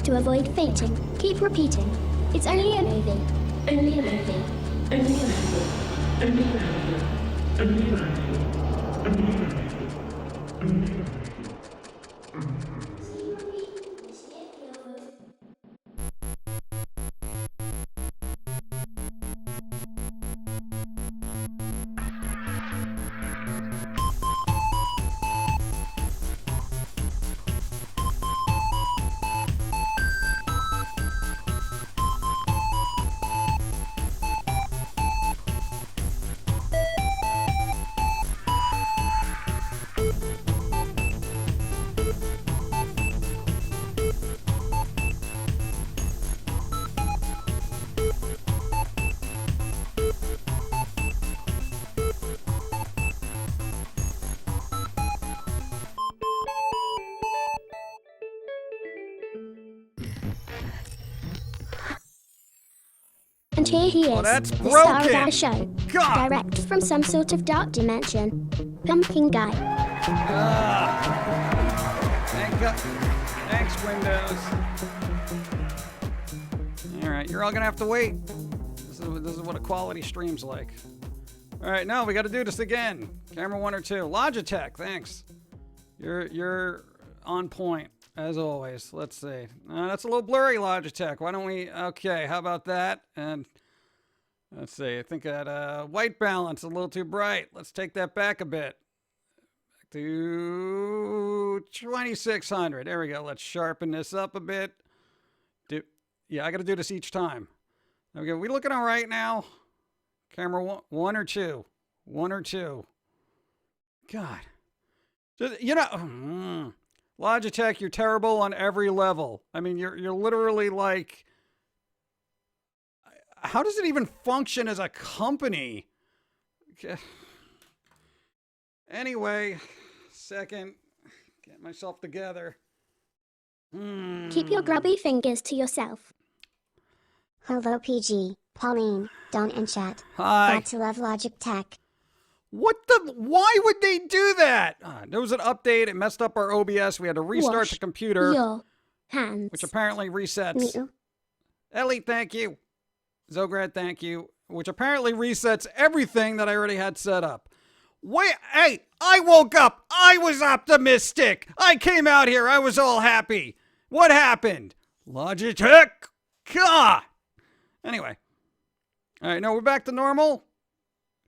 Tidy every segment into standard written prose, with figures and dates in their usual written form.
To avoid fainting, keep repeating. It's only a movie. Only a movie. Only a movie. Only a movie. Only a movie. Only a movie. And here he is, that's the star of broken. our show. God. Direct from some sort of dark dimension. Pum'Kin guy. Thank God. Thanks, Windows. All right, you're all gonna have to wait. This is what a quality stream's like. All right, now we got to do this again. Camera 1 or 2. Logitech, thanks. You're on point as always. Let's see. That's a little blurry, Logitech. Why don't we? Okay, how about that? And let's see. I think that white balance a little too bright. Let's take that back a bit. Back to 2600. There we go. Let's sharpen this up a bit. Yeah, I got to do this each time. Okay, we looking all right now? Camera 1 or 2? 1 or 2? God. You know, Logitech, you're terrible on every level. I mean, you're literally like, how does it even function as a company? Anyway, second, get myself together. Keep your grubby fingers to yourself. Hello PG, Pauline, Don and chat. Hi. Got to love Logitech. Why would they do that? There was an update. It messed up our OBS. We had to restart Wash the computer. your hands. Which apparently resets. Mew. Ellie, thank you. Zograd, thank you. Which apparently resets everything that I already had set up. Wait, hey, I woke up. I was optimistic. I came out here. I was all happy. What happened? Logitech? God. Anyway. All right, now we're back to normal.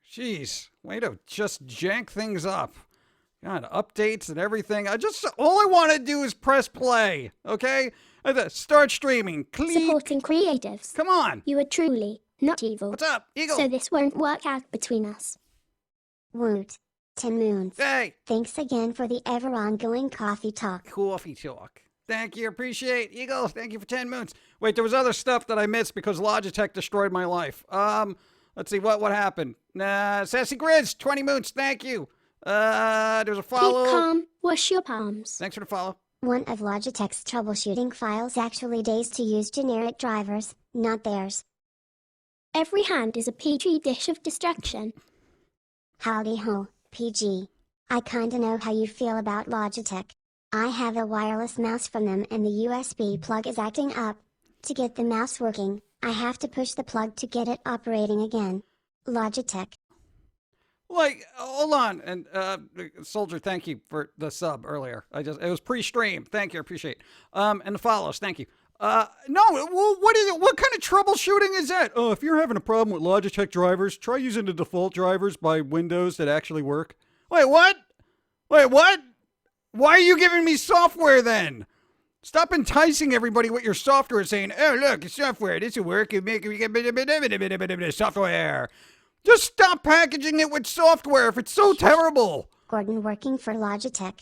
Jeez, way to just jank things up. God, updates and everything. All I want to do is press play, okay? Start streaming. Click. Supporting creatives. Come on. You are truly not evil. What's up, Eagle? So this won't work out between us. Woot. 10 moons. Hey. Thanks again for the ever ongoing coffee talk. Coffee talk. Thank you, appreciate. Eagle, thank you for 10 moons. Wait, there was other stuff that I missed because Logitech destroyed my life. Let's see, what happened? Sassy Grizz, 20 moons, thank you. There's a follow. Keep calm, wash your palms. Thanks for the follow. One of Logitech's troubleshooting files actually days to use generic drivers, not theirs. Every hand is a petri dish of distraction. Howdy ho, PG. I kinda know how you feel about Logitech. I have a wireless mouse from them and the USB plug is acting up. To get the mouse working, I have to push the plug to get it operating again. Logitech. Like, hold on. And, Soldier, thank you for the sub earlier. It was pre-stream. Thank you, appreciate it. And the follows, thank you. No, well, what kind of troubleshooting is that? Oh, if you're having a problem with Logitech drivers, try using the default drivers by Windows that actually work. Wait, what? Wait, what? Why are you giving me software then? Stop enticing everybody with your software saying, oh, look, it's software. This will work. You make software. Just stop packaging it with software if it's so terrible. Gordon working for Logitech.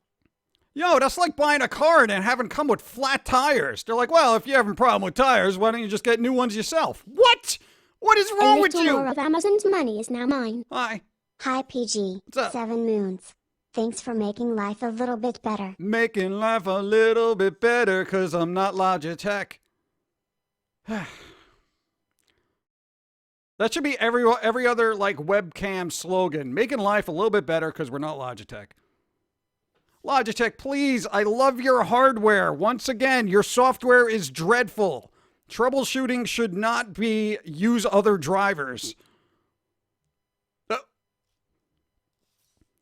Yo, that's like buying a car and having come with flat tires. They're like, well, if you're having a problem with tires, why don't you just get new ones yourself? What? What is wrong with A you? little more of Amazon's money is now mine. Hi. Hi PG. What's up? 7 moons. Thanks for making life a little bit better. Making life a little bit better because I'm not Logitech. That should be every other like webcam slogan. Making life a little bit better because we're not Logitech. Logitech, please, I love your hardware. Once again, your software is dreadful. Troubleshooting should not be use other drivers.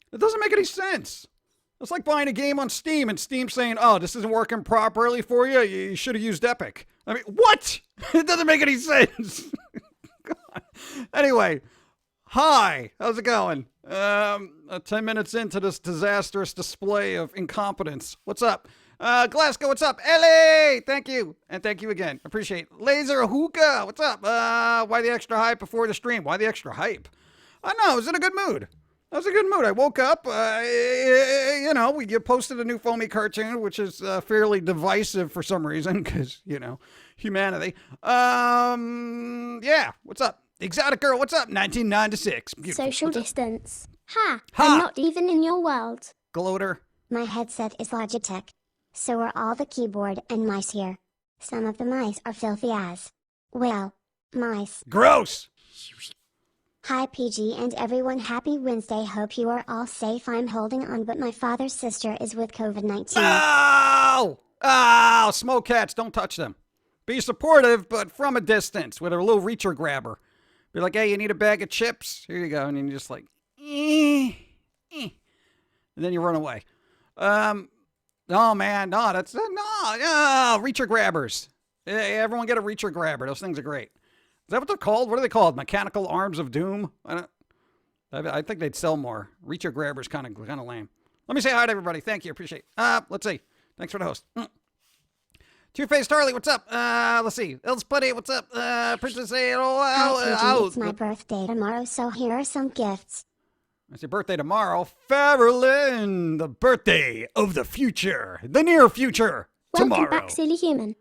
It doesn't make any sense. It's like buying a game on Steam and Steam saying, oh, this isn't working properly for you. You should have used Epic. I mean, what? It doesn't make any sense. Anyway, hi. How's it going? 10 minutes into this disastrous display of incompetence. What's up? Glasgow, what's up? Ellie! Thank you. And thank you again. Appreciate it. Laser Hookah, what's up? Why the extra hype before the stream? Why the extra hype? I don't know. I was in a good mood. I woke up, you posted a new Foamy cartoon, which is fairly divisive for some reason, because, humanity. Yeah, what's up? Exotic Girl, what's up? 1996. Beautiful. Social distance. Ha! Ha! I'm not even in your world. Gloater. My headset is Logitech. So are all the keyboard and mice here. Some of the mice are filthy as. Well, mice. Gross! Hi PG and everyone, happy Wednesday, hope you are all safe. I'm holding on but my father's sister is with COVID-19. Oh! Oh, smoke cats, don't touch them. Be supportive, but from a distance, with a little reacher grabber. Be like, hey, you need a bag of chips? Here you go. And then you're just like, and then you run away. Oh man, no, reacher grabbers. Hey, everyone get a reacher grabber. Those things are great. Is that what they're called? What are they called? Mechanical arms of doom? I think they'd sell more. Reacher grabbers kind of lame. Let me say hi to everybody. Thank you. Appreciate it. Let's see. Thanks for the host. Two-Faced Harley, what's up? Let's see. Il's Putty, what's up? Princess A. Hi PG, it's my birthday tomorrow, so here are some gifts. It's your birthday tomorrow. Farrellin, the birthday of the future. The near future. Welcome Tomorrow. back, silly human.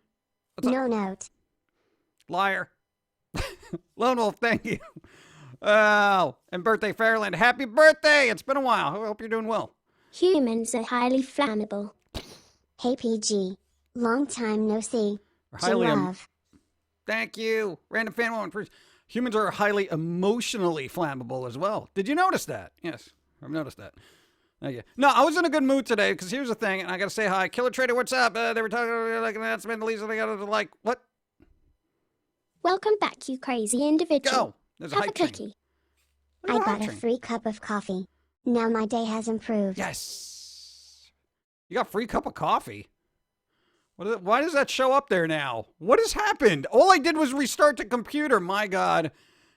No note. Liar. Lone Wolf, thank you. Oh, and birthday Fairland. Happy birthday! It's been a while. I hope you're doing well. Humans are highly flammable. Hey PG. Long time no see. Highly love. Thank you. Random fan moment. Humans are highly emotionally flammable as well. Did you notice that? Yes, I've noticed that. Thank you. No, I was in a good mood today because here's the thing, and I gotta say hi. Killer Trader, what's up? They were talking like an announcement. The least they got like what? Welcome back, you crazy individual. Go. There's a Have hype a cookie. train. I got a free cup of coffee. Now my day has improved. Yes. You got free cup of coffee. Why does that show up there now? What has happened? All I did was restart the computer. My God.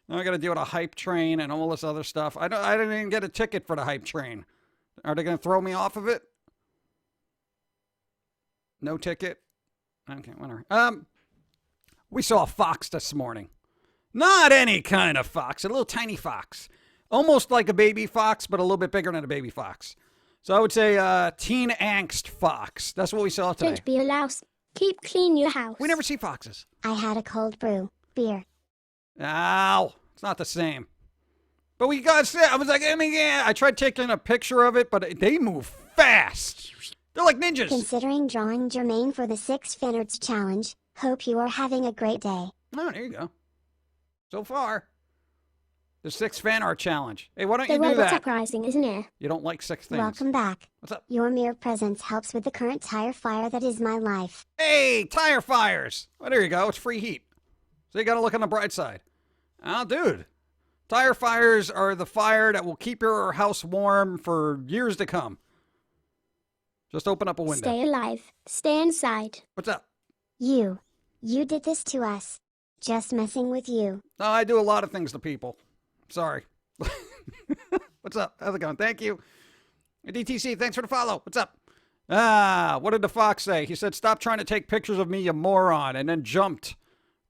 Now I got to deal with a hype train and all this other stuff. I didn't even get a ticket for the hype train. Are they going to throw me off of it? No ticket? Okay, whatever. We saw a fox this morning. Not any kind of fox. A little tiny fox. Almost like a baby fox, but a little bit bigger than a baby fox. So I would say teen angst fox. That's what we saw today. Don't be a louse. Keep clean your house. We never see foxes. I had a cold brew. Beer. Ow. It's not the same. But we got set. I was like, I tried taking a picture of it, but they move fast. They're like ninjas. Considering drawing Jermaine for the 6 Finards challenge, hope you are having a great day. Oh, there you go. So far. The 6 fan art challenge. Hey, why don't The you do robot's that? uprising is near. You don't like 6 things. Welcome back. What's up? Your mere presence helps with the current tire fire that is my life. Hey, tire fires. Well, there you go. It's free heat. So you got to look on the bright side. Oh, dude. Tire fires are the fire that will keep your house warm for years to come. Just open up a window. Stay alive. Stay inside. What's up? You did this to us. Just messing with you. No, I do a lot of things to people. Sorry. What's up? How's it going? Thank you. DTC, thanks for the follow. What's up? What did the fox say? He said, stop trying to take pictures of me, you moron, and then jumped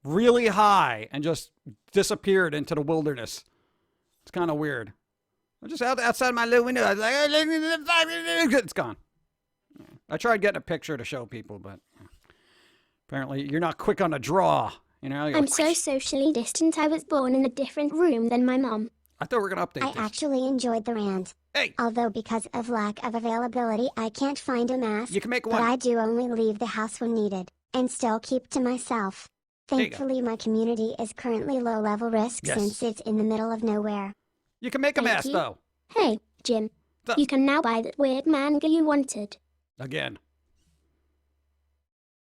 really high and just disappeared into the wilderness. It's kind of weird. I'm just outside my little window. I was like, it's gone. I tried getting a picture to show people, but apparently you're not quick on the draw. You know, I'm so socially distant. I was born in a different room than my mom. I thought we were going to update I this. actually enjoyed the rant. Hey! Although because of lack of availability, I can't find a mask. You can make But one. I do only leave the house when needed, and still keep to myself. There you go. Thankfully, my community is currently low-level risk Yes. since it's in the middle of nowhere. You can make a Thank mask, you. though. Hey, Jim. You can now buy that weird manga you wanted. Again.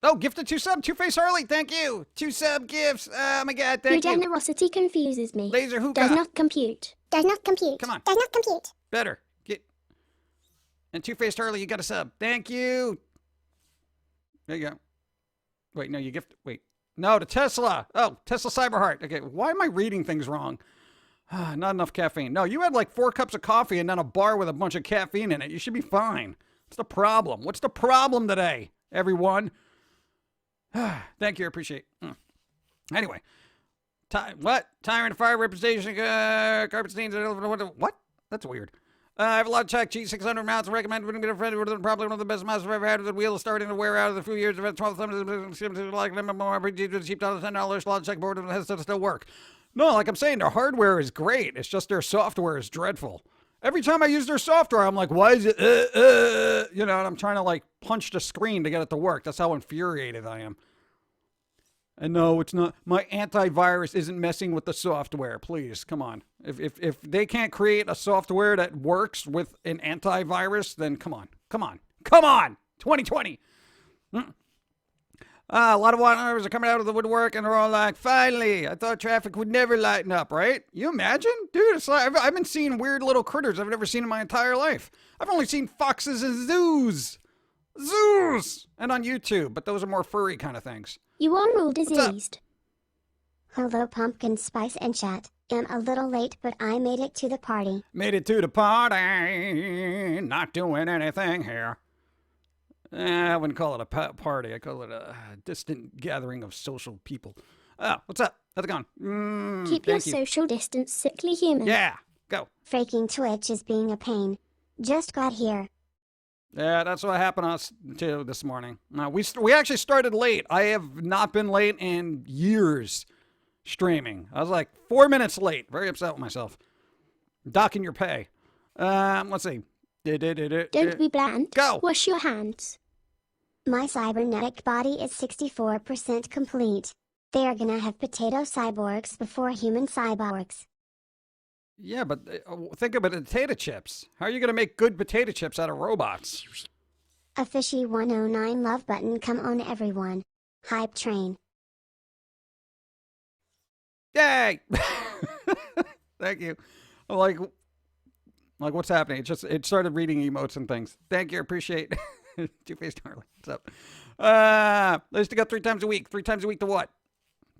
Oh, gifted 2 sub, Two-Face Harley, thank you. 2 sub gifts. Oh my god, thank you. Your generosity confuses me. Laser hookah. Does not compute. Does not compute. Come on. Does not compute. Better. Get. And Two-Faced Harley, you got a sub. Thank you. There you go. Wait, no, you gift. Wait. No, to Tesla. Oh, Tesla Cyberheart. Okay, why am I reading things wrong? Not enough caffeine. No, you had like 4 cups of coffee and then a bar with a bunch of caffeine in it. You should be fine. What's the problem? What's the problem today, everyone? Thank you. I appreciate it. Anyway. What? Tyrant fire representation, carpet stains. What? That's weird. I have a lot of check. G600 mounts. Recommend putting a friend. Probably one of the best mounts I've ever had. The wheel is starting to wear out of the few years. I've had 12 thumbs. Like cheap $10. Logitech board has to still work. No, like I'm saying, their hardware is great. It's just their software is dreadful. Every time I use their software, I'm like, why is it, you know, and I'm trying to like punch the screen to get it to work. That's how infuriated I am. And no, it's not. My antivirus isn't messing with the software. Please, come on. If they can't create a software that works with an antivirus, then come on. 2020. A lot of wanderers are coming out of the woodwork, and they're all like, finally, I thought traffic would never lighten up, right? You imagine? Dude, it's like, I've been seeing weird little critters I've never seen in my entire life. I've only seen foxes and zoos. And on YouTube, but those are more furry kind of things. You are all diseased. Hello, Pumpkin Spice and chat. I'm a little late, but I made it to the party. Made it to the party. Not doing anything here. I wouldn't call it a party. I call it a distant gathering of social people. Oh, what's up? How's it going? Keep your social distance, sickly human. Yeah, go. Faking Twitch is being a pain. Just got here. Yeah, that's what happened to us too this morning. We actually started late. I have not been late in years streaming. I was like 4 minutes late. Very upset with myself. Docking your pay. Let's see. Don't be bland. Go. Wash your hands. My cybernetic body is 64% complete. They are gonna have potato cyborgs before human cyborgs. Yeah, but think about potato chips. How are you going to make good potato chips out of robots? A fishy 109 love button, come on everyone. Hype train. Yay! Thank you. I'm like, what's happening? It started reading emotes and things. Thank you, appreciate. Two-Faced Harley, what's up? I used to go 3 times a week. 3 times a week to what?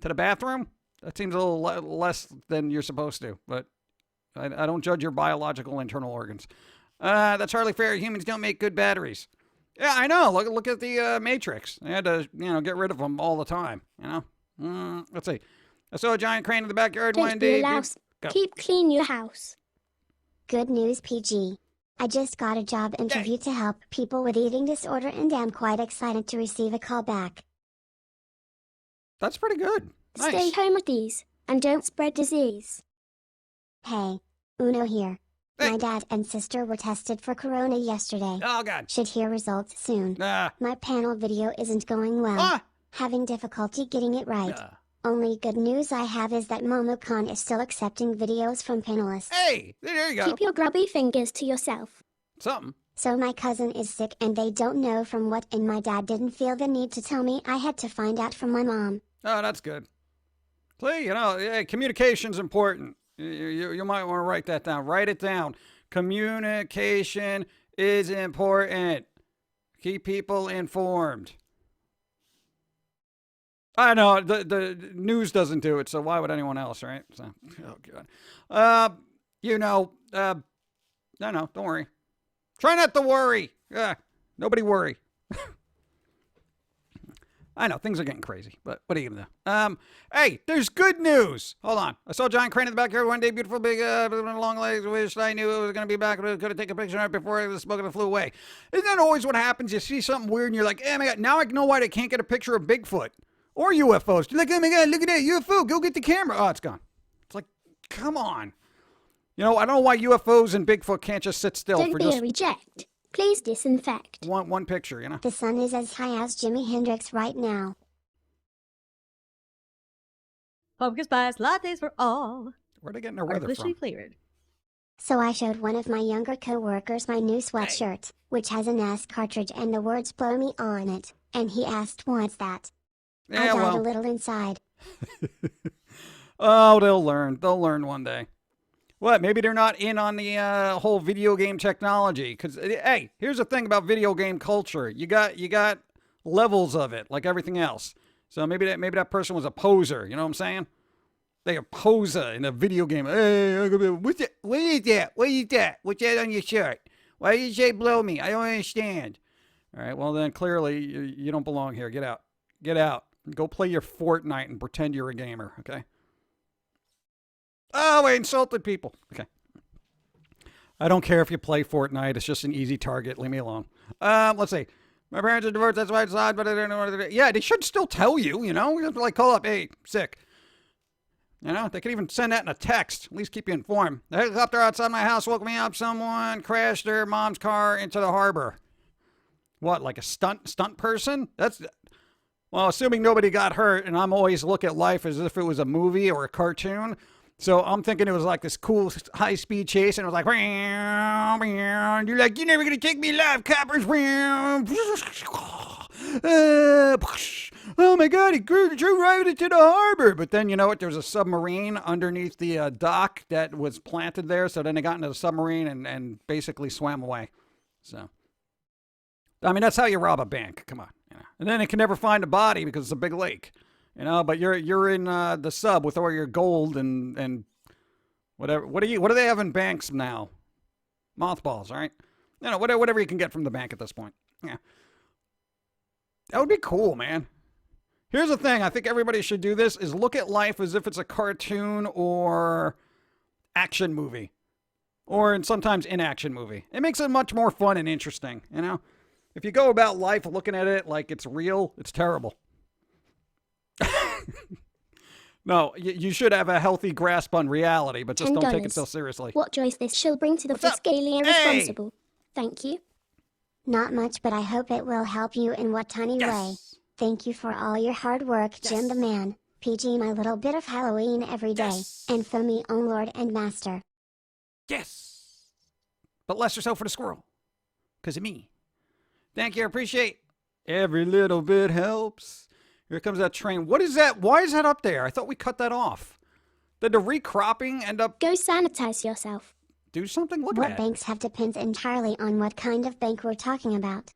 To the bathroom? That seems a little less than you're supposed to, but I don't judge your biological internal organs. That's hardly fair. Humans don't make good batteries. Yeah, I know. Look at the Matrix. They had to, get rid of them all the time. Let's see. I saw a giant crane in the backyard one day. Don't be a louse. Keep clean your house. Good news, PG. I just got a job interview to help people with eating disorder, and I'm quite excited to receive a call back. That's pretty good. Nice. Stay home with these, and don't spread disease. Hey, Uno here. Hey. My dad and sister were tested for corona yesterday. Oh, God. Should hear results soon. My panel video isn't going well. Having difficulty getting it right. Only good news I have is that Momo-Con is still accepting videos from panelists. Hey, there you go. Keep your grubby fingers to yourself. Something. So my cousin is sick and they don't know from what, and my dad didn't feel the need to tell me. I had to find out from my mom. Oh, that's good. See, communication's important. You might want to write that down. Write it down. Communication is important. Keep people informed. I know the news doesn't do it, so why would anyone else, right? So, oh God. No, don't worry. Try not to worry. Nobody worry. I know, things are getting crazy, but what are you going to do? Hey, there's good news. Hold on. I saw a giant crane in the backyard one day. Beautiful, big, long legs. Wished I knew it was going to be back. I could have taken a picture of it before the smoke flew away. Isn't that always what happens? You see something weird and you're like, oh my God, now I know why they can't get a picture of Bigfoot or UFOs. You're like, oh my God, look at that UFO. Go get the camera. Oh, it's gone. It's like, come on. I don't know why UFOs and Bigfoot can't just sit still. Don't be a reject. Please disinfect. One picture, The sun is as high as Jimi Hendrix right now. Pumpkin spice lattes for all. Where are they getting their weather from? Flavored. So I showed one of my younger co-workers my new sweatshirt, which has an S cartridge and the words "blow me" on it, and he asked, "What's that?" I Yeah, died a little inside. Oh, they'll learn. They'll learn one day. What? Maybe they're not in on the whole video game technology. Because hey, here's the thing about video game culture. You got levels of it, like everything else. So maybe that person was a poser. You know what I'm saying? They a poser in a video game. Hey, what's that? What is that? What is that? What's that on your shirt? Why did you say "blow me"? I don't understand. All right. Well, then clearly you don't belong here. Get out. Get out. Go play your Fortnite and pretend you're a gamer. Okay. Oh, I insulted people. Okay. I don't care if you play Fortnite. It's just an easy target. Leave me alone. Let's see. My parents are divorced. That's why I decided, but I don't know what to do. Yeah, they should still tell you, you know? You have to, like, call up, hey, sick. You know, they could even send that in a text. At least keep you informed. The helicopter outside my house woke me up. Someone crashed their mom's car into the harbor. What, like a stunt person? That's... Well, assuming nobody got hurt, and I'm always look at life as if it was a movie or a cartoon. So I'm thinking it was like this cool high-speed chase, and it was like, you're like, you're never going to take me alive, coppers. Oh my God, he drew right into the harbor. But then, you know what, there was a submarine underneath the dock that was planted there. So then they got into the submarine and basically swam away. So, I mean, that's how you rob a bank. Come on. You know. And then they can never find a body because it's a big lake. You know, but you're in the sub with all your gold and whatever. What do they have in banks now? Mothballs, right? You know, whatever you can get from the bank at this point. Yeah. That would be cool, man. Here's the thing. I think everybody should do this is look at life as if it's a cartoon or action movie. Or sometimes in-action movie. It makes it much more fun and interesting, you know? If you go about life looking at it like it's real, it's terrible. No, you should have a healthy grasp on reality, but just don't take it so seriously. What joys this shall bring to the fiscally irresponsible. Thank you. Not much, but I hope it will help you in what tiny way. Thank you for all your hard work, Jim the Man. PG my little bit of Halloween every day. And for me, own Lord and Master. Yes. But less or so for the squirrel. Because of me. Thank you, I appreciate. Every little bit helps. Here comes that train. What is that? Why is that up there? I thought we cut that off. Did the recropping end up... Go sanitize yourself. Do something? Look at What that. banks have depends entirely on what kind of bank we're talking about.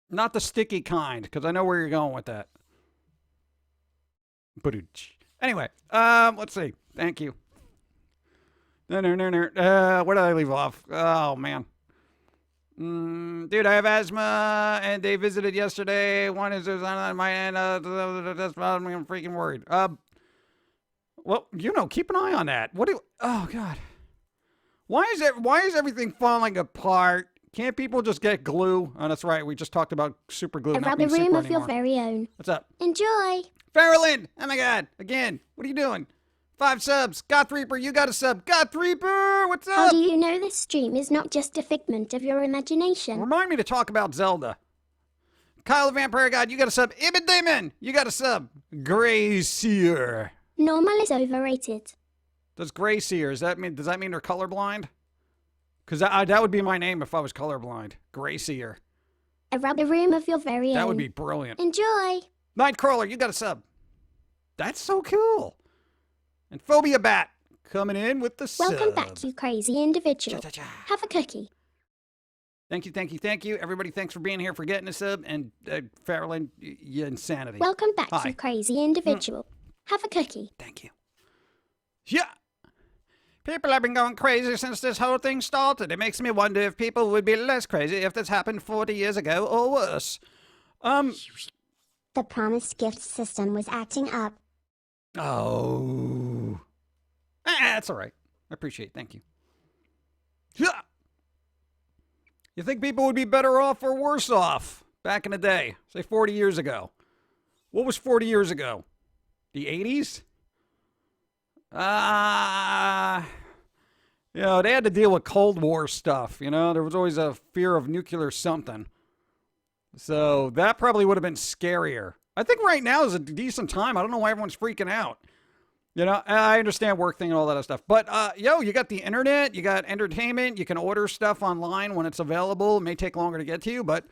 Not the sticky kind, because I know where you're going with that. Anyway, let's see. Thank you. Where did I leave off? Oh, man. Dude, I have asthma, and they visited yesterday. One is on my end. That's about me. I'm freaking worried. Well, you know, keep an eye on that. Oh God, why is everything falling apart? Can't people just get glue? Oh, that's right. We just talked about super glue. A rubber room of your very own. What's up? Enjoy. Farrellyn! Oh my God! Again, what are you doing? 5 subs. Goth Reaper, you got a sub. Goth Reaper, what's up? How do you know this stream is not just a figment of your imagination? Remind me to talk about Zelda. Kyle the Vampire God, you got a sub. Ibn Damon, you got a sub. Gray Seer. Normal is overrated. Does Gray Seer, does that mean they're colorblind? Because that would be my name if I was colorblind. Gray Seer. A rubber room of your very own. That would be brilliant. Enjoy. Nightcrawler, you got a sub. That's so cool. And Phobia Bat coming in with the sub. Welcome back, you crazy individual. Have a cookie. Thank you. Everybody, thanks for being here, for getting a sub. And Farrellyn, you insanity. Welcome back, you crazy individual. Have a cookie. Thank you. Yeah. People have been going crazy since this whole thing started. It makes me wonder if people would be less crazy if this happened 40 years ago or worse. The promised gift system was acting up. Oh. That's all right. I appreciate it. Thank you. Yeah. You think people would be better off or worse off back in the day? Say 40 years ago. What was 40 years ago? The 80's? You know, they had to deal with Cold War stuff. You know, there was always a fear of nuclear something. So that probably would have been scarier. I think right now is a decent time. I don't know why everyone's freaking out. You know, I understand work thing and all that other stuff. But, you got the internet, you got entertainment, you can order stuff online when it's available. It may take longer to get to you, but,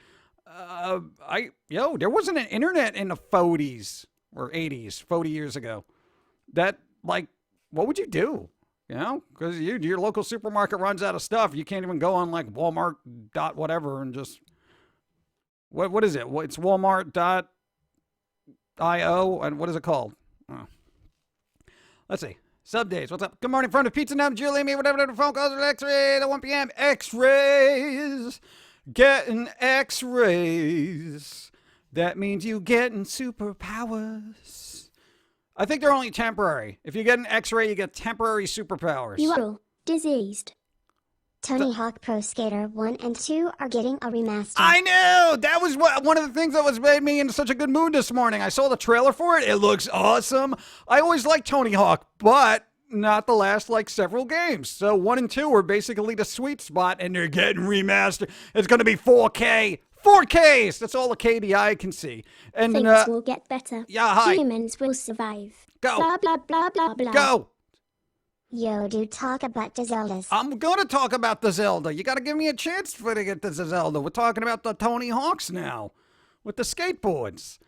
there wasn't an internet in the 40s or 80s, 40 years ago. That, like, what would you do? You know, because your local supermarket runs out of stuff. You can't even go on, like, Walmart dot whatever and just, what is it? It's Walmart dot IO, and what is it called? Oh. Let's see. Sub days. What's up? Good morning from the Pizza Num, Julie, me, whatever the phone calls, X-ray at 1 p.m. X-rays. Getting X-rays. That means you getting superpowers. I think they're only temporary. If you get an X-ray, you get temporary superpowers. You are diseased. Tony Hawk Pro Skater 1 and 2 are getting a remaster. I know! That was one of the things that was made me in such a good mood this morning. I saw the trailer for it. It looks awesome. I always liked Tony Hawk, but not the last, several games. So 1 and 2 are basically the sweet spot, and they're getting remastered. It's going to be 4K. 4Ks! That's all the KDI can see. And things will get better. Yeah, hi. Humans will survive. Go. Blah, blah, blah, blah, blah. Go. Yo, dude, talk about the Zeldas. I'm going to talk about the Zelda. You got to give me a chance to get to the Zelda. We're talking about the Tony Hawks now with the skateboards.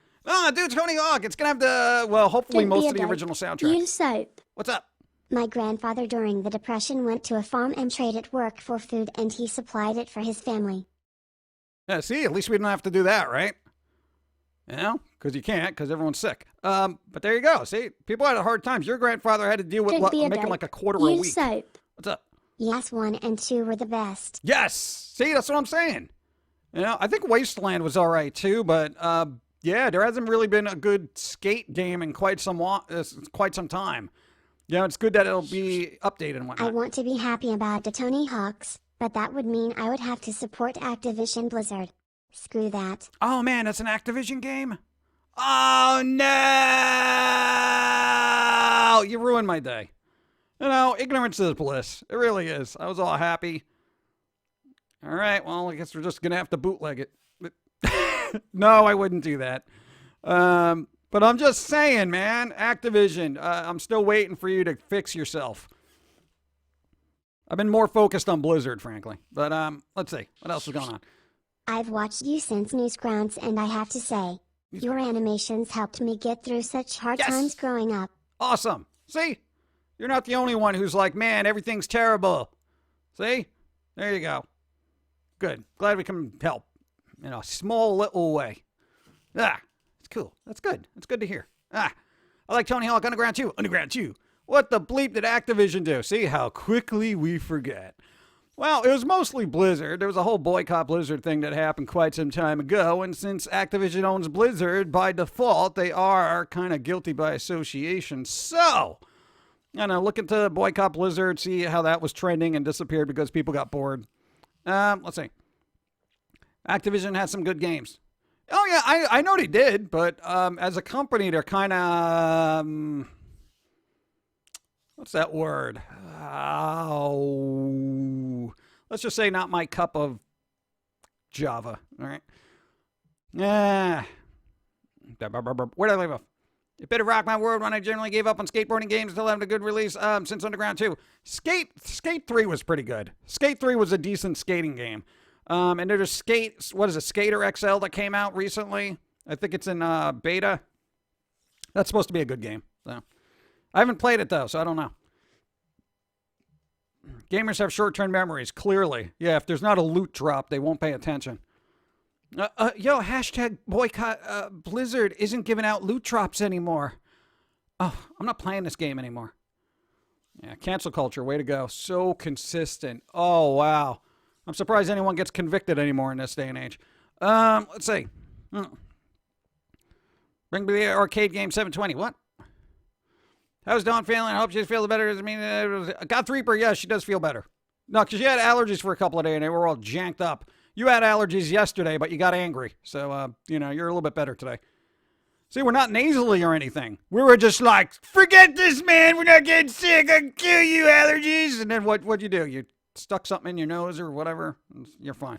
Dude, Tony Hawk. It's going to have hopefully most of the original soundtrack. Use soap. What's up? My grandfather during the Depression went to a farm and traded work for food, and he supplied it for his family. Yeah, see, at least we don't have to do that, right? You know, because you can't, because everyone's sick. But there you go. See, people had hard times. Your grandfather had to deal with making like a quarter a week. Use soap. What's up? Yes, 1 and 2 were the best. Yes. See, that's what I'm saying. You know, I think Wasteland was all right too, but there hasn't really been a good skate game in quite some time. You know, it's good that it'll be updated and whatnot. I want to be happy about the Tony Hawks, but that would mean I would have to support Activision Blizzard. Screw that. Oh man, that's an Activision game? Oh no! You ruined my day. You know, ignorance is bliss. It really is. I was all happy. All right, well, I guess we're just going to have to bootleg it. No, I wouldn't do that. But I'm just saying, man, Activision, I'm still waiting for you to fix yourself. I've been more focused on Blizzard, frankly. But let's see. What else is going on? I've watched you since Newsgrounds, and I have to say, your animations helped me get through such hard times growing up. Awesome. See? You're not the only one who's like, man, everything's terrible. See? There you go. Good. Glad we can help in a small little way. It's cool. That's good. That's good to hear. I like Tony Hawk Underground 2. Underground 2. What the bleep did Activision do? See how quickly we forget. Well, it was mostly Blizzard. There was a whole boycott Blizzard thing that happened quite some time ago, and since Activision owns Blizzard, by default, they are kind of guilty by association. So, look into boycott Blizzard, see how that was trending and disappeared because people got bored. Let's see. Activision had some good games. Oh, yeah, I know they did, but as a company, they're kind of... what's that word? Let's just say not my cup of Java. All right. Yeah. Where did I leave off? It better rock my world when I generally gave up on skateboarding games until having a good release since Underground 2. Skate 3 was pretty good. Skate 3 was a decent skating game. And there's Skater XL that came out recently. I think it's in beta. That's supposed to be a good game. So I haven't played it though, so I don't know. Gamers have short-term memories, clearly. Yeah, if there's not a loot drop, they won't pay attention. Hashtag boycott Blizzard isn't giving out loot drops anymore. Oh, I'm not playing this game anymore. Yeah, cancel culture, way to go. So consistent. Oh, wow. I'm surprised anyone gets convicted anymore in this day and age. Let's see. Bring me the arcade game 720. What? How's Dawn feeling? I hope she's feeling better. I mean, Goth Reaper, yes, she does feel better. No, because she had allergies for a couple of days and they were all janked up. You had allergies yesterday, but you got angry. So, you're a little bit better today. See, we're not nasally or anything. We were just like, forget this, man. We're not getting sick. I can kill you, allergies. And then what'd you do? You stuck something in your nose or whatever. You're fine.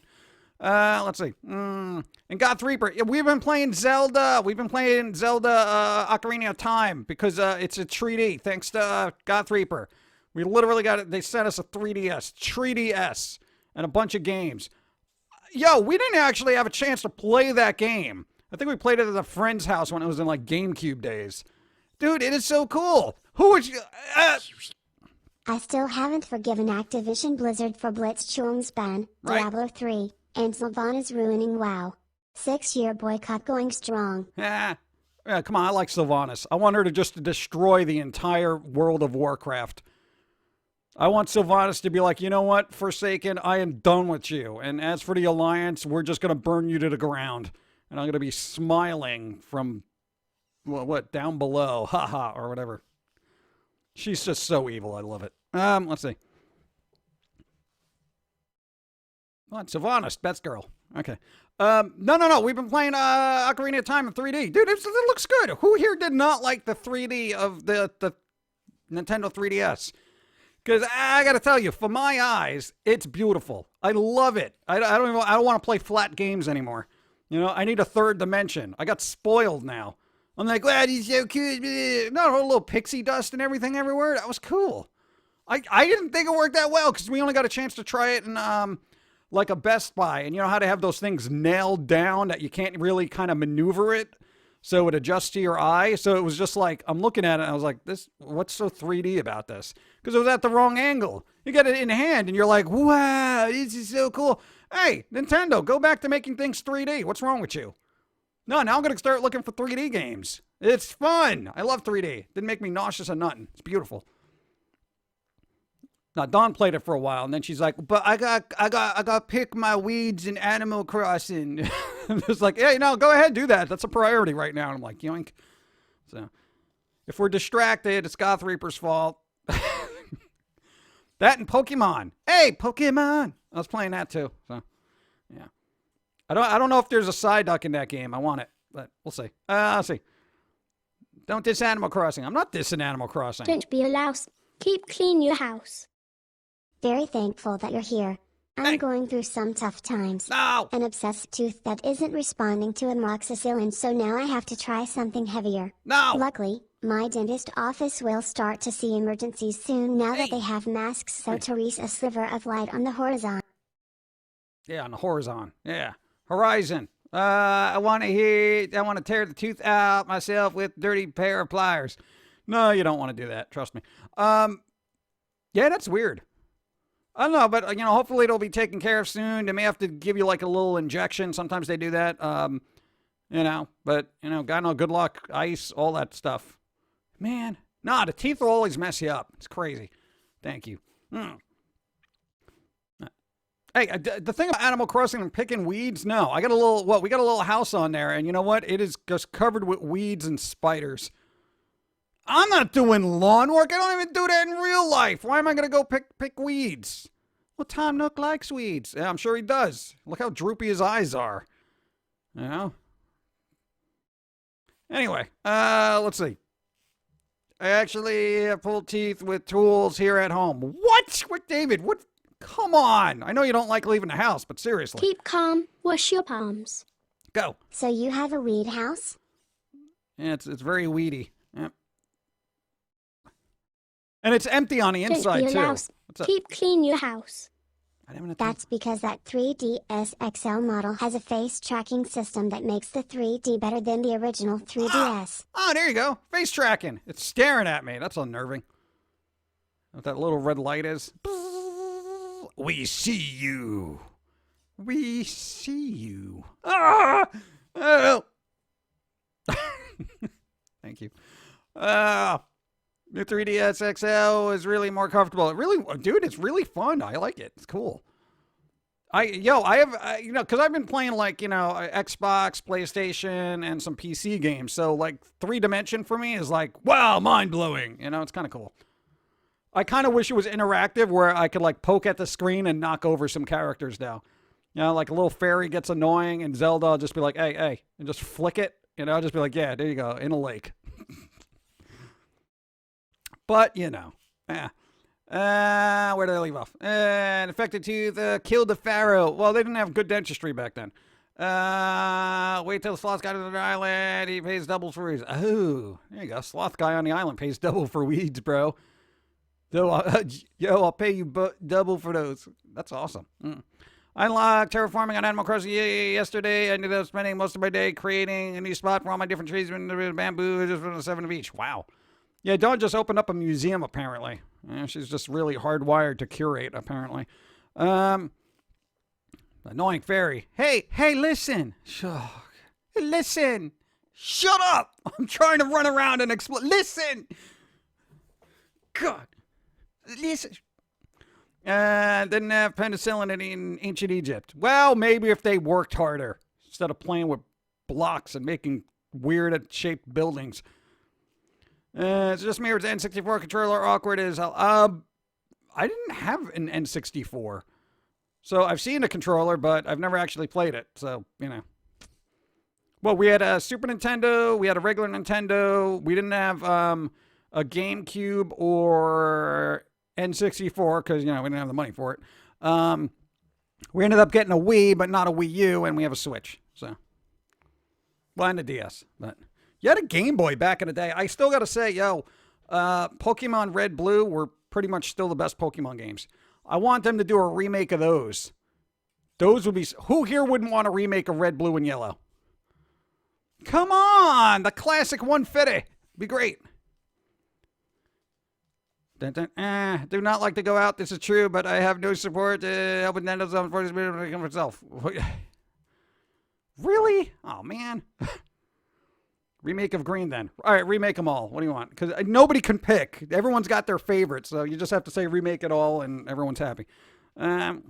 Let's see. And God Reaper. We've been playing Zelda. We've been playing Zelda Ocarina of Time because it's a 3D. Thanks to God Reaper. We literally got it. They sent us a 3DS, and a bunch of games. Yo, we didn't actually have a chance to play that game. I think we played it at a friend's house when it was in like GameCube days. Dude, it is so cool. Who would you... I still haven't forgiven Activision Blizzard for Blitzchung's ban, Right. Diablo 3, and Sylvanas ruining WoW. 6-year boycott going strong. Yeah, come on, I like Sylvanas. I want her to just destroy the entire World of Warcraft. I want Sylvanas to be like, you know what, Forsaken, I am done with you. And as for the Alliance, we're just going to burn you to the ground. And I'm going to be smiling from, what, down below, haha, or whatever. She's just so evil, I love it. Let's see. What, Sylvanas, best girl. Okay. No, we've been playing Ocarina of Time in 3D. Dude, it looks good. Who here did not like the 3D of the Nintendo 3DS? Because I got to tell you, for my eyes, it's beautiful. I love it. I don't want to play flat games anymore. You know, I need a third dimension. I got spoiled now. I'm like, wow, he's so cool. No, a little pixie dust and everything everywhere. That was cool. I didn't think it worked that well because we only got a chance to try it in like a Best Buy. And you know how to have those things nailed down that you can't really kind of maneuver it so it adjusts to your eye. So it was just like, I'm looking at it and I was like, what's so 3D about this? Because it was at the wrong angle. You get it in hand and you're like, wow, this is so cool. Hey, Nintendo, go back to making things 3D. What's wrong with you? No, now I'm going to start looking for 3D games. It's fun. I love 3D. Didn't make me nauseous or nothing. It's beautiful. Now, Dawn played it for a while, and then she's like, but I got to pick my weeds in Animal Crossing. It's like, hey, no, go ahead, do that. That's a priority right now. And I'm like, yoink. So, if we're distracted, it's Goth Reaper's fault. That and Pokemon. Hey, Pokemon. I was playing that too. So, yeah. I don't know if there's a Psyduck in that game. I want it, but we'll see. Let's see. Don't diss Animal Crossing. I'm not dissing Animal Crossing. Don't be a louse. Keep clean your house. Very thankful that you're here. I'm Hey. going through some tough times. No. An obsessed tooth that isn't responding to amoxicillin, so now I have to try something heavier. No. Luckily, my dentist office will start to see emergencies soon now that they have masks, so Therese a sliver of light on the horizon. Yeah, on the horizon. Yeah. Horizon. I want to tear the tooth out myself with dirty pair of pliers. No, you don't want to do that. Trust me. Yeah, that's weird. I don't know, but, you know, hopefully it'll be taken care of soon. They may have to give you like a little injection. Sometimes they do that. You know, but, you know, God, no, good luck, ice, all that stuff. Man, nah, the teeth will always mess you up. It's crazy. Thank you. Hey, the thing about Animal Crossing and picking weeds, no. We got a little house on there, and you know what? It is just covered with weeds and spiders. I'm not doing lawn work. I don't even do that in real life. Why am I going to go pick weeds? Well, Tom Nook likes weeds. Yeah, I'm sure he does. Look how droopy his eyes are. You know? Anyway, let's see. I actually have pulled teeth with tools here at home. What? What, David? What? Come on. I know you don't like leaving the house, but seriously. Keep calm. Wash your palms. Go. So you have a weed house? Yeah, it's very weedy. Yeah. And it's empty on the inside, Don't be a too. louse. What's up? Keep clean your house. I didn't That's because that 3DS XL model has a face tracking system that makes the 3D better than the original 3DS. Oh, there you go. Face tracking. It's staring at me. That's unnerving. What that little red light is. We see you. We see you. Ah! Oh. Thank you. The 3DS XL is really more comfortable. Dude, it's really fun. I like it. It's cool. Because I've been playing like, Xbox, PlayStation, and some PC games. So like 3D for me is like, wow, mind blowing. It's kind of cool. I kind of wish it was interactive where I could like poke at the screen and knock over some characters now. Like a little fairy gets annoying and Zelda will just be like, hey, and just flick it. I'll just be like, yeah, there you go, in a lake. But, Where did I leave off? Infected tooth killed the pharaoh. Well, they didn't have good dentistry back then. Wait till the sloth got to the island. He pays double for weeds. Oh, there you go. Sloth guy on the island pays double for weeds, bro. Yo, I'll pay you double for those. That's awesome. I unlocked terraforming on Animal Crossing yesterday. I ended up spending most of my day creating a new spot for all my different trees and bamboo, just from the 7 of each. Wow. Yeah, Dawn just opened up a museum, apparently. Yeah, she's just really hardwired to curate, apparently. Annoying fairy. Hey, listen. Listen. Shut up. I'm trying to run around and explode. Listen. God. Listen. Didn't have penicillin in ancient Egypt. Well, maybe if they worked harder instead of playing with blocks and making weird shaped buildings. It's just me with the N64 controller. Awkward as hell. I didn't have an N64. So I've seen a controller, but I've never actually played it. So, you know. Well, we had a Super Nintendo. We had a regular Nintendo. We didn't have a GameCube or N64 because, you know, we didn't have the money for it. We ended up getting a Wii, but not a Wii U, and we have a Switch. So, well, and a DS. But you had a Game Boy back in the day. I still got to say, Pokemon Red, Blue were pretty much still the best Pokemon games. I want them to do a remake of those. Those would be... Who here wouldn't want a remake of Red, Blue, and Yellow? Come on! The classic 150. Be great. Do not like to go out. This is true, but I have no support to help with Nintendo's unfortunately myself. Really? Oh, man. Remake of Green, then. All right, remake them all. What do you want? Because nobody can pick. Everyone's got their favorites, so you just have to say remake it all, and everyone's happy. Then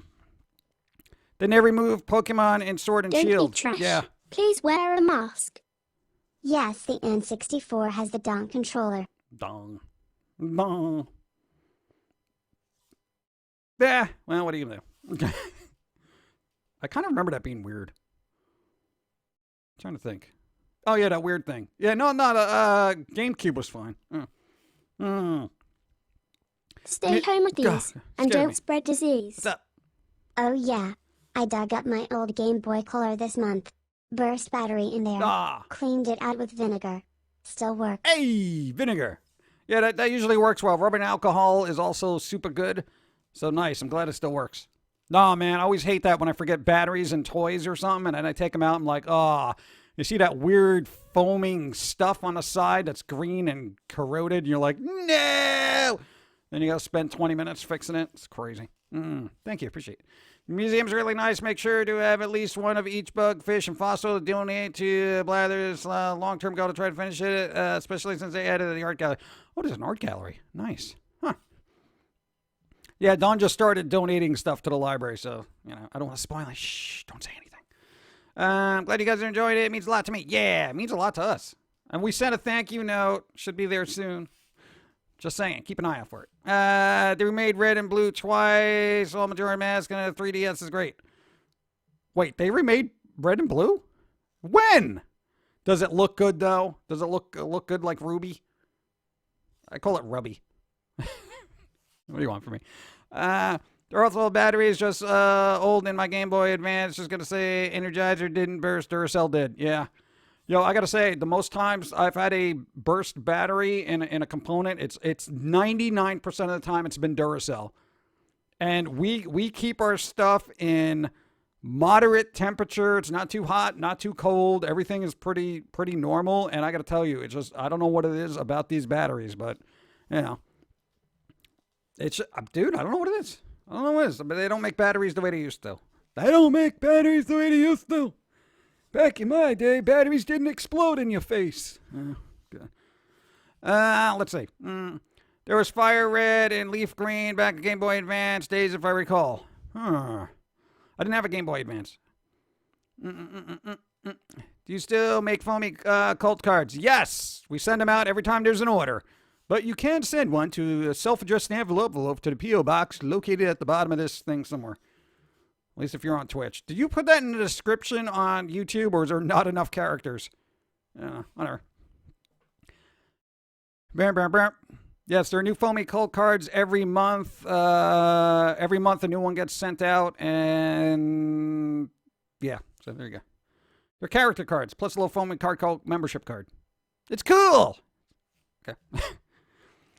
they removed Pokemon and Sword and Don't Shield. Be trash. Yeah. Please wear a mask. Yes, the N64 has the Dong controller. Dong. Yeah, well, what are you going to do? I kind of remember that being weird. I'm trying to think. Oh, yeah, that weird thing. Yeah, no, not GameCube was fine. Stay home with these, and don't me. spread disease. What's up? Oh yeah, I dug up my old Game Boy Color this month. Burst battery in there. Cleaned it out with vinegar. Still works. Hey, vinegar. Yeah, that usually works well. Rubbing alcohol is also super good. So nice. I'm glad it still works. No, man, I always hate that when I forget batteries and toys or something, and then I take them out and I'm like, you see that weird foaming stuff on the side that's green and corroded, and you're like, no! Then you got to spend 20 minutes fixing it. It's crazy. Thank you. Appreciate it. The museum's really nice. Make sure to have at least one of each bug, fish, and fossil to donate to Blather's long-term goal to try to finish it, especially since they added the art gallery. Oh, there's an art gallery. Nice. Huh. Yeah, Don just started donating stuff to the library, so, you know, I don't want to spoil it. Shh, don't say anything. I'm glad you guys are enjoying it. It means a lot to me. Yeah, it means a lot to us. And we sent a thank you note. Should be there soon. Just saying. Keep an eye out for it. They remade Red and Blue twice. All Majora Mask and a 3DS is great. Wait, they remade Red and Blue? When? Does it look good, though? Does it look good like Ruby? I call it Rubby. What do you want from me? Earthful batteries just old in my Game Boy Advance. Just gonna say Energizer didn't burst. Duracell did. Yeah. Yo, I gotta say, the most times I've had a burst battery in a component, it's 99% of the time it's been Duracell. And we keep our stuff in moderate temperature. It's not too hot, not too cold. Everything is pretty normal. And I gotta tell you, it's just, I don't know what it is about these batteries, but you know, it's, dude, I don't know what it is. I don't know what it is, but they don't make batteries the way they used to. They don't make batteries the way they used to. Back in my day, batteries didn't explode in your face. Good. Let's see. There was Fire Red and Leaf Green back in Game Boy Advance days, if I recall. I didn't have a Game Boy Advance. Do you still make foamy cult cards? Yes! We send them out every time there's an order. But you can send one to a self-addressed envelope to the P.O. box located at the bottom of this thing somewhere. At least if you're on Twitch. Did you put that in the description on YouTube, or is there not enough characters? Whatever. Yes, there are new foamy cold cards every month. Every month a new one gets sent out, and yeah, so there you go. They're character cards plus a little foamy card called membership card. It's cool. Okay.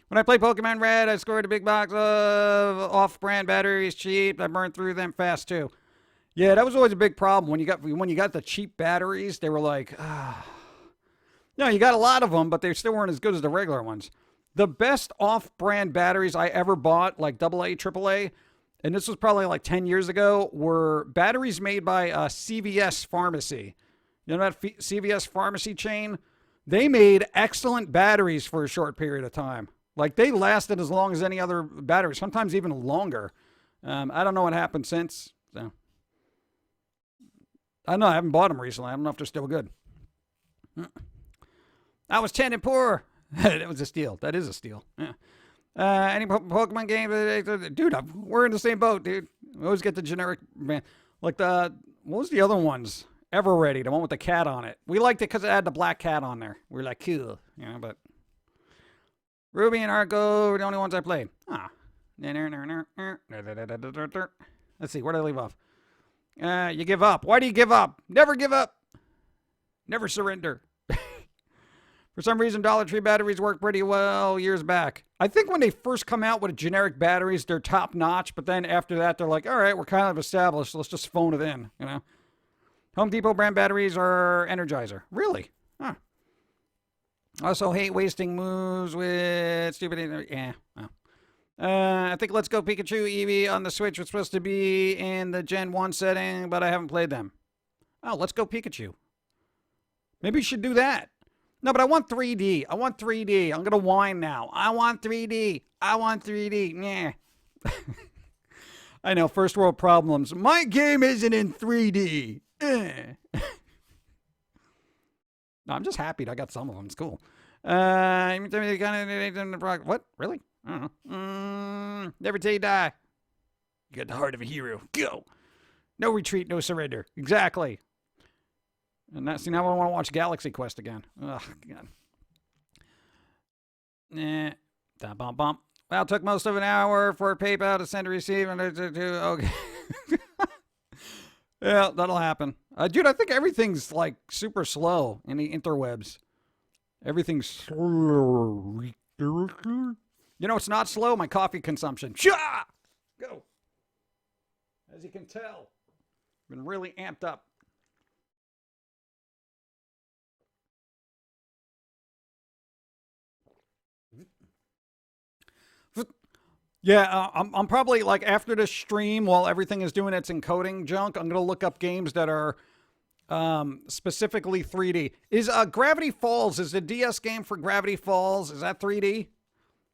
When I play Pokemon Red, I scored a big box of off-brand batteries, cheap. I burned through them fast too. Yeah, that was always a big problem when you got the cheap batteries. They were like, no, you got a lot of them, but they still weren't as good as the regular ones. The best off-brand batteries I ever bought, like AA, AAA, and this was probably like 10 years ago, were batteries made by CVS Pharmacy. You know that CVS Pharmacy chain? They made excellent batteries for a short period of time. Like, they lasted as long as any other battery, sometimes even longer. I don't know what happened since. So I don't know. I haven't bought them recently. I don't know if they're still good. I was 10 and poor. That was a steal. That is a steal. Yeah. Any Pokemon game? Dude, we're in the same boat, dude. We always get the generic, man. Like what was the other ones? Ever Ready, the one with the cat on it. We liked it because it had the black cat on there. We were like, cool. You know, but Ruby and Arco were the only ones I played. Let's see, where did I leave off? You give up. Why do you give up? Never give up. Never surrender. For some reason, Dollar Tree batteries work pretty well years back. I think when they first come out with generic batteries, they're top notch. But then after that, they're like, all right, we're kind of established. Let's just phone it in, you know. Home Depot brand batteries are Energizer. Really? Huh. Also hate wasting moves with stupid... Yeah. Well. I think Let's Go Pikachu Eevee on the Switch was supposed to be in the Gen 1 setting, but I haven't played them. Oh, Let's Go Pikachu. Maybe you should do that. No, but I want 3D. I want 3D. I'm going to whine now. I want 3D. I want 3D. Yeah. I know, first world problems. My game isn't in 3D. No, I'm just happy that I got some of them. It's cool. What? Really? I don't know. Never till you die. You got the heart of a hero. Go. No retreat, no surrender. Exactly. And now I want to watch Galaxy Quest again. Ugh, God. Well, it took most of an hour for PayPal to send and receive. Okay. Yeah, that'll happen. Dude, I think everything's like super slow in the interwebs. Everything's slow. You know, it's not slow. My coffee consumption. Shah! Go. As you can tell, been really amped up. Yeah, I'm probably like after this stream, while everything is doing its encoding junk, I'm gonna look up games that are specifically 3D. Is Gravity Falls, is the DS game for Gravity Falls, is that 3D?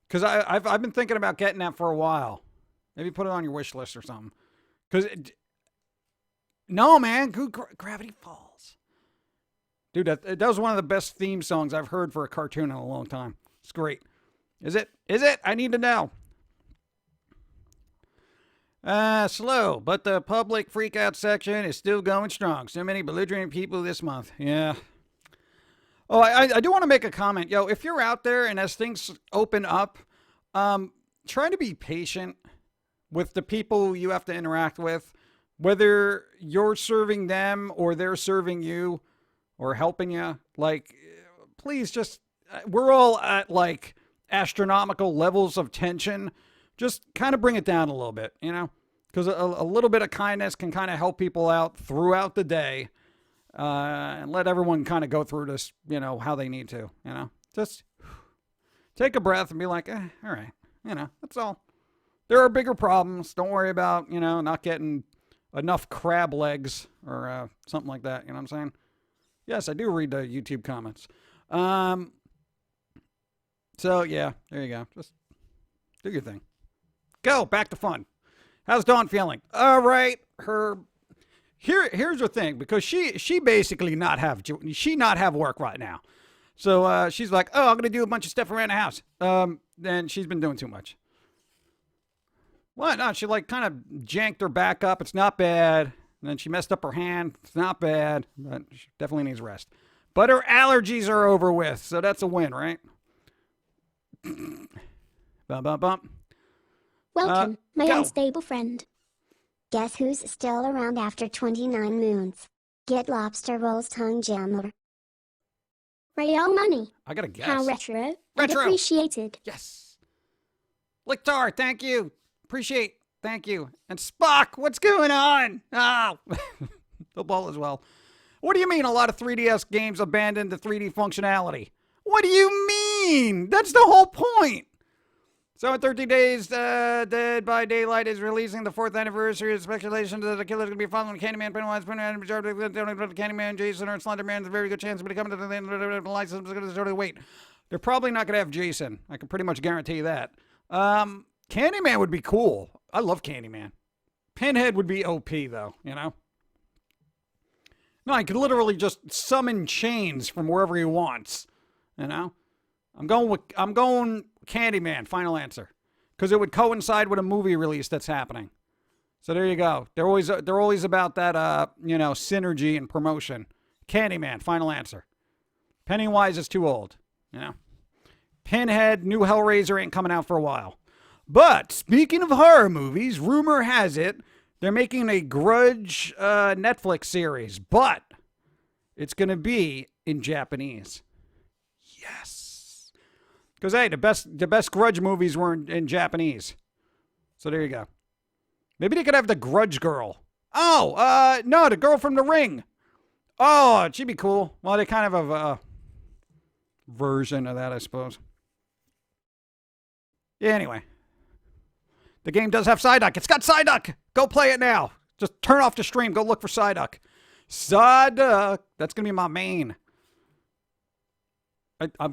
Because I've been thinking about getting that for a while. Maybe put it on your wish list or something. Because no, man, Gravity Falls, dude, that was one of the best theme songs I've heard for a cartoon in a long time. It's great. Is it? Is it? I need to know. Slow, but the public freakout section is still going strong. So many belligerent people this month. Yeah. Oh, I do want to make a comment. Yo, if you're out there and as things open up, try to be patient with the people you have to interact with, whether you're serving them or they're serving you or helping you. Like, please just, we're all at like astronomical levels of tension. Just kind of bring it down a little bit, you know, because a little bit of kindness can kind of help people out throughout the day, and let everyone kind of go through this, you know, how they need to, you know, just take a breath and be like, all right, you know, that's all. There are bigger problems. Don't worry about, you know, not getting enough crab legs or something like that. You know what I'm saying? Yes, I do read the YouTube comments. So yeah, there you go. Just do your thing. Go back to fun. How's Dawn feeling? All right. Here's the thing, because she basically not have work right now. So she's like, oh, I'm gonna do a bunch of stuff around the house. Then she's been doing too much. What? No, she like kind of janked her back up. It's not bad. And then she messed up her hand. It's not bad, but she definitely needs rest. But her allergies are over with, so that's a win, right? Bum, bum, bum. Welcome, my go. unstable friend. Guess who's still around after 29 moons? Get lobster rolls tongue jammer. Real money. I got to guess. How retro, and Retro. appreciated. Yes. Lictar, thank you. Appreciate. Thank you. And Spock, what's going on? Oh. The ball as well. What do you mean a lot of 3DS games abandoned the 3D functionality? What do you mean? That's the whole point. So in 13 days, Dead by Daylight is releasing the 4th anniversary of speculation that the killer is going to be following Candyman, Pennywise, Candyman, Jason, or Slenderman. There's a very good chance of coming to the end of the license. Wait. They're probably not going to have Jason. I can pretty much guarantee that. Candyman would be cool. I love Candyman. Pinhead would be OP, though, you know? No, I could literally just summon chains from wherever he wants, you know? I'm going Candyman, final answer. Because it would coincide with a movie release that's happening. So there you go. They're always about that, synergy and promotion. Candyman, final answer. Pennywise is too old, you know? Pinhead, new Hellraiser ain't coming out for a while. But speaking of horror movies, rumor has it they're making a Grudge Netflix series, but it's going to be in Japanese. Yes. Because, hey, the best Grudge movies were in Japanese. So there you go. Maybe they could have the Grudge girl. Oh, no, the girl from The Ring. Oh, she'd be cool. Well, they kind of have a version of that, I suppose. Yeah, anyway. The game does have Psyduck. It's got Psyduck. Go play it now. Just turn off the stream. Go look for Psyduck. Psyduck. That's going to be my main.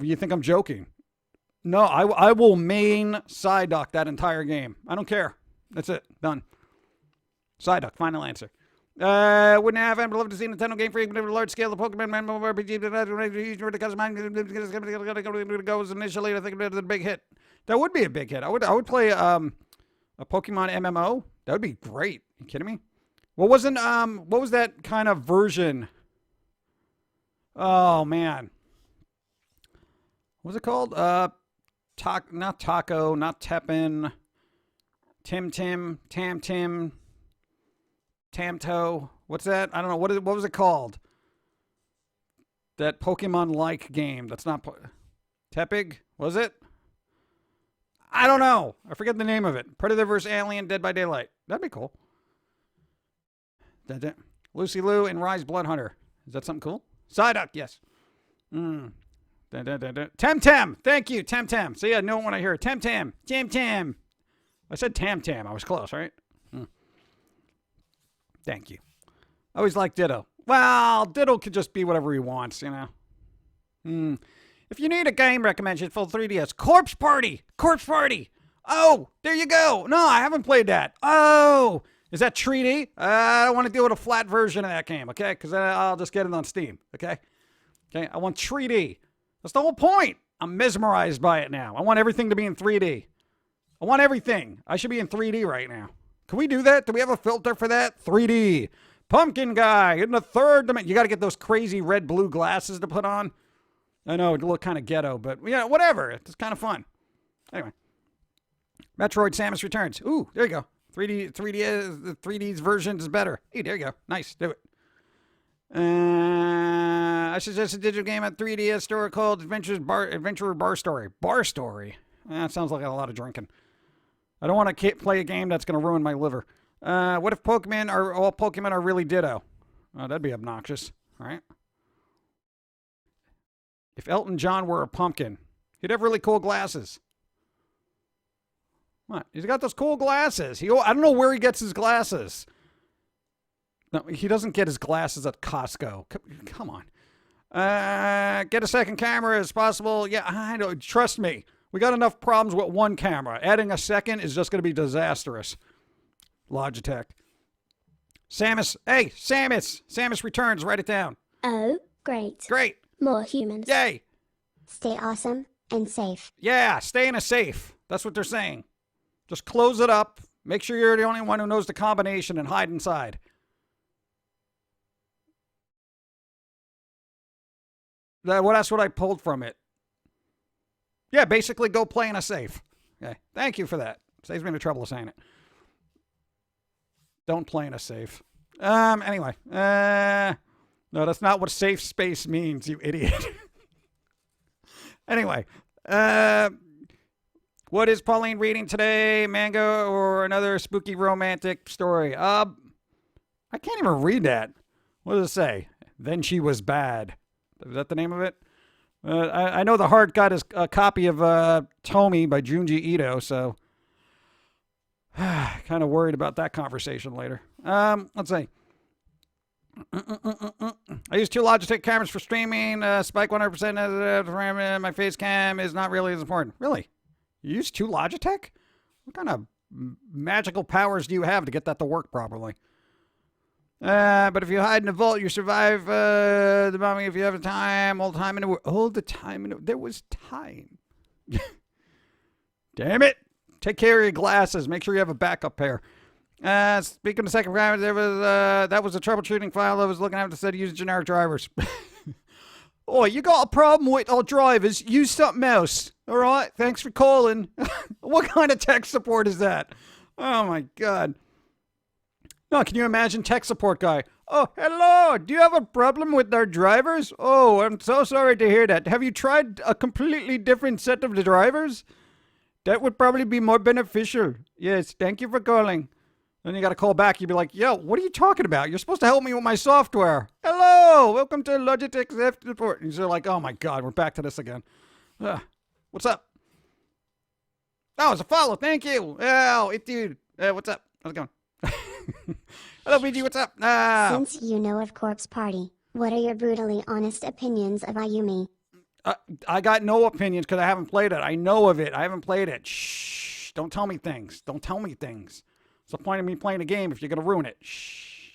You think I'm joking? No, I will main Psyduck that entire game. I don't care. That's it. Done. Psyduck. Final answer. Wouldn't have ever loved to see Nintendo Game Freak, but a large scale of Pokemon RPG goes initially. I think it's a big hit. That would be a big hit. I would play a Pokemon MMO. That would be great. Are you kidding me? What was that kind of version? Oh man. What was it called? Not Taco, not Teppen. Tim, Tamto. What's that? I don't know. What was it called? That Pokemon-like game. That's not Tepig. Was it? I don't know. I forget the name of it. Predator vs. Alien, Dead by Daylight. That'd be cool. Lucy Liu and Rise Blood Hunter. Is that something cool? Psyduck, yes. Temtem. Thank you, Temtem. See, I know when I hear it. Temtem. I said Tam. I was close, right? Thank you. I always like Ditto. Well, Ditto could just be whatever he wants, you know. If you need a game recommendation for 3DS, Corpse Party. Oh, there you go. No, I haven't played that. Oh, is that 3D? I don't want to deal with a flat version of that game, okay? Because I'll just get it on Steam, okay? Okay, I want 3D. That's the whole point. I'm mesmerized by it now. I want everything to be in 3D. I want everything. I should be in 3D right now. Can we do that? Do we have a filter for that? 3D. Pumpkin guy in the third dimension. You got to get those crazy red-blue glasses to put on. I know, it look kind of ghetto, but yeah, whatever. It's kind of fun. Anyway. Metroid Samus Returns. Ooh, there you go. 3D's version is better. Hey, there you go. Nice. Do it. I suggest a digital game at 3DS store called Adventurer Bar Story. Bar Story? That sounds like a lot of drinking. I don't want to play a game that's going to ruin my liver. What if all Pokemon are really Ditto? Oh, that'd be obnoxious, right? If Elton John were a pumpkin, he'd have really cool glasses. What? He's got those cool glasses. I don't know where he gets his glasses. No, he doesn't get his glasses at Costco. Come on. Get a second camera as possible. Yeah, I know. Trust me. We got enough problems with one camera. Adding a second is just going to be disastrous. Logitech. Samus. Hey, Samus. Samus Returns. Write it down. Oh, great. Great. More humans. Yay. Stay awesome and safe. Yeah, stay in a safe. That's what they're saying. Just close it up. Make sure you're the only one who knows the combination and hide inside. That's what I pulled from it. Yeah, basically go play in a safe. Okay. Thank you for that. Saves me the trouble of saying it. Don't play in a safe. Anyway. No, that's not what safe space means, you idiot. Anyway. What is Pauline reading today? Manga or another spooky romantic story? I can't even read that. What does it say? Then She Was Bad. Is that the name of it? I know the heart got a copy of Tomy by Junji Ito, so kind of worried about that conversation later. Let's see. I use 2 Logitech cameras for streaming. Spike 100%. My face cam is not really as important. Really? You use 2 Logitech? What kind of magical powers do you have to get that to work properly? But if you hide in a vault, you survive the bombing if you have time. All the time in the there was time. Damn it! Take care of your glasses. Make sure you have a backup pair. Speaking of second round, that was a troubleshooting file I was looking at instead of using generic drivers. Oh, you got a problem with our drivers? Use something else. All right. Thanks for calling. What kind of tech support is that? Oh my God. No, can you imagine tech support guy? Oh, hello. Do you have a problem with our drivers? Oh, I'm so sorry to hear that. Have you tried a completely different set of the drivers? That would probably be more beneficial. Yes, thank you for calling. Then you got to call back. You'd be like, yo, what are you talking about? You're supposed to help me with my software. Hello, welcome to Logitech's F support. And you're like, oh my God, we're back to this again. What's up? Oh, it's a follow. Thank you. Oh, it dude. What's up? How's it going? Hello, BG. What's up? Since you know of Corpse Party, what are your brutally honest opinions of Ayumi? I got no opinions because I haven't played it. I know of it. I haven't played it. Shh. Don't tell me things. Don't tell me things. What's the point of me playing a game if you're going to ruin it? Shh.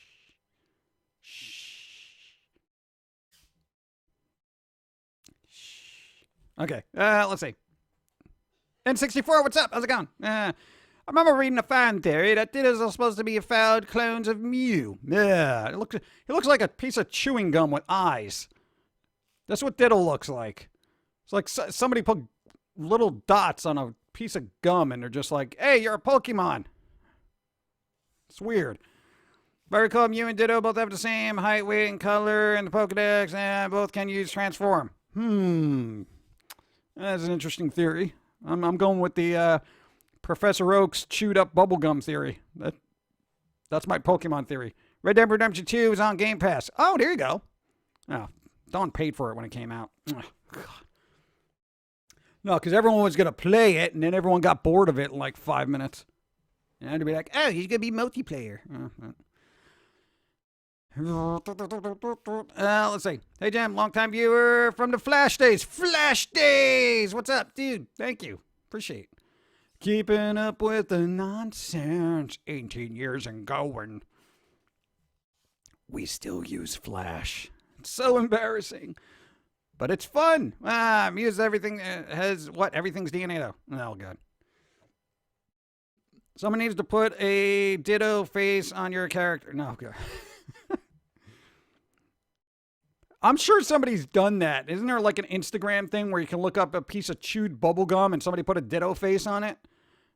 Shh. Shh. Okay. Let's see. N64, what's up? How's it going? I remember reading a fan theory that Dittos are supposed to be fouled clones of Mew. Yeah, it looks like a piece of chewing gum with eyes. That's what Ditto looks like. It's like somebody put little dots on a piece of gum and they're just like, hey, you're a Pokemon. It's weird. If I recall, Mew and Ditto both have the same height, weight, and color in the Pokedex, and both can use Transform. That's an interesting theory. I'm going with the Professor Oak's chewed up bubblegum theory. That's my Pokemon theory. Red Dead Redemption 2 is on Game Pass. Oh, there you go. Oh, Dawn paid for it when it came out. Oh, God. No, because everyone was going to play it, and then everyone got bored of it in like 5 minutes. And to be like, oh, he's going to be multiplayer. Let's see. Hey, Jam, longtime viewer from the Flash Days. Flash Days! What's up, dude? Thank you. Appreciate it. Keeping up with the nonsense. 18 years and going. We still use Flash. It's so embarrassing. But it's fun. Muse everything has what? Everything's DNA, though. Oh, God. Someone needs to put a Ditto face on your character. No, God. I'm sure somebody's done that. Isn't there like an Instagram thing where you can look up a piece of chewed bubble gum and somebody put a Ditto face on it?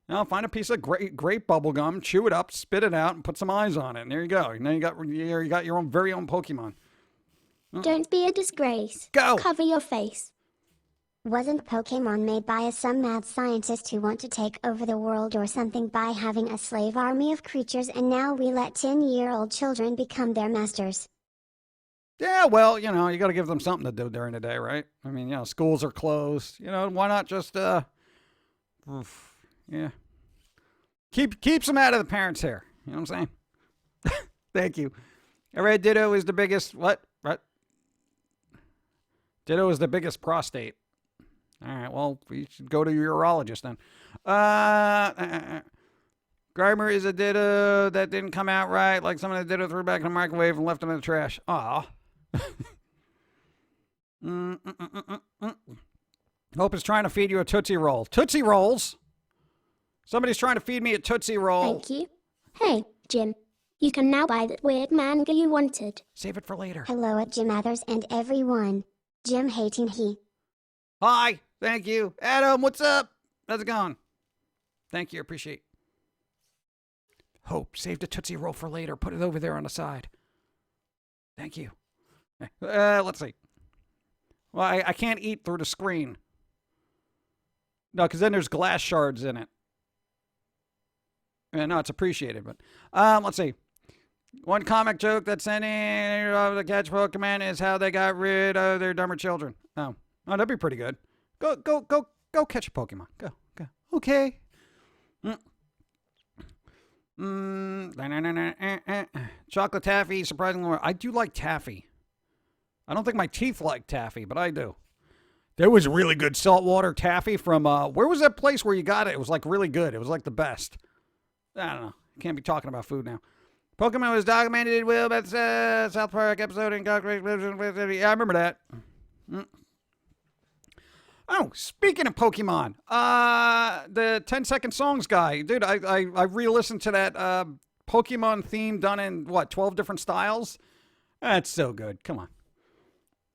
Now find a piece of great bubble gum, chew it up, spit it out, and put some eyes on it. And there you go. Now you got your own very own Pokemon. Don't be a disgrace. Go. Cover your face. Wasn't Pokemon made by some mad scientist who want to take over the world or something by having a slave army of creatures, and now we let 10-year-old children become their masters? Yeah, well, you got to give them something to do during the day, right? I mean, schools are closed. Why not just, yeah. Keeps them out of the parents' hair. You know what I'm saying? Thank you. I read Ditto is the biggest, what? Ditto is the biggest prostate. All right, well, you should go to your urologist then. Grimer is a Ditto that didn't come out right, like some of the Ditto threw back in the microwave and left them in the trash. Aw. Hope is trying to feed you a Tootsie Roll. Tootsie Rolls? Somebody's trying to feed me a Tootsie Roll. Thank you. Hey, Jim. You can now buy that weird manga you wanted. Save it for later. Hello at Jim Mathers and everyone. Jim hating he. Hi. Thank you. Adam, what's up? How's it going? Thank you. Appreciate. Hope. Save the Tootsie Roll for later. Put it over there on the side. Thank you. Let's see. Well, I can't eat through the screen. No, because then there's glass shards in it. Yeah, no, it's appreciated, but let's see. One comic joke that's any of the catch Pokemon is how they got rid of their dumber children. Oh, that'd be pretty good. Go catch a Pokemon. Go. Okay. Chocolate taffy, surprisingly, I do like taffy. I don't think my teeth like taffy, but I do. There was really good saltwater taffy from, where was that place where you got it? It was like really good. It was like the best. I don't know. Can't be talking about food now. Pokemon was documented well by the South Park episode in yeah, I remember that. Oh, speaking of Pokemon, the 10-second songs guy, dude, I re-listened to that Pokemon theme done in, 12 different styles? That's so good. Come on.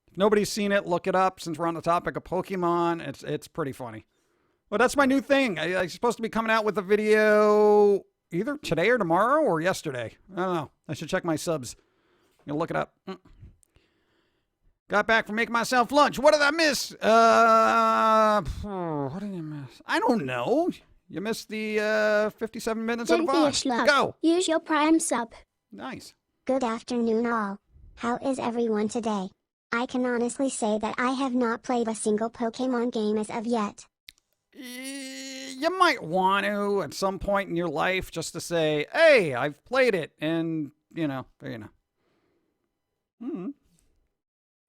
If nobody's seen it, look it up. Since we're on the topic of Pokemon, it's pretty funny. Well, that's my new thing. I'm supposed to be coming out with a video either today or tomorrow or yesterday. I don't know. I should check my subs. You'll look it up. Got back from making myself lunch. What did I miss? What did I miss? I don't know. You missed the 57 minutes of the Don't be a VOD. schlub. Go. Use your Prime sub. Nice. Good afternoon all. How is everyone today? I can honestly say that I have not played a single Pokemon game as of yet. You might want to at some point in your life just to say, hey, I've played it. And, there you know.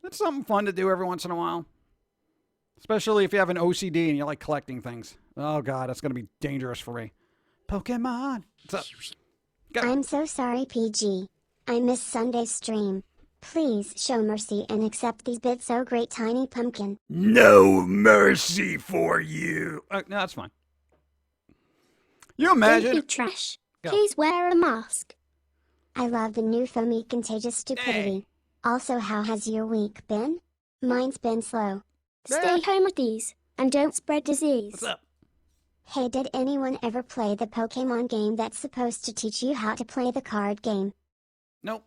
It's something fun to do every once in a while. Especially if you have an OCD and you like collecting things. Oh, God, that's going to be dangerous for me. Pokemon. What's up? Go. I'm so sorry, PG. I missed Sunday's stream. Please show mercy and accept these bits so great, Tiny Pumpkin. No mercy for you. No, that's fine. You imagine? Don't be trash. Go. Please wear a mask. I love the new foamy contagious stupidity. Hey. Also, how has your week been? Mine's been slow. Yeah. Stay home at ease and don't spread disease. What's up? Hey, did anyone ever play the Pokemon game that's supposed to teach you how to play the card game? Nope.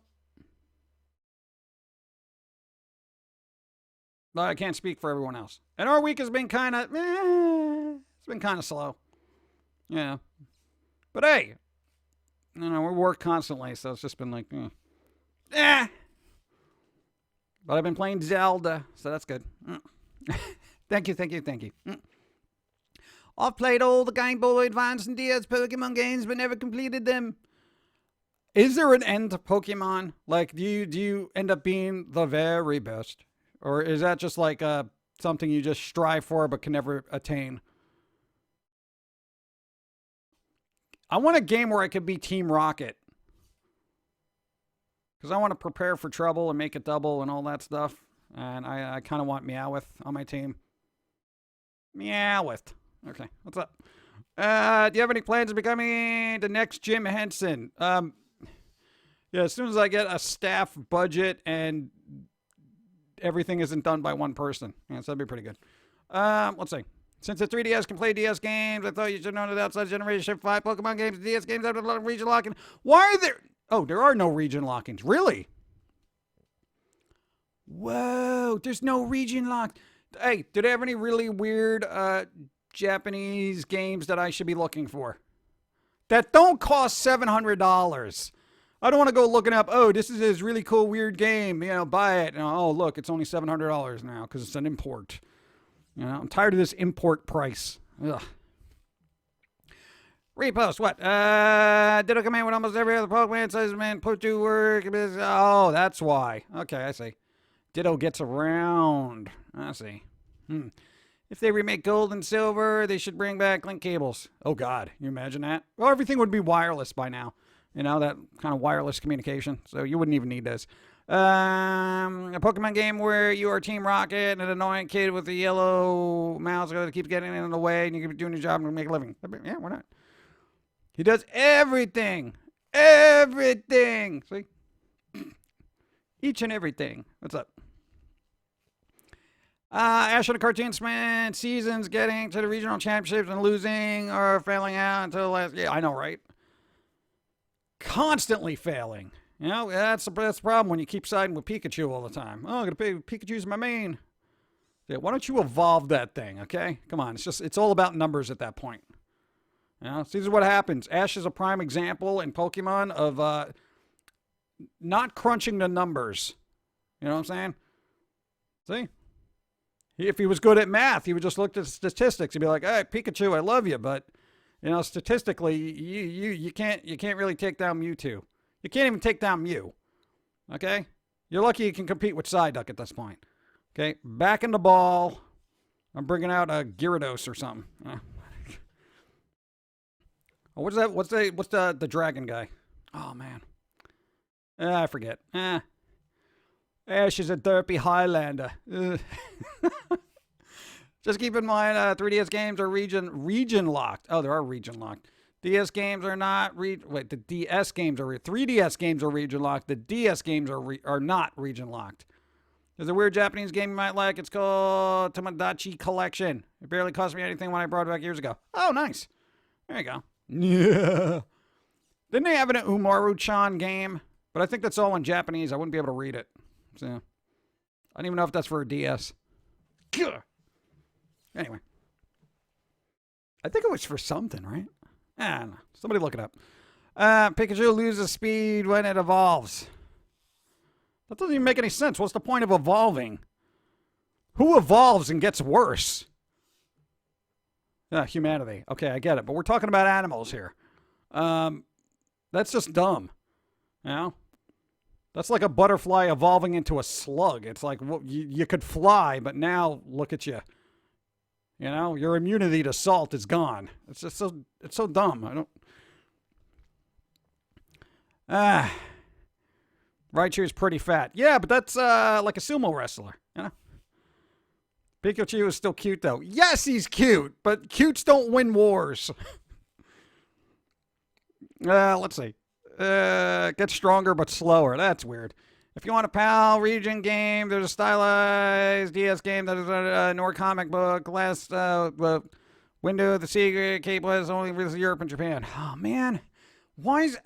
But I can't speak for everyone else. And our week has been kind of, it's been kind of slow. Yeah. But hey, we work constantly, so it's just been like, But I've been playing Zelda, so that's good. Thank you. I've played all the Game Boy Advance and DS Pokemon games, but never completed them. Is there an end to Pokemon? Like, do you end up being the very best? Or is that just like something you just strive for but can never attain? I want a game where I could be Team Rocket. Because I want to prepare for trouble and make it double and all that stuff. And I kind of want Meowth on my team. Meowth. Okay, what's up? Do you have any plans of becoming the next Jim Henson? Yeah, as soon as I get a staff budget and everything isn't done by one person. Yeah, so that'd be pretty good. Let's see. Since the 3DS can play DS games, I thought you should know that outside Generation 5 Pokemon games, DS games have a lot of region locking. Why are there... Oh, there are no region lockings. Really? Whoa, there's no region lock. Hey, do they have any really weird Japanese games that I should be looking for? That don't cost $700. I don't want to go looking up, oh, this is this really cool, weird game. Buy it. And, oh, look, it's only $700 now because it's an import. I'm tired of this import price. Ugh. Repost, what? Ditto command with almost every other Pokemon says, man, put to work. Oh, that's why. Okay, I see. Ditto gets around. I see. If they remake Gold and Silver, they should bring back link cables. Oh, God. You imagine that? Well, everything would be wireless by now. That kind of wireless communication. So you wouldn't even need this. A Pokemon game where you are Team Rocket and an annoying kid with a yellow mouse that keeps getting in the way and you keep doing your job and make a living. Yeah, why not? He does everything. Everything. See? Each and everything. What's up? Ash and the cartoon spent seasons getting to the regional championships and losing or failing out until the last. Yeah, I know, right? Constantly failing. You know, that's the problem when you keep siding with Pikachu all the time. Oh, I'm going to pay Pikachu's my main. Yeah, why don't you evolve that thing, okay? Come on, it's all about numbers at that point. You know, see, this is what happens. Ash is a prime example in Pokemon of not crunching the numbers. You know what I'm saying? See? If he was good at math, he would just look at statistics. He'd be like, "Hey, Pikachu, I love you, but you know, statistically, you can't really take down Mewtwo. You can't even take down Mew. Okay? You're lucky you can compete with Psyduck at this point. Okay? Back in the ball. I'm bringing out a Gyarados or something. Oh, what's that? What's the dragon guy? Oh man, I forget. Ash is a derpy Highlander. Just keep in mind, 3DS games are region locked. Oh, there are region locked. DS games are not the DS games are 3DS games are region locked. The DS games are not region locked. There's a weird Japanese game you might like. It's called Tomodachi Collection. It barely cost me anything when I brought it back years ago. Oh, nice. There you go. Yeah. Didn't they have an Umaru-chan game? But I think that's all in Japanese. I wouldn't be able to read it. So, I don't even know if that's for a DS. Gah. Anyway. I think it was for something, right? I don't know. Somebody look it up. Pikachu loses speed when it evolves. That doesn't even make any sense. What's the point of evolving? Who evolves and gets worse? Humanity. Okay, I get it. But we're talking about animals here. That's just dumb. You know? That's like a butterfly evolving into a slug. It's like, well, you could fly, but now look at you. You know, your immunity to salt is gone. It's just so dumb. I don't. Raichu's pretty fat. Yeah, but that's like a sumo wrestler. You know. Pikachu is still cute though. Yes, he's cute, but cutes don't win wars. Let's see. Get stronger but slower. That's weird. If you want a PAL region game, there's a stylized DS game that is a Nord comic book. Last Window of the Secret cable has only released Europe and Japan. Oh man, why is?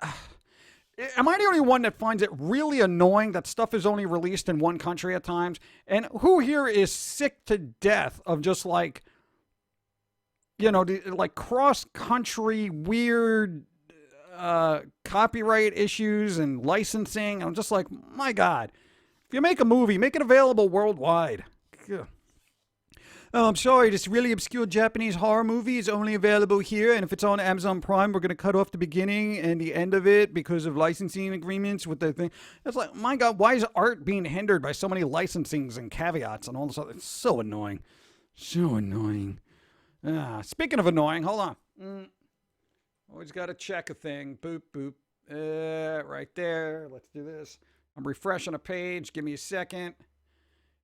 Am I the only one that finds it really annoying that stuff is only released in one country at times? And who here is sick to death of just like, you know, like cross-country weird copyright issues and licensing? I'm just like, my God. If you make a movie, make it available worldwide. Ugh. Oh, I'm sorry, this really obscure Japanese horror movie is only available here, and if it's on Amazon Prime, we're going to cut off the beginning and the end of it because of licensing agreements with the thing. It's like, my God, why is art being hindered by so many licensings and caveats and all this other? It's so annoying. So annoying. Speaking of annoying, hold on. Always got to check a thing. Boop, boop. Right there. Let's do this. I'm refreshing a page. Give me a second.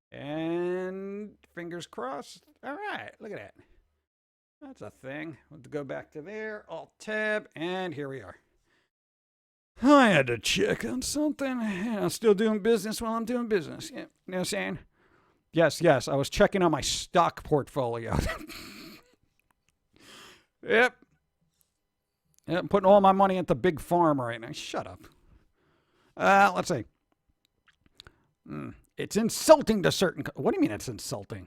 And fingers crossed. All right, look at that. That's a thing. We'll go back to there. Alt-Tab, and here we are. I had to check on something. I'm still doing business while I'm doing business. Yeah, you know what I'm saying? Yes. I was checking on my stock portfolio. Yep, I'm putting all my money into Big Pharma right now. Shut up. Let's see. It's insulting to certain... What do you mean it's insulting?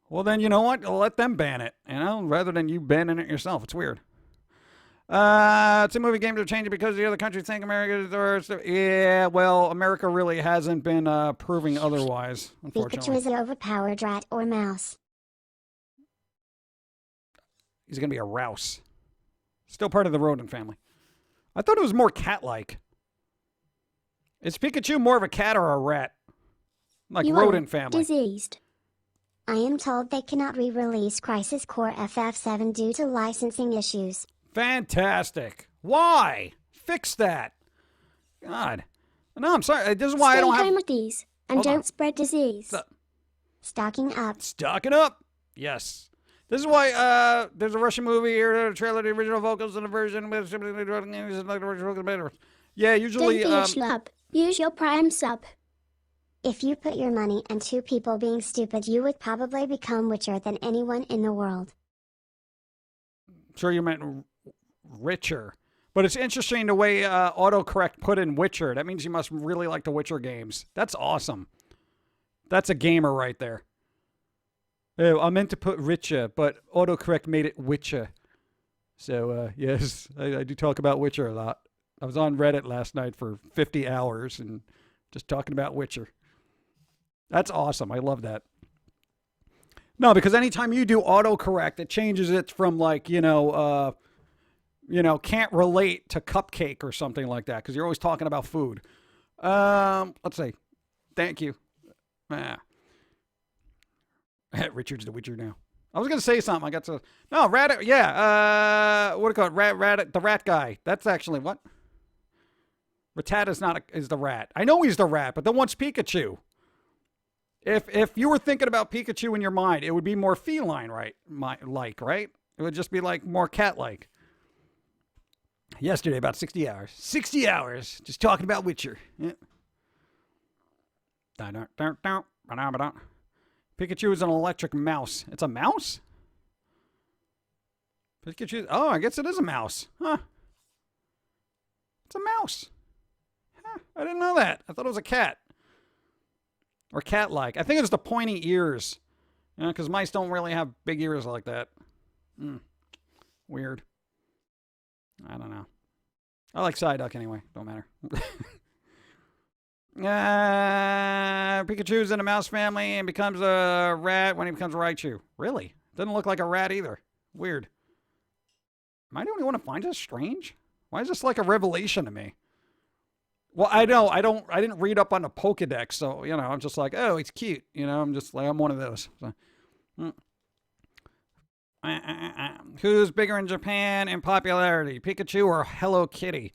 Well, then, you know what? Let them ban it, you know, rather than you banning it yourself. It's weird. It's a movie game to change it because the other countries think America is... Yeah, well, America really hasn't been proving otherwise, unfortunately. Pikachu is an overpowered rat or mouse. He's going to be a rouse. Still part of the rodent family. I thought it was more cat-like. Is Pikachu more of a cat or a rat? Like rodent family. Diseased. I am told they cannot re-release Crisis Core FF7 due to licensing issues. Fantastic. Why? Fix that. God. No, I'm sorry. This is why I don't have... Stay home with these, and don't spread disease. Stocking up. Stocking up. Yes. This is why there's a Russian movie here, a trailer, the original vocals, and a version with... Yeah, usually... Don't be a schlub. Use your Prime sub. If you put your money on two people being stupid, you would probably become richer than anyone in the world. Sure, you meant richer. But it's interesting the way autocorrect put in Witcher. That means you must really like the Witcher games. That's awesome. That's a gamer right there. Oh, I meant to put richer, but autocorrect made it Witcher. So, yes, I do talk about Witcher a lot. I was on Reddit last night for 50 hours and just talking about Witcher. That's awesome. I love that. No, because anytime you do autocorrect, it changes it from like, can't relate to cupcake or something like that because you're always talking about food. Let's see. Thank you. Richard's the Witcher now. I was going to say something. I got to... No, Rat... Yeah. What do you call it? Rat... The rat guy. That's actually... What? Rattata is the rat. I know he's the rat, but then what's Pikachu? If you were thinking about Pikachu in your mind, it would be more feline, right? Right? It would just be like more cat-like. Yesterday, about 60 hours. 60 hours. Just talking about Witcher. Yeah. Pikachu is an electric mouse. It's a mouse? Pikachu... Oh, I guess it is a mouse. Huh. It's a mouse. Huh. I didn't know that. I thought it was a cat. Or cat-like. I think it's the pointy ears. Because mice don't really have big ears like that. Weird. I don't know. I like Psyduck anyway. Don't matter. Pikachu's in a mouse family and becomes a rat when he becomes Raichu. Really? Doesn't look like a rat either. Weird. Am I the only one to find this strange? Why is this like a revelation to me? Well, I know. I didn't read up on the Pokedex, so, I'm just like, oh, it's cute. I'm just like, I'm one of those. So, Who's bigger in Japan in popularity, Pikachu or Hello Kitty?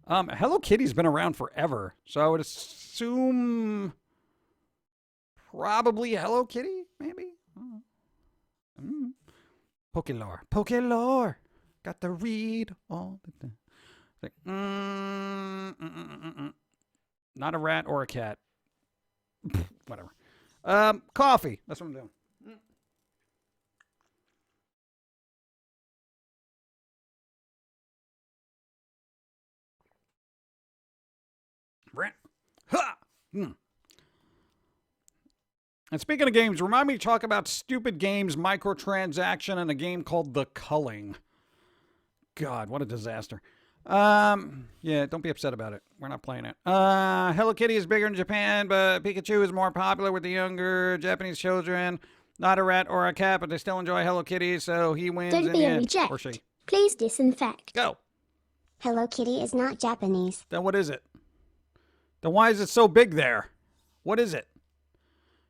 Hello Kitty's been around forever, so I would assume probably Hello Kitty, maybe. Pokelore. Got to read all the things. Like, not a rat or a cat. Whatever. Coffee. That's what I'm doing. And speaking of games, remind me to talk about stupid games, microtransaction, and a game called The Culling. God, what a disaster. Yeah, don't be upset about it. We're not playing it. Hello Kitty is bigger in Japan, but Pikachu is more popular with the younger Japanese children. Not a rat or a cat, but they still enjoy Hello Kitty, so he wins in Don't the be a end. reject. Or she. Please disinfect. Go. Hello Kitty is not Japanese. Then what is it? Then why is it so big there? What is it?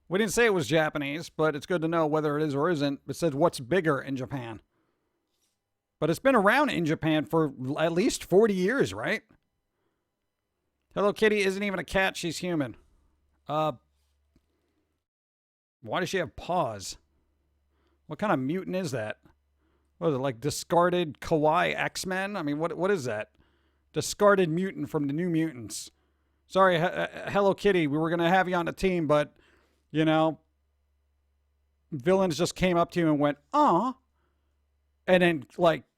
We didn't say it was Japanese, but it's good to know whether it is or isn't. It says what's bigger in Japan. But it's been around in Japan for at least 40 years, right? Hello Kitty isn't even a cat. She's human. Why does she have paws? What kind of mutant is that? What is it, like discarded Kawaii X-Men? I mean, what is that? Discarded mutant from the New Mutants. Sorry, Hello Kitty, we were going to have you on the team, but, villains just came up to you and went, "Aw," and then,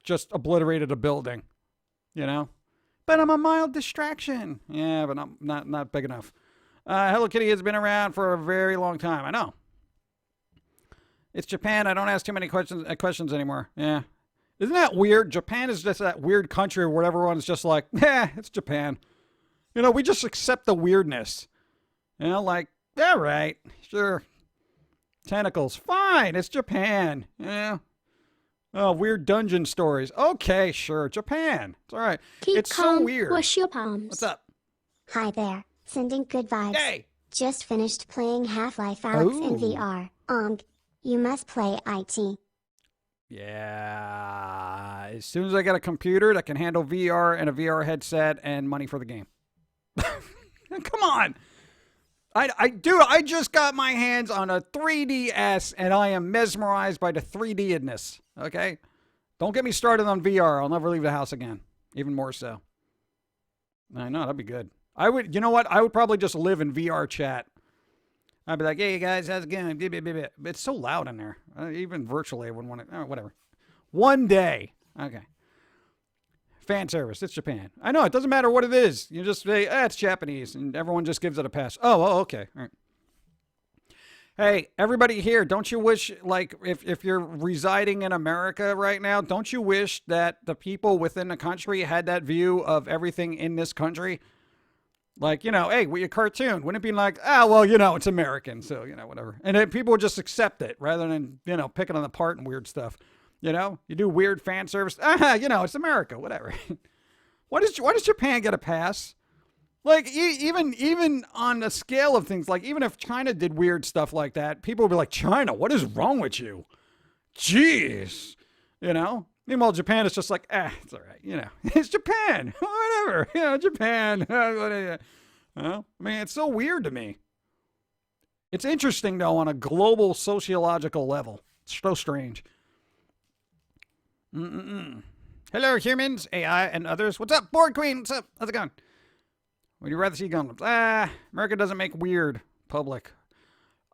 just obliterated a building, But I'm a mild distraction. Yeah, but not big enough. Hello Kitty has been around for a very long time. I know. It's Japan. I don't ask too many questions anymore. Yeah. Isn't that weird? Japan is just that weird country where everyone's just like, it's Japan. We just accept the weirdness. Yeah, right. Sure. Tentacles. Fine. It's Japan. Yeah. Oh, weird dungeon stories. Okay, sure. Japan. It's all right. Keep calm. So weird. Wash your palms. What's up? Hi there. Sending good vibes. Hey. Just finished playing Half-Life Alex in Ooh. VR. You must play IT. Yeah. As soon as I get a computer that can handle VR and a VR headset and money for the game. Come on. I just got my hands on a 3DS and I am mesmerized by the 3D-ness. Okay? Don't get me started on VR. I'll never leave the house again. Even more so. I know, that'd be good. You know what? I would probably just live in VR chat. I'd be like, hey guys, how's it going? It's so loud in there. Even virtually, I wouldn't want to. Oh, whatever. One day. Okay. Fan service. It's Japan. I know. It doesn't matter what it is. You just say, it's Japanese. And everyone just gives it a pass. Oh, okay. All right. Hey, everybody here, don't you wish, like, if you're residing in America right now, don't you wish that the people within the country had that view of everything in this country? Like, hey, we a cartoon. Wouldn't it be like, well, it's American, so, whatever. And then people would just accept it rather than, picking on the part and weird stuff. You do weird fan service. It's America, whatever. Why does Japan get a pass? Like, even on the scale of things, like, even if China did weird stuff like that, people would be like, China, what is wrong with you? Jeez. Meanwhile, Japan is just like, it's all right. It's Japan. Whatever. Japan. I mean, it's so weird to me. It's interesting, though, on a global sociological level. It's so strange. Hello, humans, AI, and others. What's up, Board Queen? What's up? How's it going? Would you rather see Gundams? America doesn't make weird public.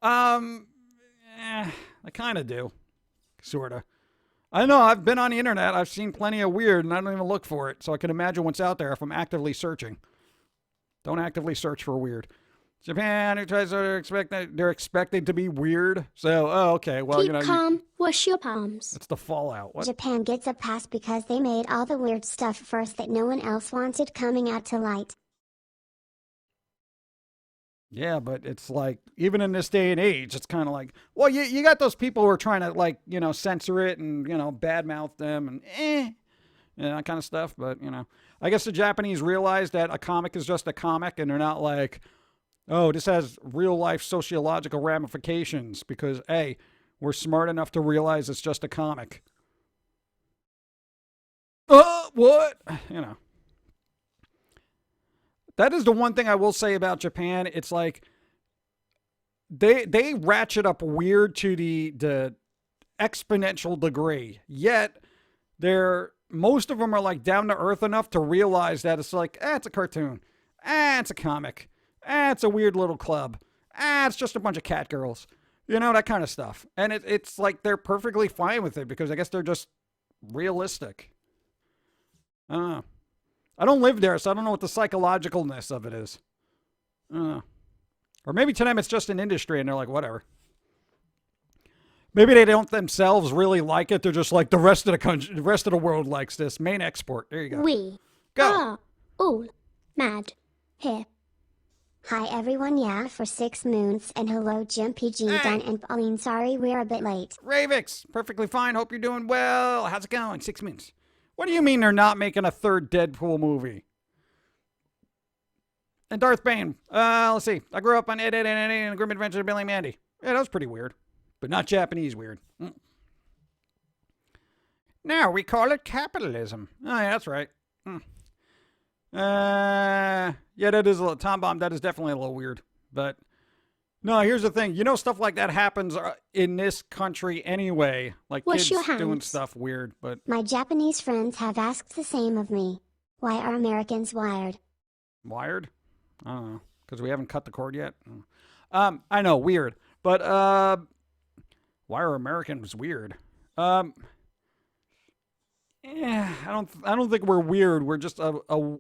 I kind of do. Sort of. I know, I've been on the internet. I've seen plenty of weird, and I don't even look for it. So I can imagine what's out there if I'm actively searching. Don't actively search for weird. Japan, they're expected to be weird. So, okay. Well, Keep calm. Wash your palms. That's the fallout. What? Japan gets a pass because they made all the weird stuff first that no one else wanted coming out to light. Yeah, but it's like, even in this day and age, it's kind of like, well, you got those people who are trying to, like, censor it and, badmouth them and that kind of stuff. But, I guess the Japanese realize that a comic is just a comic and they're not like, oh, this has real life sociological ramifications because, hey, we're smart enough to realize it's just a comic. What? That is the one thing I will say about Japan. It's like they ratchet up weird to the exponential degree. Yet most of them are like down to earth enough to realize that it's like, it's a cartoon. It's a comic. It's a weird little club. It's just a bunch of cat girls. That kind of stuff. And it's like they're perfectly fine with it because I guess they're just realistic. I don't know. I don't live there, so I don't know what the psychologicalness of it is. Or maybe to them it's just an industry and they're like, whatever. Maybe they don't themselves really like it. They're just like, the rest of the country, the rest of the world likes this. Main export. There you go. We go. Are all mad here. Hi everyone, yeah, for 6 moons, and hello Jim PG, Dan, and Pauline. Sorry we're a bit late. Ravix, perfectly fine. Hope you're doing well. How's it going? 6 minutes. What do you mean they're not making a third Deadpool movie? And Darth Bane. Let's see. I grew up on Ed, Ed, and the Grim Adventures of Billy and Mandy. Yeah, that was pretty weird. But not Japanese weird. Now we call it capitalism. Oh, yeah, that's right. Yeah, that is a little, Tom Bomb, that is definitely a little weird. But, no, here's the thing. Stuff like that happens in this country anyway. Like, Wash kids your hands. doing stuff weird, but... My Japanese friends have asked the same of me. Why are Americans wired? Wired? I don't know. Because we haven't cut the cord yet? I know, weird. But, why are Americans weird? I don't think we're weird. We're just a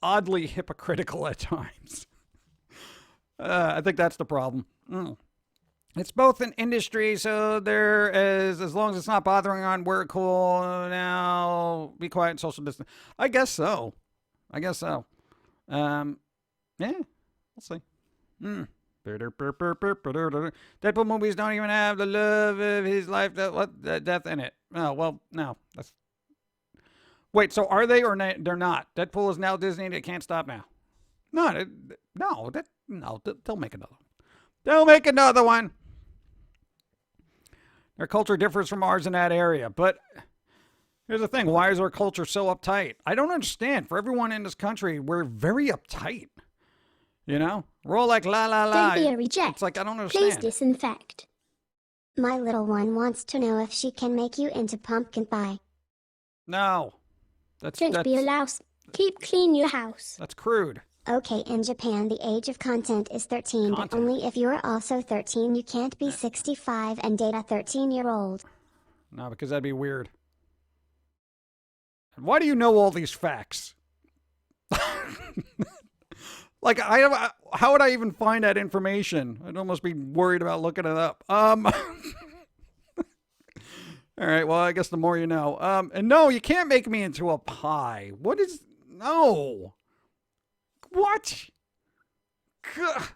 oddly hypocritical at times. I think that's the problem. It's both an industry, so there is, as long as it's not bothering on, we're cool now, be quiet, social distance. I guess so. Yeah, we'll see. Deadpool movies don't even have the love of his life, death in it. Oh, well, no. Wait, so are they or they're not? Deadpool is now Disney and it can't stop now. No, they'll make another one. They'll make another one. Their culture differs from ours in that area. But here's the thing. Why is our culture so uptight? I don't understand. For everyone in this country, we're very uptight. We're all like, la, la, la. Don't be a reject. It's like, I don't understand. Please disinfect. My little one wants to know if she can make you into pumpkin pie. No. Don't be a louse. Keep clean your house. That's crude. Okay, in Japan the age of content is 13, but Content. only if you're also 13. You can't be 65 and date a 13-year-old. No, because that'd be weird. Why do you know all these facts? Like, how would I even find that information? I'd almost be worried about looking it up. All right, well, I guess the more you know. And no, you can't make me into a pie. What is... No. What? Gah.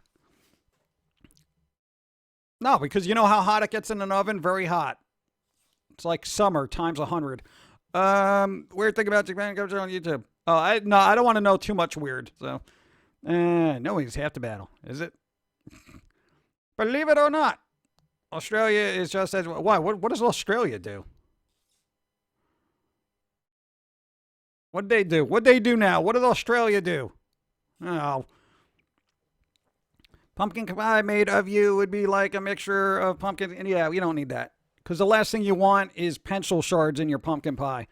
No, because you know how hot it gets in an oven? Very hot. It's like summer times 100. Weird thing about Japan comes on YouTube. Oh, I don't want to know too much weird. So, no, it's half the battle, is it? Believe it or not, Australia is just as why? What does Australia do? What'd they do? What'd they do now? What did Australia do? Oh. Pumpkin pie made of you would be like a mixture of pumpkin. And yeah, we don't need that. Because the last thing you want is pencil shards in your pumpkin pie.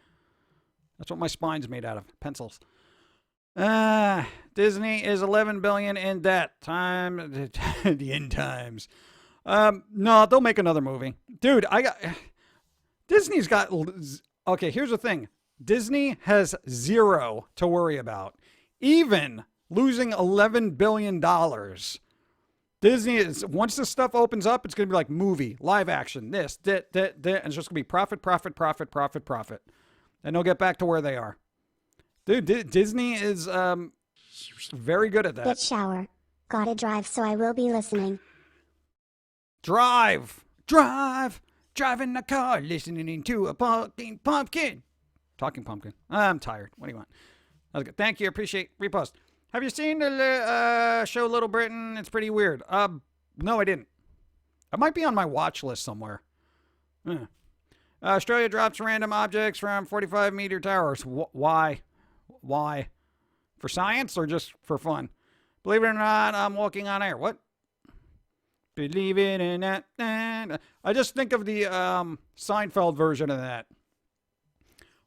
That's what my spine's made out of. Pencils. Disney is $11 billion in debt. The end times. No, they'll make another movie. Dude, Disney's got... Okay, here's the thing. Disney has zero to worry about. Even losing $11 billion. Disney is, once this stuff opens up, it's going to be like movie, live action, this, that, and it's just going to be profit. And they'll get back to where they are. Dude, Disney is very good at that. Bit shower. Gotta drive, so I will be listening. Driving the car, listening to a fucking pumpkin. Talking pumpkin. I'm tired. What do you want? That was good. Thank you. Appreciate repost. Have you seen the show Little Britain? It's pretty weird. No, I didn't. It might be on my watch list somewhere. Australia drops random objects from 45-meter towers. Why? Why? For science or just for fun? Believe it or not, I'm walking on air. What? Believe it or not. I just think of the Seinfeld version of that.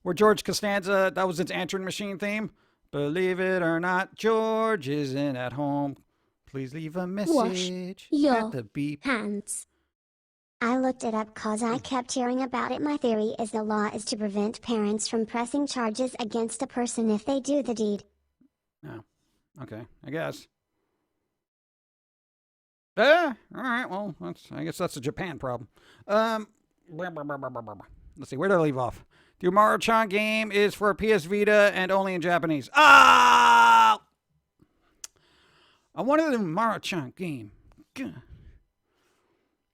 Where George Costanza, that was its answering machine theme. Believe it or not, George isn't at home. Please leave a message at the beep. Hands. I looked it up cause I kept hearing about it. My theory is the law is to prevent parents from pressing charges against a person if they do the deed. Oh, okay, I guess. All right, well, I guess that's a Japan problem. Let's see, where did I leave off? The Maruchan game is for PS Vita and only in Japanese. Ah! I wanted the Maruchan game.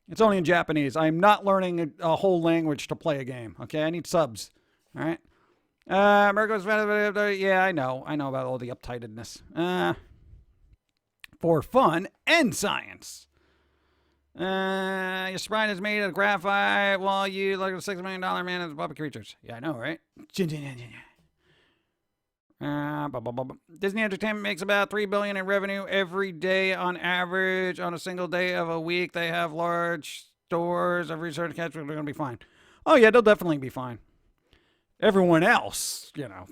It's only in Japanese. I'm not learning a whole language to play a game. Okay, I need subs. All right. America's yeah, I know about all the uptightedness. For fun and science. Your spine is made of graphite while you like a $6 million man as puppet creatures. Yeah, I know, right? Disney Entertainment makes about $3 billion in revenue every day on average. On a single day of a week, they have large stores of research and catch. They're going to be fine. Oh yeah, they'll definitely be fine. Everyone else, you know.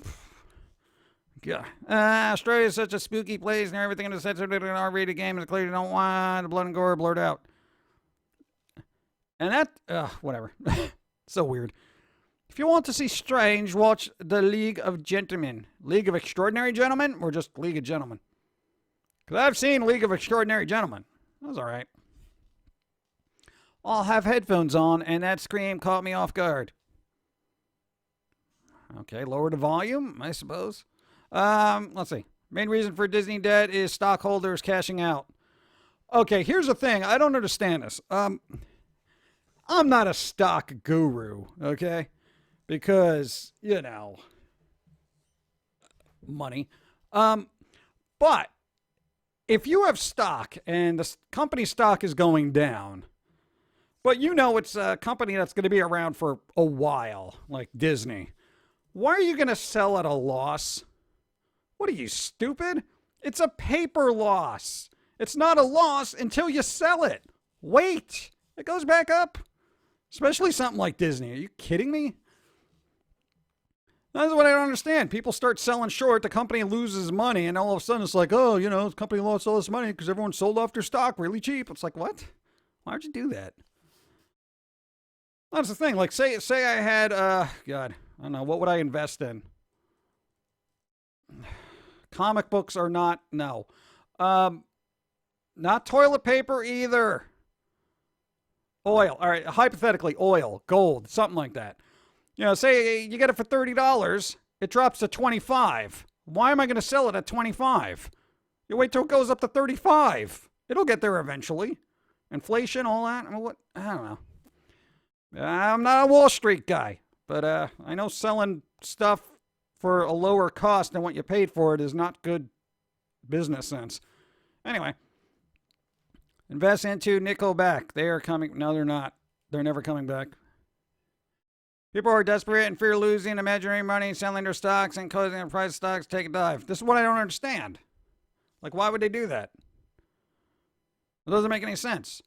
Yeah. Australia is such a spooky place, and everything in the sense of an R-rated game is clearly don't want the blood and gore blurred out. And that, whatever. So weird. If you want to see strange, watch The League of Gentlemen. League of Extraordinary Gentlemen, or just League of Gentlemen? Because I've seen League of Extraordinary Gentlemen. That was all right. I'll have headphones on, and that scream caught me off guard. Okay, lower the volume, I suppose. Let's see. Main reason for Disney debt is stockholders cashing out. Okay, here's the thing. I don't understand this. I'm not a stock guru, okay? Because, you know, money. But if you have stock and the company stock is going down, but you know it's a company that's going to be around for a while, like Disney, why are you going to sell at a loss? What are you, stupid? It's a paper loss. It's not a loss until you sell it. Wait, it goes back up. Especially something like Disney. Are you kidding me? That's what I don't understand. People start selling short, the company loses money, and all of a sudden it's like, oh, the company lost all this money because everyone sold off their stock really cheap. It's like, what? Why'd you do that? That's the thing. Like, say I had, God, I don't know, what would I invest in? Comic books are not, no. Not toilet paper either. Oil. All right, hypothetically, oil, gold, something like that. Say you get it for $30, it drops to $25. Why am I going to sell it at $25? You wait till it goes up to $35. It'll get there eventually. Inflation, all that. I don't know. I'm not a Wall Street guy, but I know selling stuff for a lower cost than what you paid for it is not good business sense. Anyway, invest into Nickelback. They are coming. No, they're not. They're never coming back. People are desperate and fear losing imaginary money, selling their stocks and causing their price of stocks take a dive. This is what I don't understand. Like, why would they do that? It doesn't make any sense.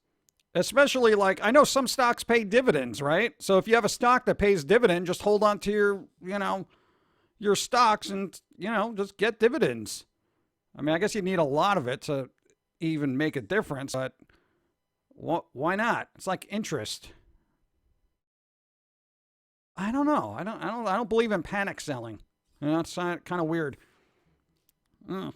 Especially, like, I know some stocks pay dividends, right? So if you have a stock that pays dividend, just hold on to your stocks and, just get dividends. I mean, I guess you need a lot of it to even make a difference, but why not? It's like interest. I don't know. I don't believe in panic selling. It's kind of weird. Middle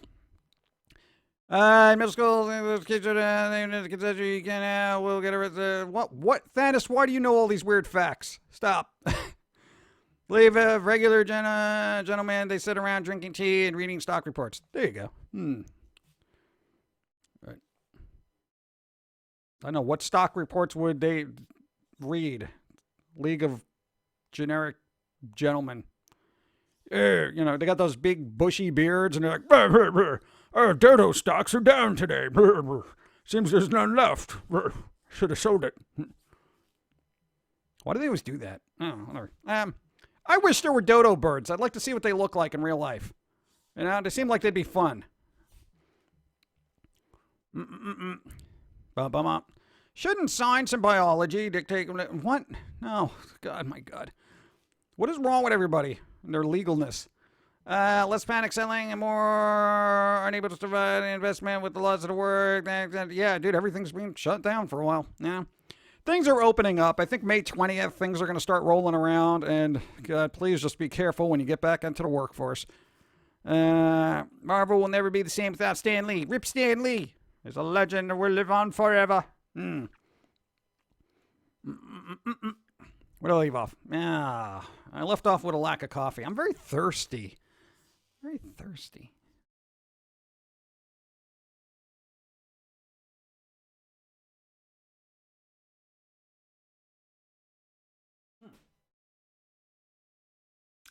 school, kids you can we'll get it. What, Thanos? Why do you know all these weird facts? Stop. Believe a regular gentleman, they sit around drinking tea and reading stock reports. There you go. Right. I know. What stock reports would they read? League of Generic Gentlemen. They got those big bushy beards and they're like, brr, brr, brr. Our dodo stocks are down today. Brr, brr. Seems there's none left. Should have sold it. Why do they always do that? Oh, whatever. I wish there were dodo birds. I'd like to see what they look like in real life. They seem like they'd be fun. Shouldn't science and biology dictate what? No, God, my God. What is wrong with everybody and their legalness? Less panic selling and more unable to survive investment with the laws of the work. Yeah, dude, everything's been shut down for a while. Yeah. Things are opening up. I think May 20th, things are going to start rolling around. And God, please just be careful when you get back into the workforce. Marvel will never be the same without Stan Lee. Rip Stan Lee. He's a legend that will live on forever. Where did I leave off? Yeah, I left off with a lack of coffee. I'm very thirsty. Very thirsty.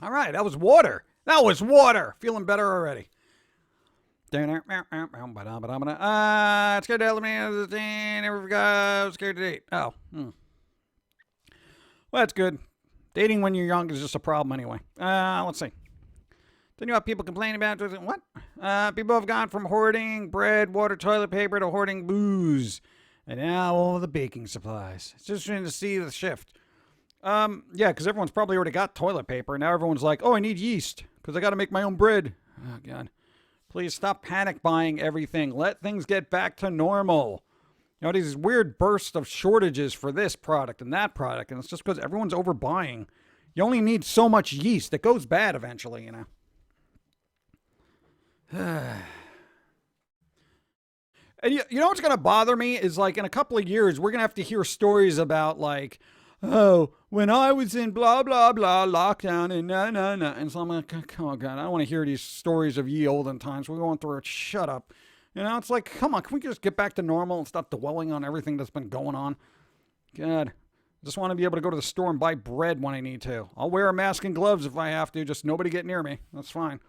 All right, that was water. That was water. Feeling better already. It's scared to tell me the thing. Never forgot. I was scared to date. Oh. Well, that's good. Dating when you're young is just a problem anyway. Let's see. Then you have people complaining about what? People have gone from hoarding bread, water, toilet paper to hoarding booze. And now all the baking supplies. It's just interesting to see the shift. Yeah, because everyone's probably already got toilet paper. Now everyone's like, oh, I need yeast because I got to make my own bread. Oh, God. Please stop panic buying everything. Let things get back to normal. These weird bursts of shortages for this product and that product, and it's just because everyone's overbuying. You only need so much yeast. It goes bad eventually, And you know what's going to bother me is, like, in a couple of years, we're going to have to hear stories about, like, oh, when I was in blah, blah, blah, lockdown and no. And so I'm like, oh, God, I don't want to hear these stories of ye olden times. We're going through it. Shut up. It's like, come on, can we just get back to normal and stop dwelling on everything that's been going on? God, I just want to be able to go to the store and buy bread when I need to. I'll wear a mask and gloves if I have to. Just nobody get near me. That's fine.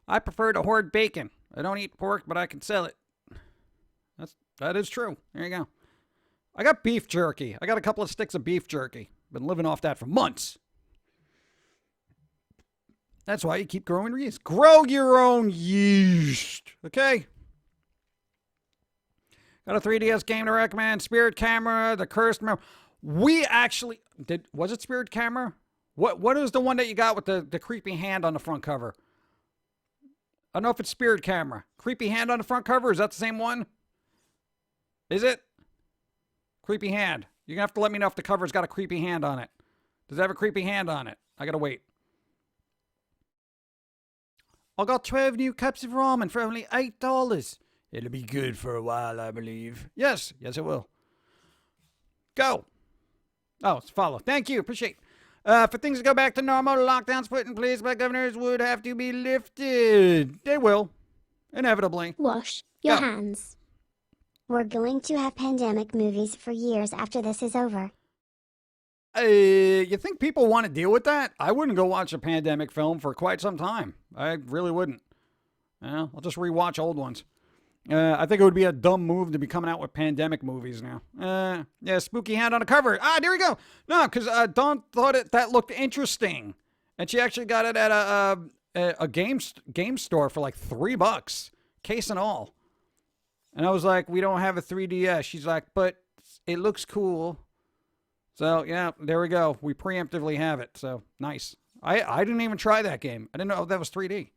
I prefer to hoard bacon. I don't eat pork, but I can sell it. That is true. There you go. I got beef jerky. I got a couple of sticks of beef jerky. Been living off that for months. That's why you keep growing yeast. Grow your own yeast. Okay? Got a 3DS game to recommend. Spirit Camera, The Cursed Memory. We actually... was it Spirit Camera? What is the one that you got with the creepy hand on the front cover? I don't know if it's Spirit Camera. Creepy hand on the front cover? Is that the same one? Is it? Creepy hand. You're going to have to let me know if the cover's got a creepy hand on it. Does it have a creepy hand on it? I got to wait. I got 12 new cups of ramen for only $8. It'll be good for a while, I believe. Yes. Yes, it will. Go. Oh, it's follow. Thank you. Appreciate it. For things to go back to normal, lockdowns put in place by governors would have to be lifted. They will. Inevitably. Wash your Go. hands. We're going to have pandemic movies for years after this is over. You think people want to deal with that? I wouldn't go watch a pandemic film for quite some time. I really wouldn't. I'll just rewatch old ones. I think it would be a dumb move to be coming out with pandemic movies now. Yeah, spooky hand on the cover. Ah, there we go. No, because Dawn thought that looked interesting. And she actually got it at a game store for like $3, case and all. And I was like, we don't have a 3DS. She's like, but it looks cool. So, yeah, there we go. We preemptively have it. So, nice. I didn't even try that game. I didn't know that was 3D.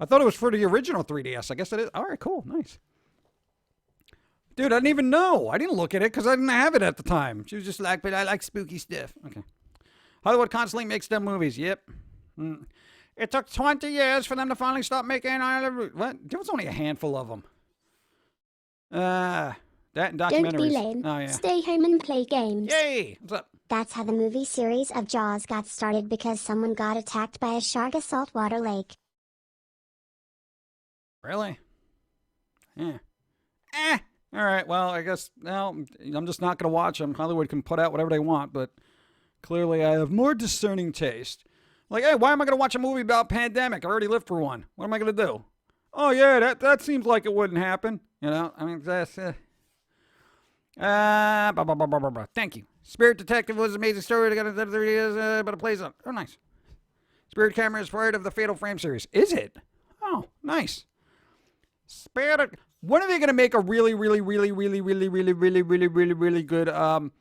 I thought it was for the original 3DS. I guess it is. All right, cool. Nice. Dude, I didn't even know. I didn't look at it because I didn't have it at the time. She was just like, but I like spooky stuff. Okay. Hollywood constantly makes dumb movies. Yep. It took 20 years for them to finally stop making... What? There was only a handful of them. That and documentaries. Don't be lame. Oh, yeah. Stay home and play games. Yay! What's up? That's how the movie series of Jaws got started because someone got attacked by a shark at saltwater lake. Really? Yeah. All right, well, I guess now I'm just not going to watch them. Hollywood can put out whatever they want, but clearly I have more discerning taste. Like, hey, why am I going to watch a movie about pandemic? I already lived through one. What am I going to do? Oh, yeah, that seems like it wouldn't happen. You know, I mean, that's... Thank you. Spirit Detective was an amazing story. I got another 30 years, but it plays on. Oh, nice. Spirit Camera is part of the Fatal Frame series. Is it? Oh, nice. Spirit... When are they going to make a really good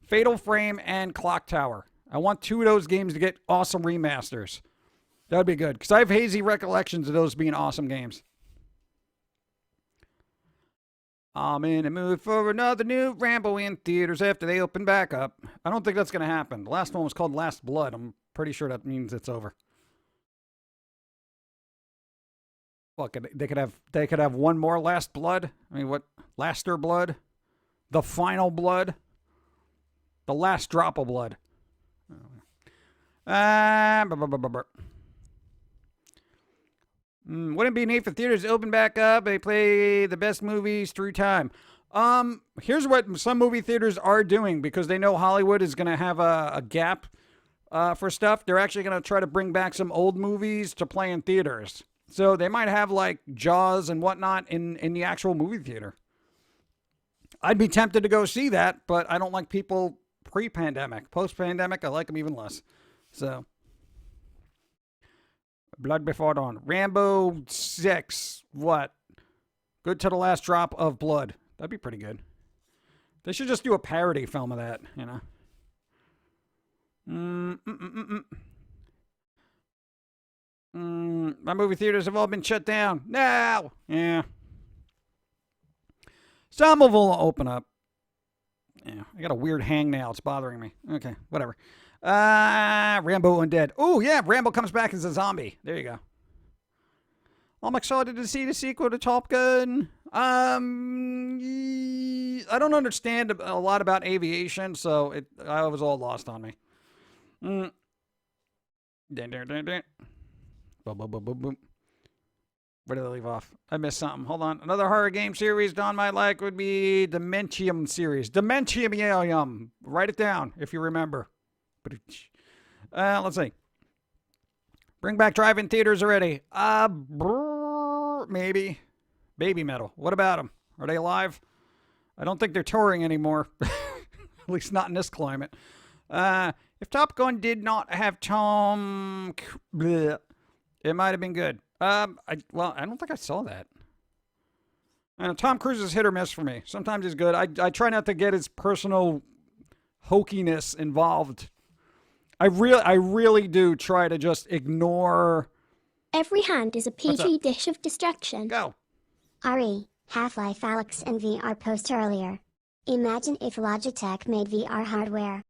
Fatal Frame and Clock Tower? I want two of those games to get awesome remasters. That'd be good, because I have hazy recollections of those being awesome games. I'm in a mood for another new Rambo in theaters after they open back up. I don't think that's going to happen. The last one was called Last Blood. I'm pretty sure that means it's over. Look, they could have one more Last Blood. I mean, what? Laster Blood? The Final Blood? The Last Drop of Blood? Wouldn't it be neat for theaters to open back up? They play the best movies through time. Here's what some movie theaters are doing because they know Hollywood is going to have a gap for stuff. They're actually going to try to bring back some old movies to play in theaters. So they might have like Jaws and whatnot in the actual movie theater. I'd be tempted to go see that, but I don't like people pre-pandemic. Post-pandemic, I like them even less. So, Blood Before Dawn. Rambo 6. What? Good to the last drop of blood. That'd be pretty good. They should just do a parody film of that, you know. My movie theaters have all been shut down. No! Yeah. Some of them will open up. Yeah, I got a weird hangnail. It's bothering me. Okay, whatever. Rambo Undead. Oh, yeah, Rambo comes back as a zombie. There you go. I'm excited to see the sequel to Top Gun. I don't understand a lot about aviation, so it was all lost on me. Boom. Where did I leave off? I missed something. Hold on. Another horror game series Don might like would be Dementium series. Dementium. Write it down if you remember. Let's see. Bring back drive-in theaters already. Maybe. Baby Metal. What about them? Are they alive? I don't think they're touring anymore. At least not in this climate. If Top Gun did not have Tom... Bleh, it might have been good. I don't think I saw that. Tom Cruise is hit or miss for me. Sometimes he's good. I try not to get his personal hokiness involved. I really do try to just ignore. Every hand is a PG dish of distraction. Go. RE, Half-Life Alyx and VR post earlier. Imagine if Logitech made VR hardware.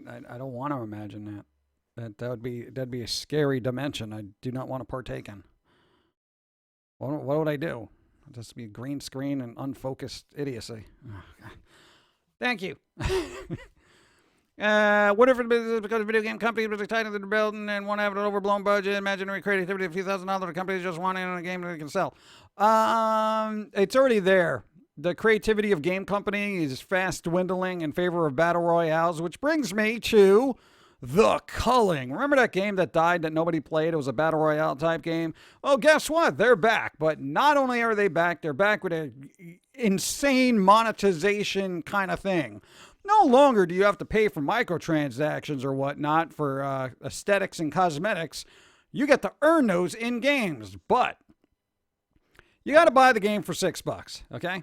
I don't want to imagine that. That'd be a scary dimension. I do not want to partake in. What would I do? Just be green screen and unfocused idiocy. Oh, thank you. What if it is because a video game company was tied into the building and want to have an overblown budget, imaginary creativity, a few $1,000, the company just want in on a game that they can sell? It's already there. The creativity of game company is fast dwindling in favor of battle royales, which brings me to The Culling. Remember that game that died that nobody played? It was a battle royale type game. Well, guess what? They're back. But not only are they back, they're back with an insane monetization kind of thing. No longer do you have to pay for microtransactions or whatnot for aesthetics and cosmetics. You get to earn those in games, but you got to buy the game for $6, okay?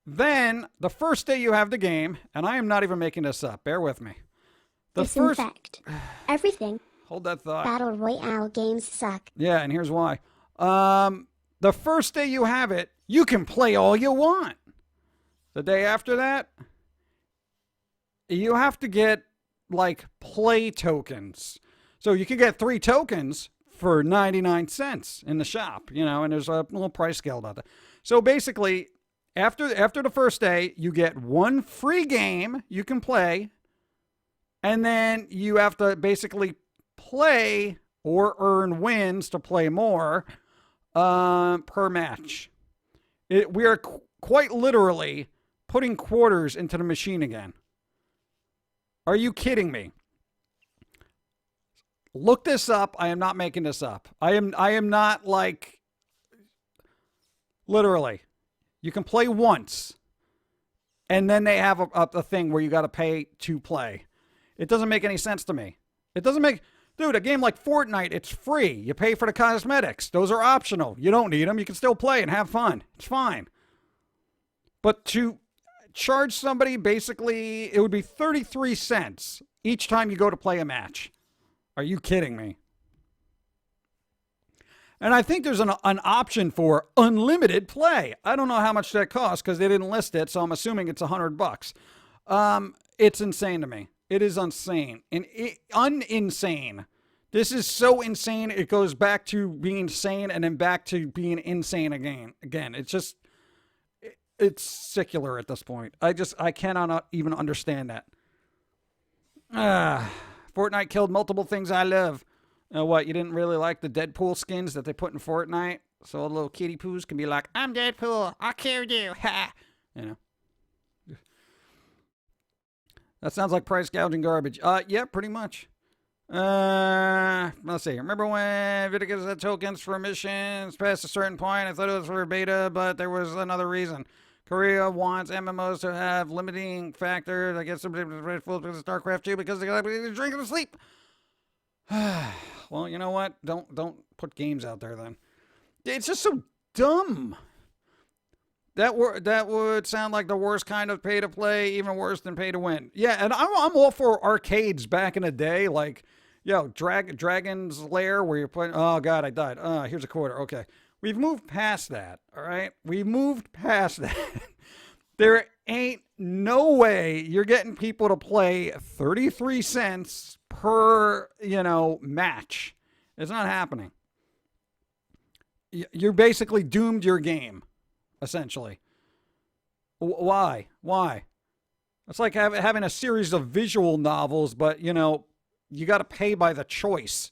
Then, the first day you have the game, and I am not even making this up, bear with me. Disinfect. Everything. Hold that thought. Battle Royale games suck. Yeah, and here's why. The first day you have it, you can play all you want. The day after that, you have to get, like, play tokens. So you can get 3 tokens for 99 cents in the shop, you know, and there's a little price scale about that. So basically, after the first day, you get 1 free game you can play, and then you have to basically play or earn wins to play more per match. We are quite literally putting quarters into the machine again. Are you kidding me? Look this up. I am not making this up. I am not like, literally. You can play once, and then they have a thing where you got to pay to play. It doesn't make any sense to me. It doesn't make... Dude, a game like Fortnite, it's free. You pay for the cosmetics. Those are optional. You don't need them. You can still play and have fun. It's fine. But to charge somebody, basically, it would be 33 cents each time you go to play a match. Are you kidding me? And I think there's an option for unlimited play. I don't know how much that costs because they didn't list it, so I'm assuming it's $100. It's insane to me. It is insane. Uninsane. This is so insane, it goes back to being sane and then back to being insane again. It's just, it's secular at this point. I cannot even understand that. Fortnite killed multiple things I love. What, you didn't really like the Deadpool skins that they put in Fortnite? So all the little kitty poos can be like, I'm Deadpool, I killed you, ha! You know. That sounds like price gouging garbage. Yeah, pretty much. Let's see. Remember when Viticus had tokens for missions past a certain point? I thought it was for beta, but there was another reason. Korea wants MMOs to have limiting factors. I guess somebody was ready for StarCraft 2 because they got to drink and sleep. Well, you know what? Don't put games out there then. It's just so dumb. That would sound like the worst kind of pay to play, even worse than pay to win. Yeah, and I'm all for arcades back in the day, like, yo, Dragon's Lair, where you're putting. Oh God, I died. Here's a quarter. Okay, we've moved past that. All right, we moved past that. There ain't no way you're getting people to play 33 cents per, match. It's not happening. You're basically doomed your game, essentially. Why? It's like having a series of visual novels, but, you got to pay by the choice,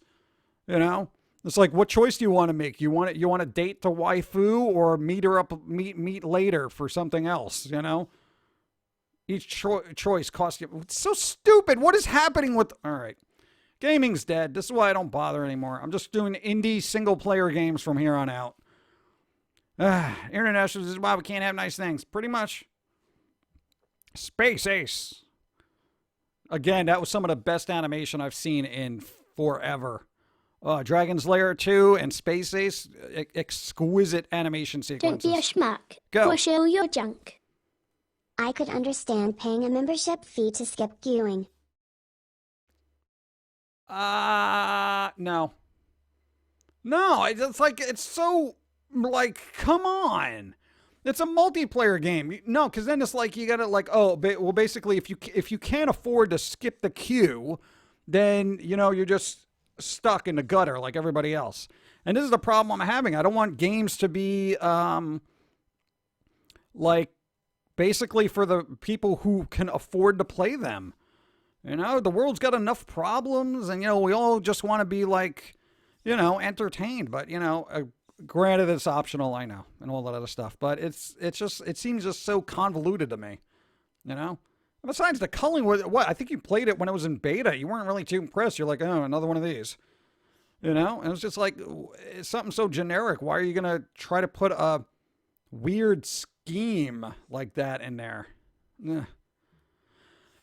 It's like, what choice do you want to make? You want to date the waifu or meet her up, meet later for something else, Each choice costs you. It's so stupid. What is happening with... All right. Gaming's dead. This is why I don't bother anymore. I'm just doing indie single-player games from here on out. International, this is why we can't have nice things. Pretty much. Space Ace. Again, that was some of the best animation I've seen in forever. Dragon's Lair 2 and Space Ace, exquisite animation Don't sequences. be a schmuck. Go. Push all your junk. I could understand paying a membership fee to skip queuing. No. No, it's like, it's so, like, come on. It's a multiplayer game. No, because then it's like you gotta like, oh, well, basically, if you can't afford to skip the queue, then you're just stuck in the gutter like everybody else. And this is the problem I'm having. I don't want games to be like basically for the people who can afford to play them. The world's got enough problems, and we all just want to be like, entertained. But granted, it's optional, I know, and all that other stuff. But it seems just so convoluted to me, Besides the culling, what I think you played it when it was in beta. You weren't really too impressed. You're like, oh, another one of these, And it was just like, it's something so generic. Why are you gonna try to put a weird scheme like that in there?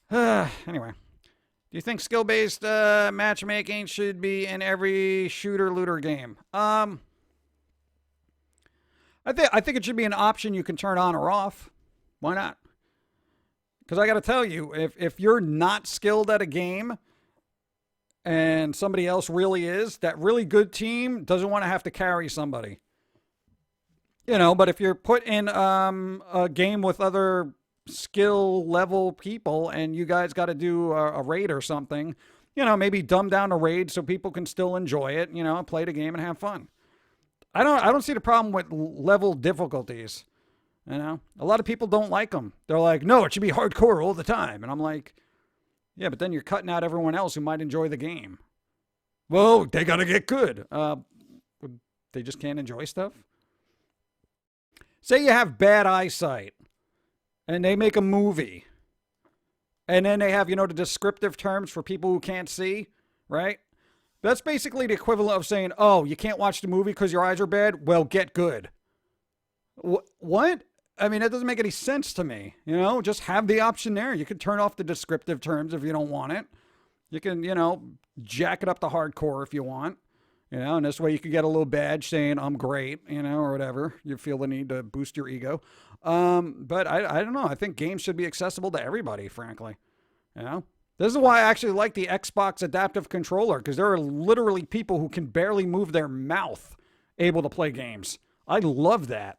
Anyway. Do you think skill-based matchmaking should be in every shooter-looter game? I think it should be an option you can turn on or off. Why not? Because I got to tell you, if you're not skilled at a game and somebody else really is, that really good team doesn't want to have to carry somebody. But if you're put in a game with other skill level people and you guys got to do a raid or something, maybe dumb down a raid so people can still enjoy it, play the game and have fun. I don't see the problem with level difficulties. A lot of people don't like them. They're like, no, it should be hardcore all the time. And I'm like, yeah, but then you're cutting out everyone else who might enjoy the game. Well, they got to get good. They just can't enjoy stuff. Say you have bad eyesight and they make a movie. And then they have, the descriptive terms for people who can't see, right? That's basically the equivalent of saying, oh, you can't watch the movie because your eyes are bad? Well, get good. What? I mean, that doesn't make any sense to me. Just have the option there. You can turn off the descriptive terms if you don't want it. You can, jack it up to hardcore if you want. And this way you can get a little badge saying I'm great, or whatever. You feel the need to boost your ego. But I don't know. I think games should be accessible to everybody, frankly. This is why I actually like the Xbox adaptive controller, because there are literally people who can barely move their mouth able to play games. I love that.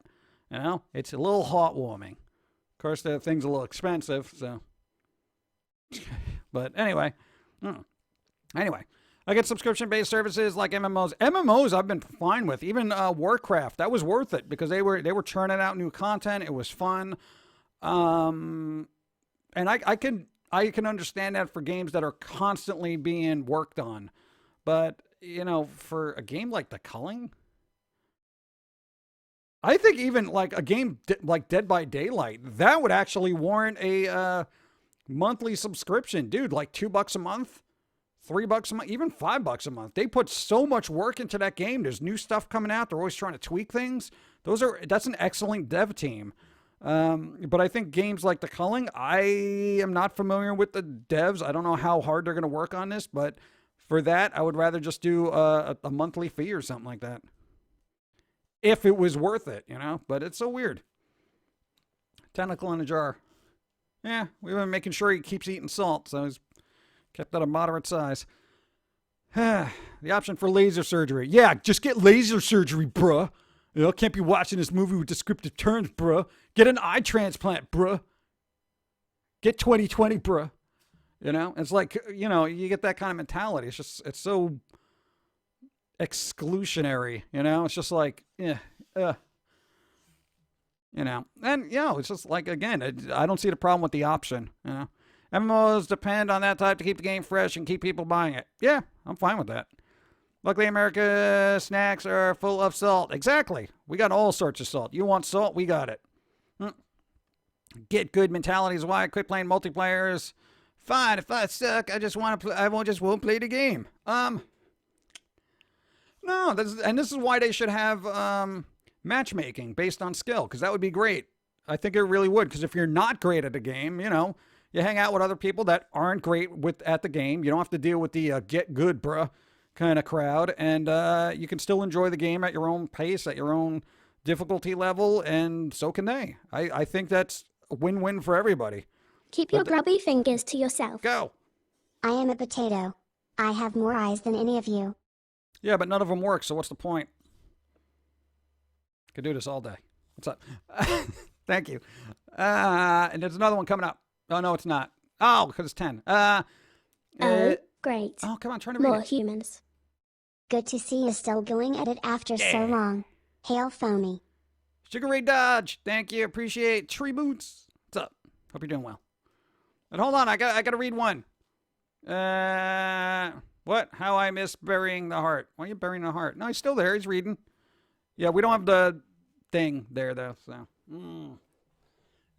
It's a little heartwarming. Of course, the thing's a little expensive, so. But anyway. Anyway. I get subscription-based services like MMOs. MMOs I've been fine with. Even Warcraft, that was worth it because they were churning out new content. It was fun. And I can understand that for games that are constantly being worked on. But, for a game like The Culling, I think even like a game like Dead by Daylight, that would actually warrant a monthly subscription. Dude, like $2 a month, $3 a month, even $5 a month. They put so much work into that game. There's new stuff coming out. They're always trying to tweak things. That's an excellent dev team. But I think games like The Culling, I am not familiar with the devs. I don't know how hard they're going to work on this, but for that, I would rather just do a monthly fee or something like that. If it was worth it, but it's so weird. Tentacle in a jar. Yeah, we've been making sure he keeps eating salt, so he's kept at a moderate size. The option for laser surgery. Yeah, just get laser surgery, bruh. Can't be watching this movie with descriptive terms, bruh. Get an eye transplant, bruh. Get 20/20, bruh. It's like, you get that kind of mentality. It's so exclusionary, it's just like, and, it's just like, again, I don't see the problem with the option, MMOs depend on that type to keep the game fresh and keep people buying it. Yeah, I'm fine with that. Luckily, America's snacks are full of salt. Exactly. We got all sorts of salt. You want salt? We got it. Get good mentality is why I quit playing multiplayers. Fine, if I suck, I just want to play. I won't play the game. No, this is why they should have matchmaking based on skill, because that would be great. I think it really would, because if you're not great at a game, you hang out with other people that aren't great at the game. You don't have to deal with the get good, bruh, kind of crowd, and you can still enjoy the game at your own pace, at your own difficulty level, and so can they. I think that's a win-win for everybody. Keep your grubby fingers to yourself. Go. I am a potato. I have more eyes than any of you. Yeah, but none of them work, so what's the point? Could do this all day. What's up? Thank you. And there's another one coming up. Oh, no, it's not. Oh, because it's 10. Great. Oh, come on, trying to read More it. humans. Good to see you still going at it after so long. Hail Foamy. Sugar Ray Dodge. Thank you. Appreciate Tree Boots. What's up? Hope you're doing well. And hold on, I got to read one. What? How I miss burying the heart. Why are you burying the heart? No, he's still there. He's reading. Yeah, we don't have the thing there, though. So. And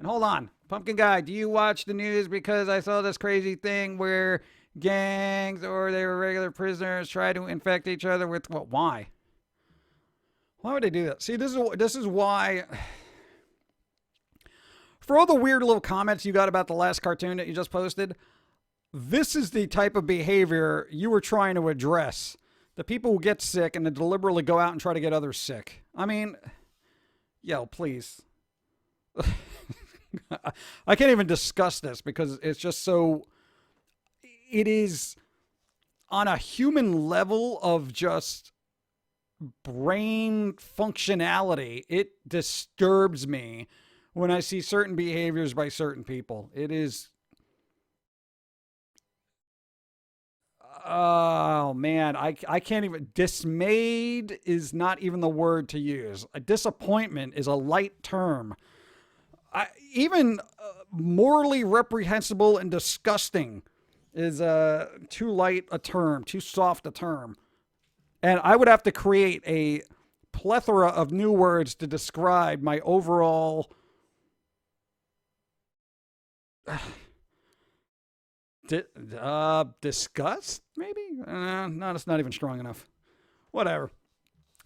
hold on. Pumpkin Guy, do you watch the news? Because I saw this crazy thing where gangs or they were regular prisoners try to infect each other with what? Why? Why would they do that? See, this is why. For all the weird little comments you got about the last cartoon that you just posted, this is the type of behavior you were trying to address. The people who get sick and then deliberately go out and try to get others sick. I mean, yo, please. I can't even discuss this because it's just so. It is on a human level of just brain functionality. It disturbs me when I see certain behaviors by certain people. It is. Oh, man, I can't even. Dismayed is not even the word to use. A disappointment is a light term. Even morally reprehensible and disgusting is too light a term, too soft a term. And I would have to create a plethora of new words to describe my overall disgust, maybe? No, that's not even strong enough. Whatever.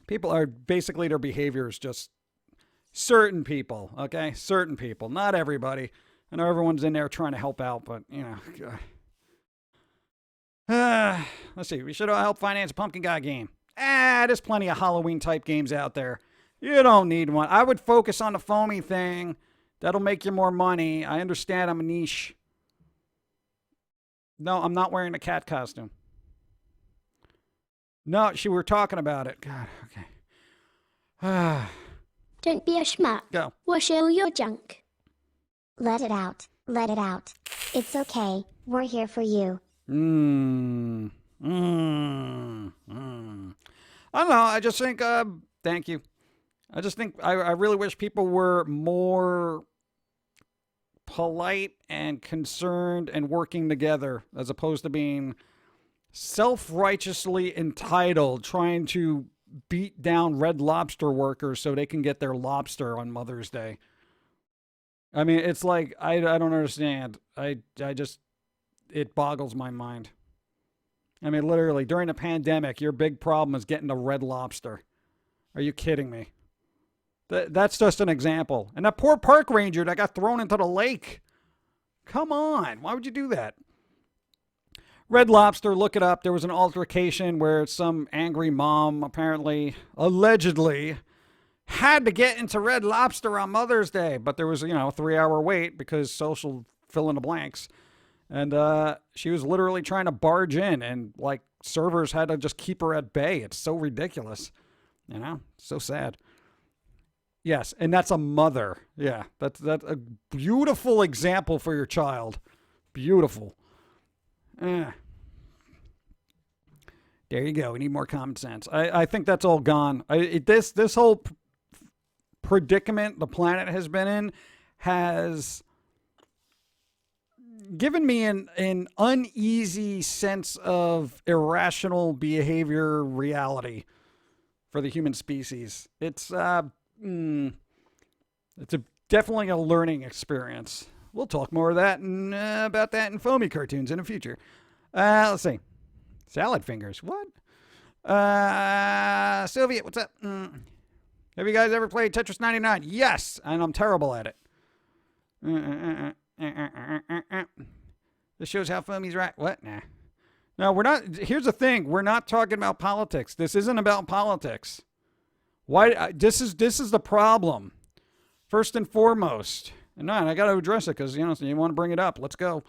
People are basically, their behavior is just certain people, okay? Certain people, not everybody. I know everyone's in there trying to help out, but, you know. Let's see. We should help finance a Pumpkin Guy game. There's plenty of Halloween-type games out there. You don't need one. I would focus on the foamy thing. That'll make you more money. I understand I'm a niche. No, I'm not wearing a cat costume. No, we were talking about it. God, okay. Don't be a schmuck. Go. Wash all your junk. Let it out. Let it out. It's okay. We're here for you. I don't know. I just think, thank you. I just think I really wish people were more polite and concerned and working together as opposed to being self-righteously entitled, trying to beat down Red Lobster workers so they can get their lobster on Mother's Day. I mean, it's like, I don't understand. I just, it boggles my mind. I mean, literally, during the pandemic, your big problem is getting the Red Lobster. Are you kidding me? That's just an example. And that poor park ranger that got thrown into the lake. Come on. Why would you do that? Red Lobster, look it up. There was an altercation where some angry mom, apparently, allegedly, had to get into Red Lobster on Mother's Day. But there was, a 3-hour wait because social fill in the blanks. And she was literally trying to barge in. And, servers had to just keep her at bay. It's so ridiculous. So sad. Yes, and that's a mother. Yeah, that's a beautiful example for your child. Beautiful. There you go. We need more common sense. I think that's all gone. This whole predicament the planet has been in has given me an uneasy sense of irrational behavior reality for the human species. It's definitely a learning experience. We'll talk more of that and about that in foamy cartoons in the future. Let's see. Salad fingers. What? Sylvia, what's up? Have you guys ever played Tetris 99? Yes, and I'm terrible at it. This shows how foamy's right. What? Nah. No, we're not. Here's the thing. We're not talking about politics. This isn't about politics. Why? This is the problem. First and foremost, No, and I got to address it because, you know, you want to bring it up. Let's go.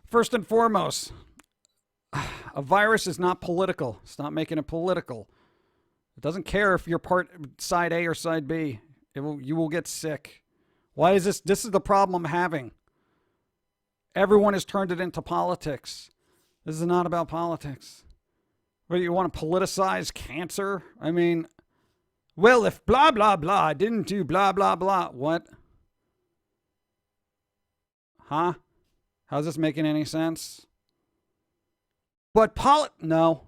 First and foremost, a virus is not political. Stop making it political. It doesn't care if you're part side A or side B. You will get sick. Why is this? This is the problem I'm having. Everyone has turned it into politics. This is not about politics. But you want to politicize cancer? I mean, well, if blah, blah, blah didn't do blah, blah, blah. What? Huh? How's this making any sense? But no.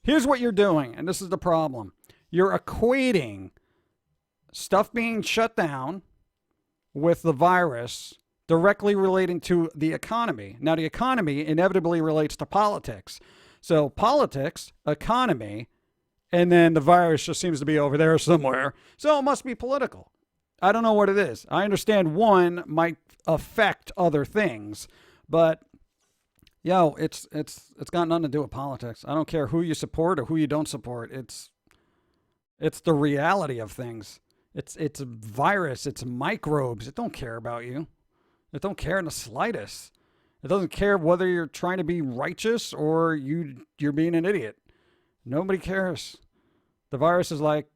Here's what you're doing, and this is the problem. You're equating stuff being shut down with the virus directly relating to the economy. Now, the economy inevitably relates to politics. So politics, economy, and then the virus just seems to be over there somewhere. So it must be political. I don't know what it is. I understand one might affect other things, but it's got nothing to do with politics. I don't care who you support or who you don't support. It's the reality of things. It's a virus. It's microbes. It don't care about you. It don't care in the slightest. It doesn't care whether you're trying to be righteous or you're being an idiot. Nobody cares. The virus is like,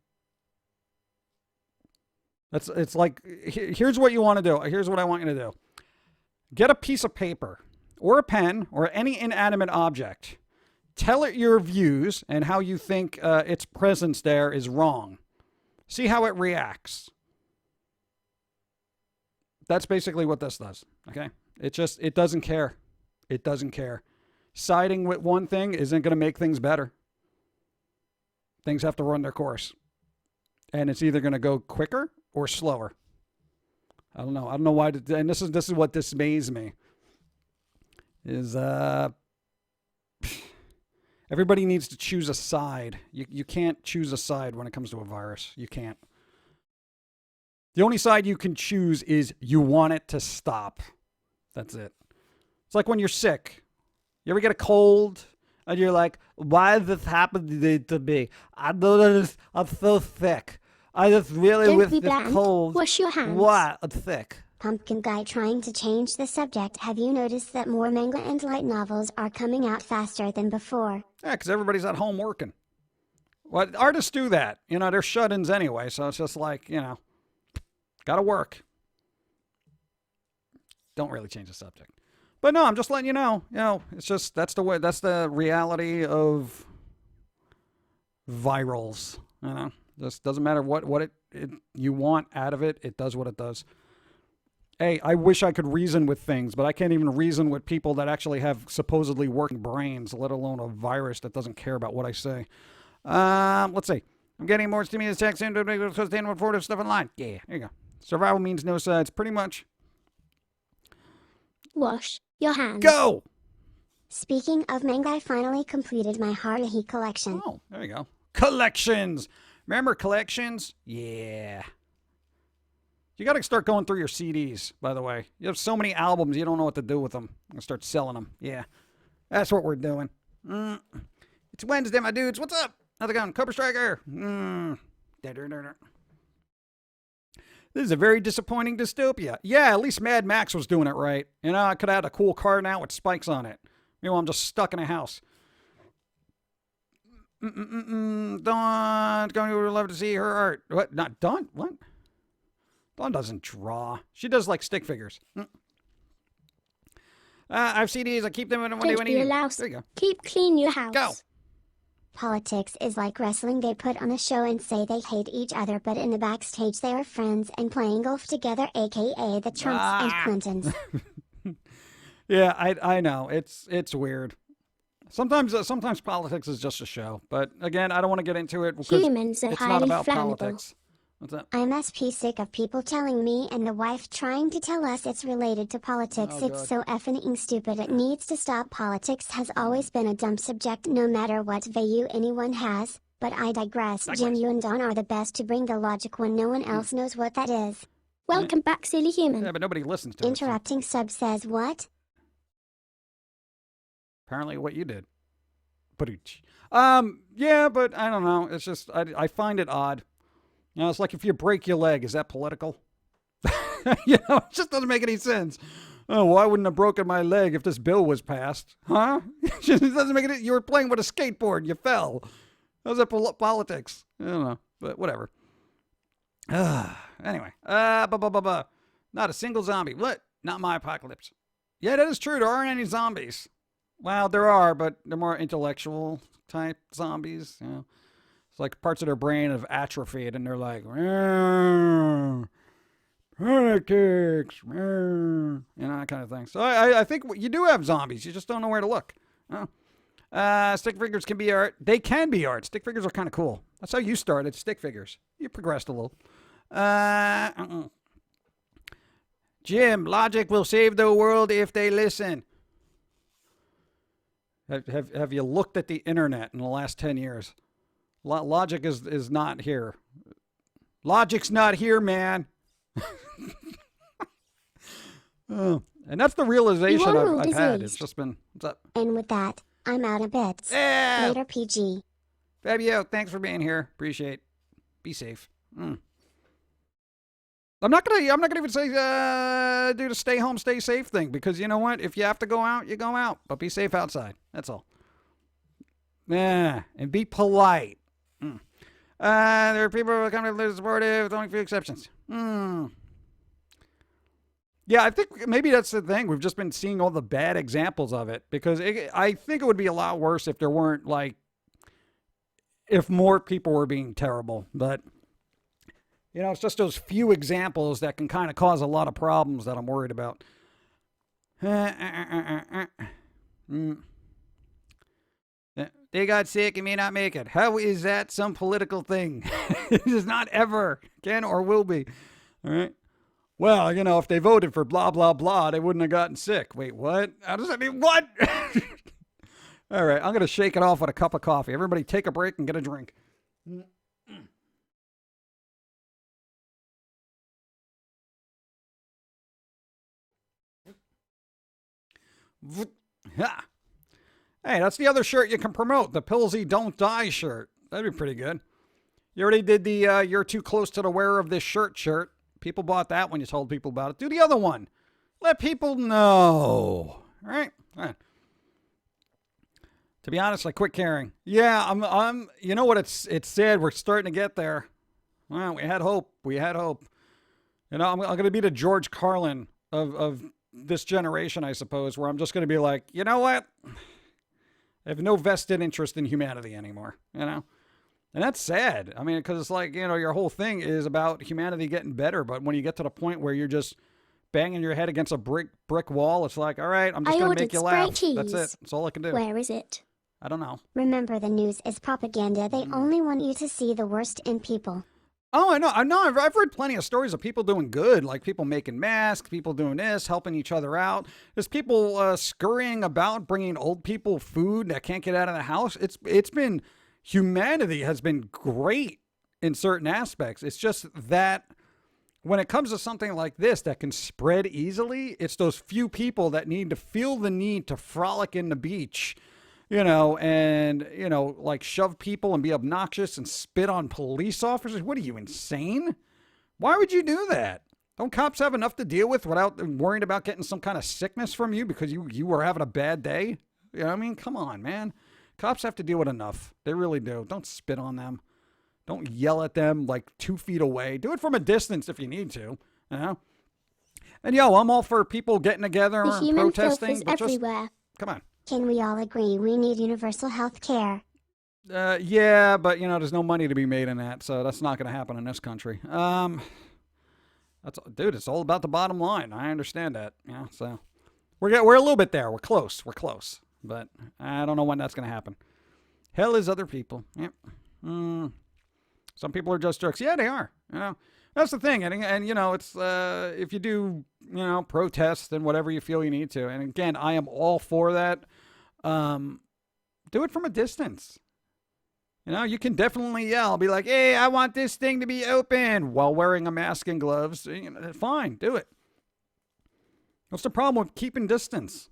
it's like, here's what you want to do. Here's what I want you to do. Get a piece of paper or a pen or any inanimate object. Tell it your views and how you think its presence there is wrong. See how it reacts. That's basically what this does. Okay? It doesn't care. It doesn't care. Siding with one thing isn't going to make things better. Things have to run their course. And it's either going to go quicker or slower. I don't know. I don't know why. And this is what dismays me. Is everybody needs to choose a side. You can't choose a side when it comes to a virus. You can't. The only side you can choose is you want it to stop. That's it. It's like when you're sick. You ever get a cold and you're like, why is this happening to me? I'm so sick. I just really Don't with be this bland. cold. Wash your hands. What? I'm sick. Pumpkin Guy trying to change the subject. Have you noticed that more manga and light novels are coming out faster than before? Yeah, because everybody's at home working. Well, artists do that. You know, they're shut-ins anyway, so it's just like, you know, gotta work. Don't really change the subject. But no, I'm just letting you know, it's just, that's the reality of virals, you know. Just doesn't matter what it you want out of it, it does what it does. Hey, I wish I could reason with things, but I can't even reason with people that actually have supposedly working brains, let alone a virus that doesn't care about what I say. Let's see. I'm getting more stimulus checks in to sustain what stuff online. Yeah, there you go. Survival means no sides, pretty much. Wash your hands. Go! Speaking of manga, I finally completed my Haruhi collection. Oh, there you go. Collections! Remember collections? Yeah. You got to start going through your CDs, by the way. You have so many albums, you don't know what to do with them. I'm going to start selling them. Yeah. That's what we're doing. It's Wednesday, my dudes. What's up? How's it going? Cobra Striker. This is a very disappointing dystopia. Yeah, at least Mad Max was doing it right. You know, I could have had a cool car now with spikes on it. Meanwhile, I'm just stuck in a house. Dawn, going to love to see her art. What? Not Dawn? What? Dawn doesn't draw. She does like stick figures. I have CDs. I keep them when I Don't be a louse. There you go. Keep clean your house. Go. Politics is like wrestling. They put on a show and say they hate each other, but in the backstage they are friends and playing golf together, aka the Trumps and Clintons. Yeah, I know. It's weird. Sometimes politics is just a show, but again, I don't want to get into it because Humans are it's not highly about flammable. politics. What's that? I'm SP sick of people telling me and the wife trying to tell us it's related to politics. Oh, It's God. so effing stupid. It needs to stop. Politics has always been a dumb subject no matter what value anyone has. But I digress. Jim, you and Don are the best to bring the logic when no one else knows what that is. Welcome back, silly human. Yeah, but nobody listens to it. So Interrupting sub says what? apparently, what you did. Yeah, but I don't know. It's just I find it odd. You know, it's like if you break your leg, is that political? You know, it just doesn't make any sense. Oh, why wouldn't I have broken my leg if this bill was passed? Huh? It doesn't make it. You were playing with a skateboard. You fell. How's that politics? I don't know, but whatever. Anyway. Not a single zombie. What? Not my apocalypse. Yeah, that is true. There aren't any zombies. Well, there are, but they're more intellectual type zombies. You know, it's like parts of their brain have atrophied, and they're like, politics, you know, that kind of thing. So I think you do have zombies. You just don't know where to look. Stick figures can be art. They can be art. Stick figures are kind of cool. That's how you started, stick figures. You progressed a little. Jim, logic will save the world if they listen. Have you looked at the internet in the last 10 years? Logic is not here. Logic's not here, man. Oh, and that's the realization I've had. It's just been, what's up? And with that, I'm out of bits. Yeah. Later, PG. Fabio, thanks for being here. Appreciate. Be safe. I'm not gonna even say do the stay home, stay safe thing, because you know what? If you have to go out, you go out, but be safe outside. That's all. Yeah, and be polite. There are people who are kind of supportive, with only a few exceptions. Yeah, I think maybe that's the thing. We've just been seeing all the bad examples of it, because I think it would be a lot worse if there weren't, like, if more people were being terrible. But, you know, it's just those few examples that can kind of cause a lot of problems that I'm worried about. They got sick and may not make it. How is that some political thing? It is not ever, can or will be. All right. Well, you know, if they voted for blah, blah, blah, they wouldn't have gotten sick. Wait, what? How does that mean? What? All right, I'm going to shake it off with a cup of coffee. Everybody take a break and get a drink. Hey, that's the other shirt you can promote, the Pillsy Don't Die shirt. That'd be pretty good. You already did the you're too close to the wearer of this shirt. People bought that when you told people about it. Do the other one. Let people know. All right? All right. To be honest, I quit caring. Yeah, I'm you know what it's sad. We're starting to get there. Well, we had hope. You know, I'm going to be the George Carlin of this generation, I suppose, where I'm just going to be like, you know what? I have no vested interest in humanity anymore, you know? And that's sad. I mean, because it's like, you know, your whole thing is about humanity getting better. But when you get to the point where you're just banging your head against a brick wall, it's like, all right, I'm just going to make you laugh. Cheese. That's it. That's all I can do. Where is it? I don't know. Remember, the news is propaganda. They only want you to see the worst in people. Oh, I know. I've read plenty of stories of people doing good, like people making masks, people doing this, helping each other out. There's people scurrying about, bringing old people food that can't get out of the house. It's been... Humanity has been great in certain aspects. It's just that when it comes to something like this that can spread easily, it's those few people that need to feel the need to frolic in the beach, you know, and, you know, like shove people and be obnoxious and spit on police officers. What are you, insane? Why would you do that? Don't cops have enough to deal with without worrying about getting some kind of sickness from you because you were having a bad day? You know what I mean? Come on, man. Cops have to deal with enough. They really do. Don't spit on them. Don't yell at them like 2 feet away. Do it from a distance if you need to. You know? And I'm all for people getting together the and human protesting. Filth is everywhere. Come on. Can we all agree we need universal health care? Yeah, but you know, there's no money to be made in that, so that's not going to happen in this country. Dude, it's all about the bottom line. I understand that. Yeah, so we're a little bit there. We're close. But I don't know when that's going to happen. Hell is other people. Yep. Some people are just jerks. Yeah, they are. You know, that's the thing. And you know, it's if you do, you know, protest and whatever you feel you need to. And again, I am all for that. Do it from a distance. You know, you can definitely yell, be like, "Hey, I want this thing to be open," while wearing a mask and gloves. You know, fine, do it. What's the problem with keeping distance?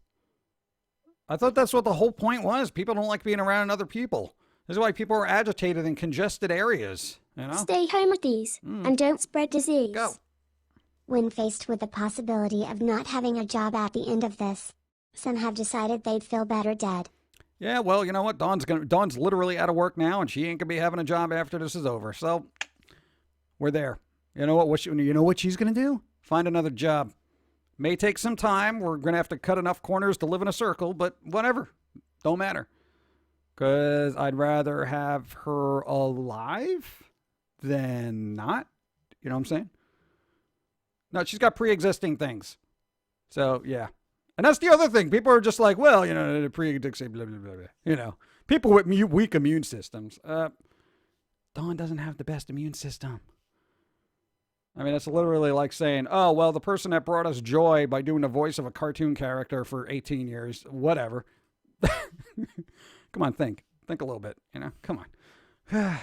I thought that's what the whole point was. People don't like being around other people. This is why people are agitated in congested areas. You know? Stay home with these, and don't spread disease. Go. When faced with the possibility of not having a job at the end of this, some have decided they'd feel better dead. Yeah, well, you know what? Dawn's literally out of work now, and she ain't gonna be having a job after this is over. So we're there. You know what? You know what she's gonna do? Find another job. May take some time. We're gonna have to cut enough corners to live in a circle, but whatever. Don't matter. Because I'd rather have her alive than not. You know what I'm saying? No, she's got pre-existing things. So, yeah. And that's the other thing. People are just like, well, you know, pre-existing, blah, blah, blah, blah. You know, people with weak immune systems. Dawn doesn't have the best immune system. I mean, it's literally like saying, oh, well, the person that brought us joy by doing the voice of a cartoon character for 18 years, whatever. Come on, think. Think a little bit, you know? Come on.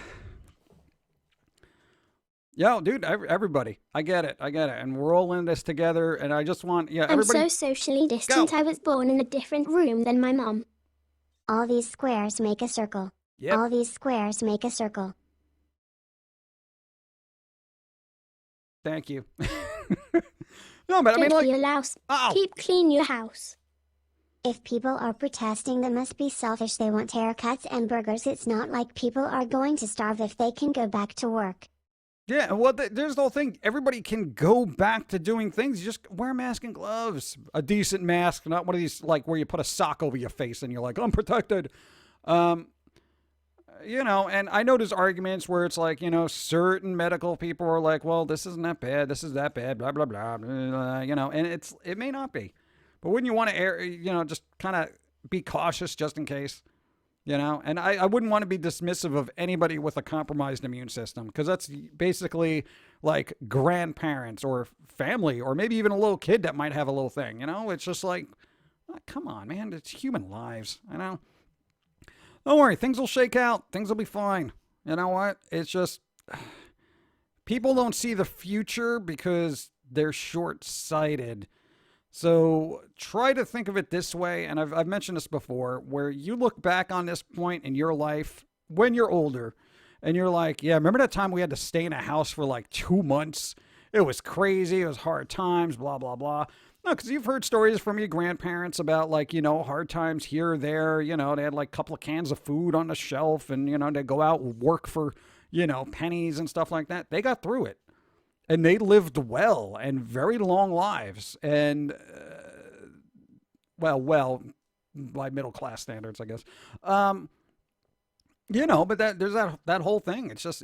Yo, dude, everybody. I get it. And we're all in this together, and I just want, everybody. I'm so socially distant. Go. I was born in a different room than my mom. All these squares make a circle. Yep. All these squares make a circle. Thank you. No, but I mean, Don't like, be a louse. ow. Keep clean your house. If people are protesting, that must be selfish. They want haircuts and burgers. It's not like people are going to starve if they can go back to work. Yeah, well, there's the whole thing. Everybody can go back to doing things. You just wear a mask and gloves. A decent mask, not one of these, like, where you put a sock over your face and you're like, I'm protected. You know, and I know there's arguments where it's like, you know, certain medical people are like, well, this isn't that bad. This is that bad, blah, blah, blah, blah, you know, and it may not be. But wouldn't you want to, you know, just kind of be cautious just in case, you know? And I wouldn't want to be dismissive of anybody with a compromised immune system, because that's basically like grandparents or family or maybe even a little kid that might have a little thing, you know? It's just like, come on, man. It's human lives, you know? Don't worry. Things will shake out. Things will be fine. You know what? It's just people don't see the future because they're short-sighted. So try to think of it this way, and I've mentioned this before, where you look back on this point in your life when you're older, and you're like, yeah, remember that time we had to stay in a house for like 2 months? It was crazy. It was hard times, blah, blah, blah. No, because you've heard stories from your grandparents about, like, you know, hard times here or there. You know, they had like a couple of cans of food on the shelf, and, you know, they go out and work for, you know, pennies and stuff like that. They got through it. And they lived well and very long lives. And, well, by middle class standards, I guess. You know, but there's that whole thing. It's just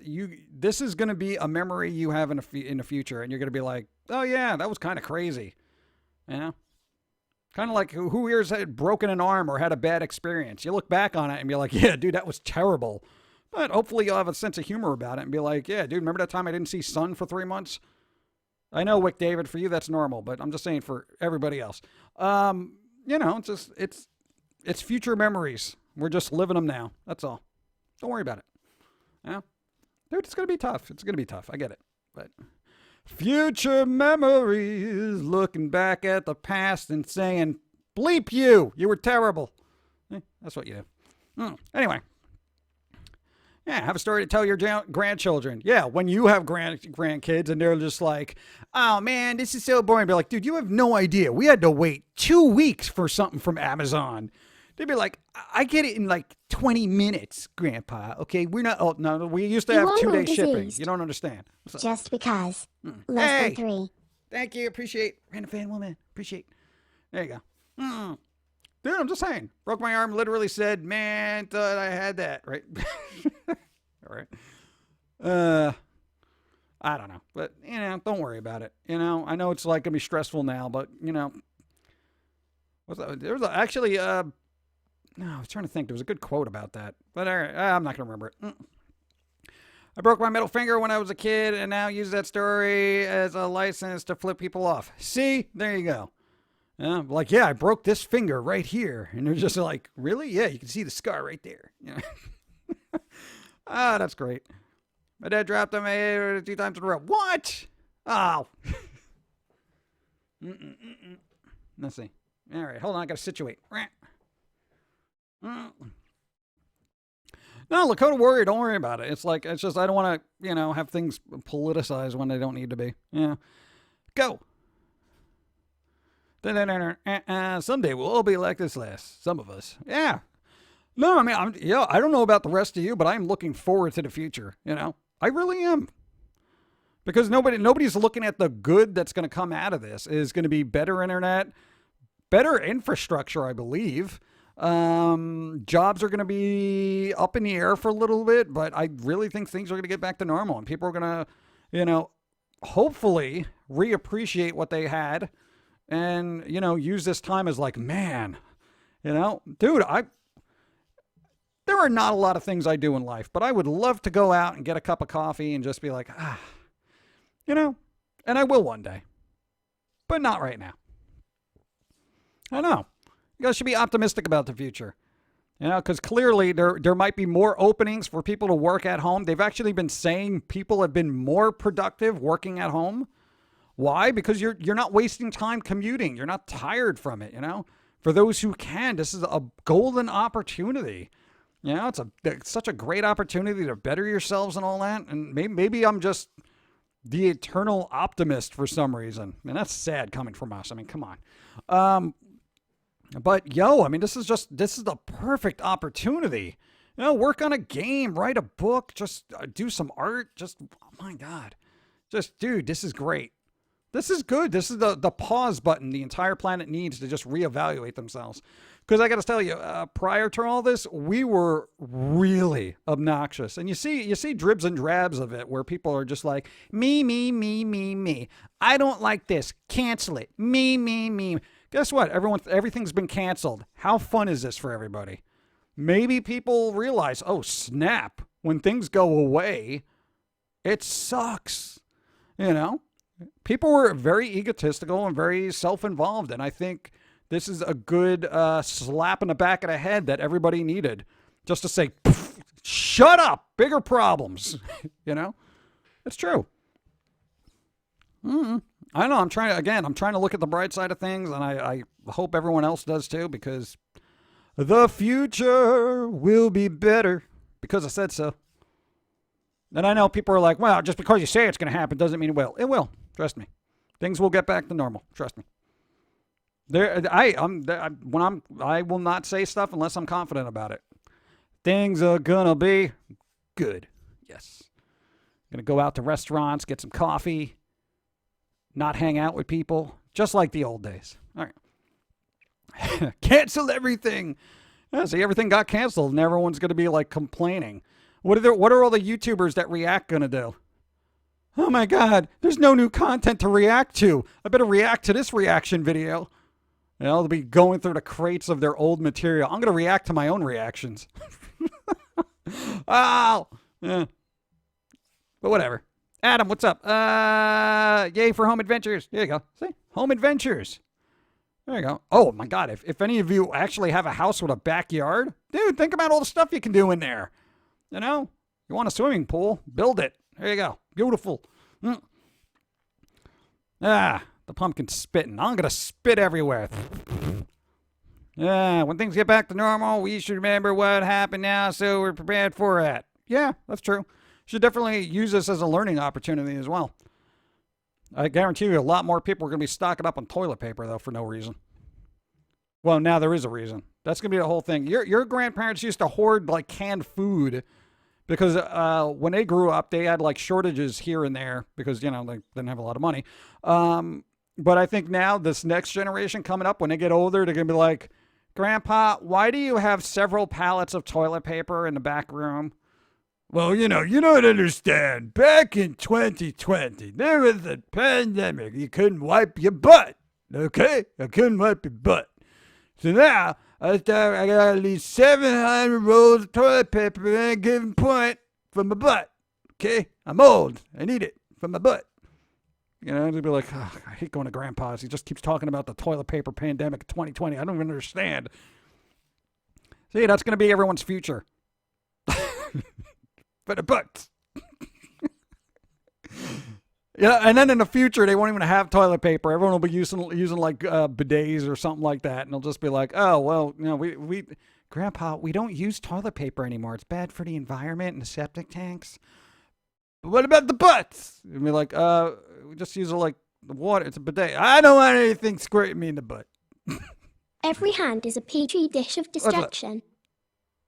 this is going to be a memory you have in the future, and you're going to be like, oh yeah, that was kind of crazy. You know, kind of like who here's had broken an arm or had a bad experience. You look back on it and be like, yeah, dude, that was terrible. But hopefully you'll have a sense of humor about it and be like, yeah, dude, remember that time I didn't see sun for 3 months? I know, Wick David, for you that's normal, but I'm just saying for everybody else. You know, it's future memories. We're just living them now. That's all. Don't worry about it. Yeah, dude, it's gonna be tough. It's gonna be tough. I get it, but future memories, looking back at the past and saying, bleep you were terrible. That's what you do. Anyway. Yeah, have a story to tell your grandchildren. Yeah, when you have grandkids and they're just like, oh man, this is so boring. Be like, dude, you have no idea. We had to wait 2 weeks for something from Amazon. They'd be like, I get it in like 20 minutes, Grandpa. Okay, we're not, oh no, we used to have 2-day shipping. You don't understand. So, Just because. Less than 3. Thank you, appreciate. Random fan woman, appreciate. There you go. Dude, I'm just saying. Broke my arm, literally said, man, thought I had that, right? All right. I don't know. But, you know, don't worry about it. You know, I know it's like going to be stressful now, but, you know. There was actually, no, I was trying to think. There was a good quote about that. But all right, I'm not going to remember it. I broke my middle finger when I was a kid and now use that story as a license to flip people off. See? There you go. Like, yeah, I broke this finger right here. And they're just like, really? Yeah, you can see the scar right there. You know? That's great. My dad dropped him 2 times in a row. What? Oh. Let's see. All right, hold on. I got to situate. No, Lakota Warrior, don't worry about it. It's just, I don't want to, have things politicized when they don't need to be. Yeah. Go. Someday we'll all be like this last. Some of us. Yeah. No, I mean, I don't know about the rest of you, but I'm looking forward to the future. I really am. Because nobody's looking at the good that's going to come out of this. Is going to be better internet, better infrastructure, I believe. Jobs are going to be up in the air for a little bit, but I really think things are going to get back to normal, and people are going to, hopefully reappreciate what they had, and use this time as like, man, dude, there are not a lot of things I do in life, but I would love to go out and get a cup of coffee and just be like, and I will one day, but not right now. I know. You guys should be optimistic about the future. Because clearly there might be more openings for people to work at home. They've actually been saying people have been more productive working at home. Why? Because you're not wasting time commuting. You're not tired from it, For those who can, this is a golden opportunity. It's such a great opportunity to better yourselves and all that. And maybe I'm just the eternal optimist for some reason. And that's sad coming from us. I mean, come on. But this is the perfect opportunity. Work on a game, write a book, just do some art. Just, oh my God. Just, dude, this is great. This is good. This is the pause button the entire planet needs to just reevaluate themselves. Because I got to tell you, prior to all this, we were really obnoxious. And you see dribs and drabs of it where people are just like, me, me, me, me, me. I don't like this. Cancel it. Me, me, me. Guess what? Everything's been canceled. How fun is this for everybody? Maybe people realize, oh, snap. When things go away, it sucks. People were very egotistical and very self-involved. And I think this is a good slap in the back of the head that everybody needed. Just to say, shut up. Bigger problems. It's true. I know. I'm trying to look at the bright side of things, and I hope everyone else does too, because the future will be better because I said so. And I know people are like, well, just because you say it's going to happen doesn't mean it will. It will. Trust me. Things will get back to normal. Trust me. I will not say stuff unless I'm confident about it. Things are gonna be good. Yes. Gonna go out to restaurants, get some coffee, not hang out with people, just like the old days. All right. Cancel everything. Yeah, see, everything got canceled, and everyone's gonna be like complaining. What are all the YouTubers that react gonna do? Oh my God, there's no new content to react to. I better react to this reaction video. They'll be going through the crates of their old material. I'm going to react to my own reactions. Oh, yeah. But whatever. Adam, what's up? Yay for home adventures. There you go. See? Home adventures. There you go. Oh my God. If any of you actually have a house with a backyard, dude, think about all the stuff you can do in there. You want a swimming pool, build it. There you go. Beautiful. The pumpkin's spitting. I'm going to spit everywhere. Yeah, when things get back to normal, we should remember what happened now so we're prepared for it. Yeah, that's true. Should definitely use this as a learning opportunity as well. I guarantee you a lot more people are going to be stocking up on toilet paper, though, for no reason. Well, now there is a reason. That's going to be the whole thing. Your grandparents used to hoard, like, canned food because when they grew up, they had, like, shortages here and there because, they didn't have a lot of money. But I think now this next generation coming up, when they get older, they're going to be like, Grandpa, why do you have several pallets of toilet paper in the back room? Well, you don't understand. Back in 2020, there was a pandemic. You couldn't wipe your butt. Okay? I couldn't wipe your butt. So now, I got at least 700 rolls of toilet paper at any given point for my butt. Okay? I'm old. I need it for my butt. They'd be like, oh, I hate going to Grandpa's. He just keeps talking about the toilet paper pandemic of 2020. I don't even understand. See, that's going to be everyone's future. For the butts. Yeah, and then in the future they won't even have toilet paper. Everyone will be using like bidets or something like that, and they'll just be like, "Oh, well, we Grandpa, we don't use toilet paper anymore. It's bad for the environment and the septic tanks." But what about the butts? And be like, we just use like the water. It's a bidet. I don't want anything squirting me in the butt. Every hand is a petri dish of destruction.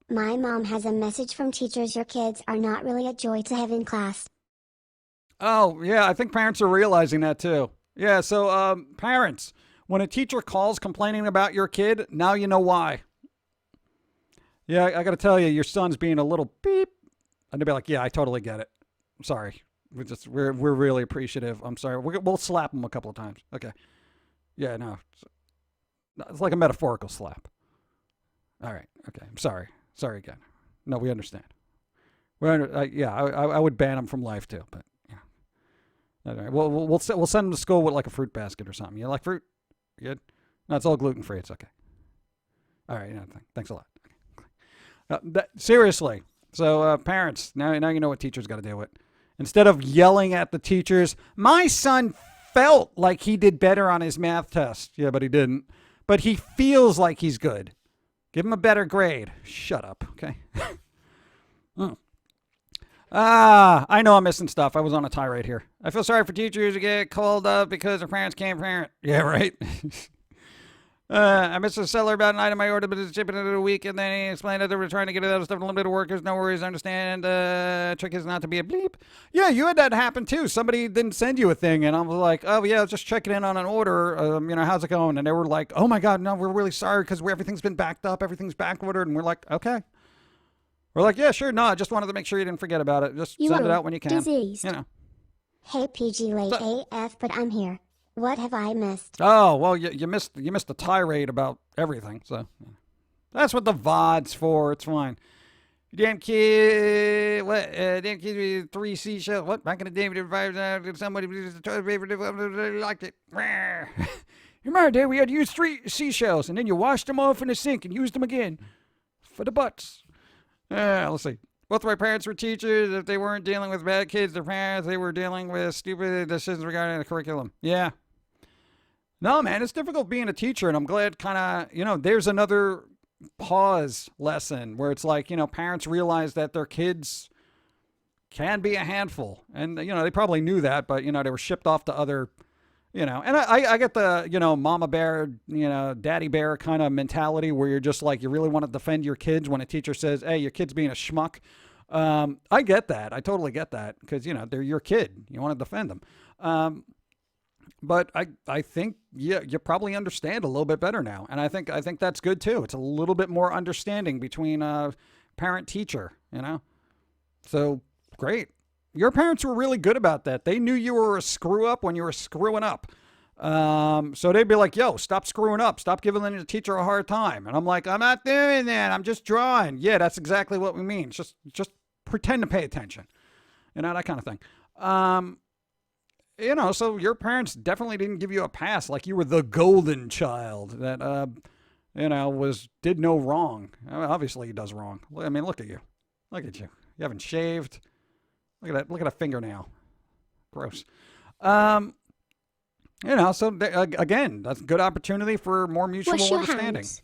My mom has a message from teachers. Your kids are not really a joy to have in class. Oh, yeah, I think parents are realizing that too. Yeah, so parents, when a teacher calls complaining about your kid, now you know why. Yeah, I got to tell you, your son's being a little beep. And they'll be like, yeah, I totally get it. I'm sorry. We're really appreciative. I'm sorry. We'll slap him a couple of times. Okay. Yeah, no. It's like a metaphorical slap. All right. Okay. I'm sorry. Sorry again. No, we understand. I would ban him from life too, but yeah. All right. We'll send him to school with like a fruit basket or something. You like fruit? You good? No, it's all gluten free. It's okay. All right. Thanks a lot. Seriously. So parents, now you know what teachers got to deal with. Instead of yelling at the teachers, my son felt like he did better on his math test. Yeah, but he didn't. But he feels like he's good. Give him a better grade. Shut up, okay? I know I'm missing stuff. I was on a tirade here. I feel sorry for teachers who get called up because their parents can't parent. Yeah, right. I missed the seller about an item I ordered, but it's shipping it in a week, and then he explained that they were trying to get it out of stuff and limited workers. No worries, I understand. Trick is not to be a bleep. Yeah, you had that happen too. Somebody didn't send you a thing, and I was like, oh yeah, I was just checking in on an order. How's it going? And they were like, oh my God, no, we're really sorry because everything's been backed up, everything's back ordered, and we're like, okay. We're like, yeah, sure, no, I just wanted to make sure you didn't forget about it. Just send it out when you can. Diseased. Hey PG late AF, but I'm here. What have I missed? Oh, well, you missed the tirade about everything, so that's what the VOD's for. It's fine. Damn kid, what? Damn kid with 3 seashells. What? Back in the day, somebody liked it. Remember, Dad, we had to use 3 seashells, and then you washed them off in the sink and used them again for the butts. Let's see. Both my parents were teachers. If they weren't dealing with bad kids, their parents, they were dealing with stupid decisions regarding the curriculum. Yeah. No, man, it's difficult being a teacher, and I'm glad kind of, there's another pause lesson where it's like, parents realize that their kids can be a handful. And, they probably knew that, but, they were shipped off to other, and I get the, mama bear, daddy bear kind of mentality where you're just like, you really want to defend your kids when a teacher says, hey, your kid's being a schmuck. I get that. I totally get that because, they're your kid. You want to defend them. But I think you probably understand a little bit better now, and I think that's good too. It's a little bit more understanding between parent teacher, So great. Your parents were really good about that. They knew you were a screw up when you were screwing up. So they'd be like, "Yo, stop screwing up. Stop giving the teacher a hard time." And I'm like, "I'm not doing that. I'm just drawing." Yeah, that's exactly what we mean. Just pretend to pay attention, that kind of thing. So your parents definitely didn't give you a pass like you were the golden child that, did no wrong. I mean, obviously he does wrong. I mean, look at you. Look at you. You haven't shaved. Look at that. Look at a fingernail. Gross. So again, that's a good opportunity for more mutual understanding. Hands.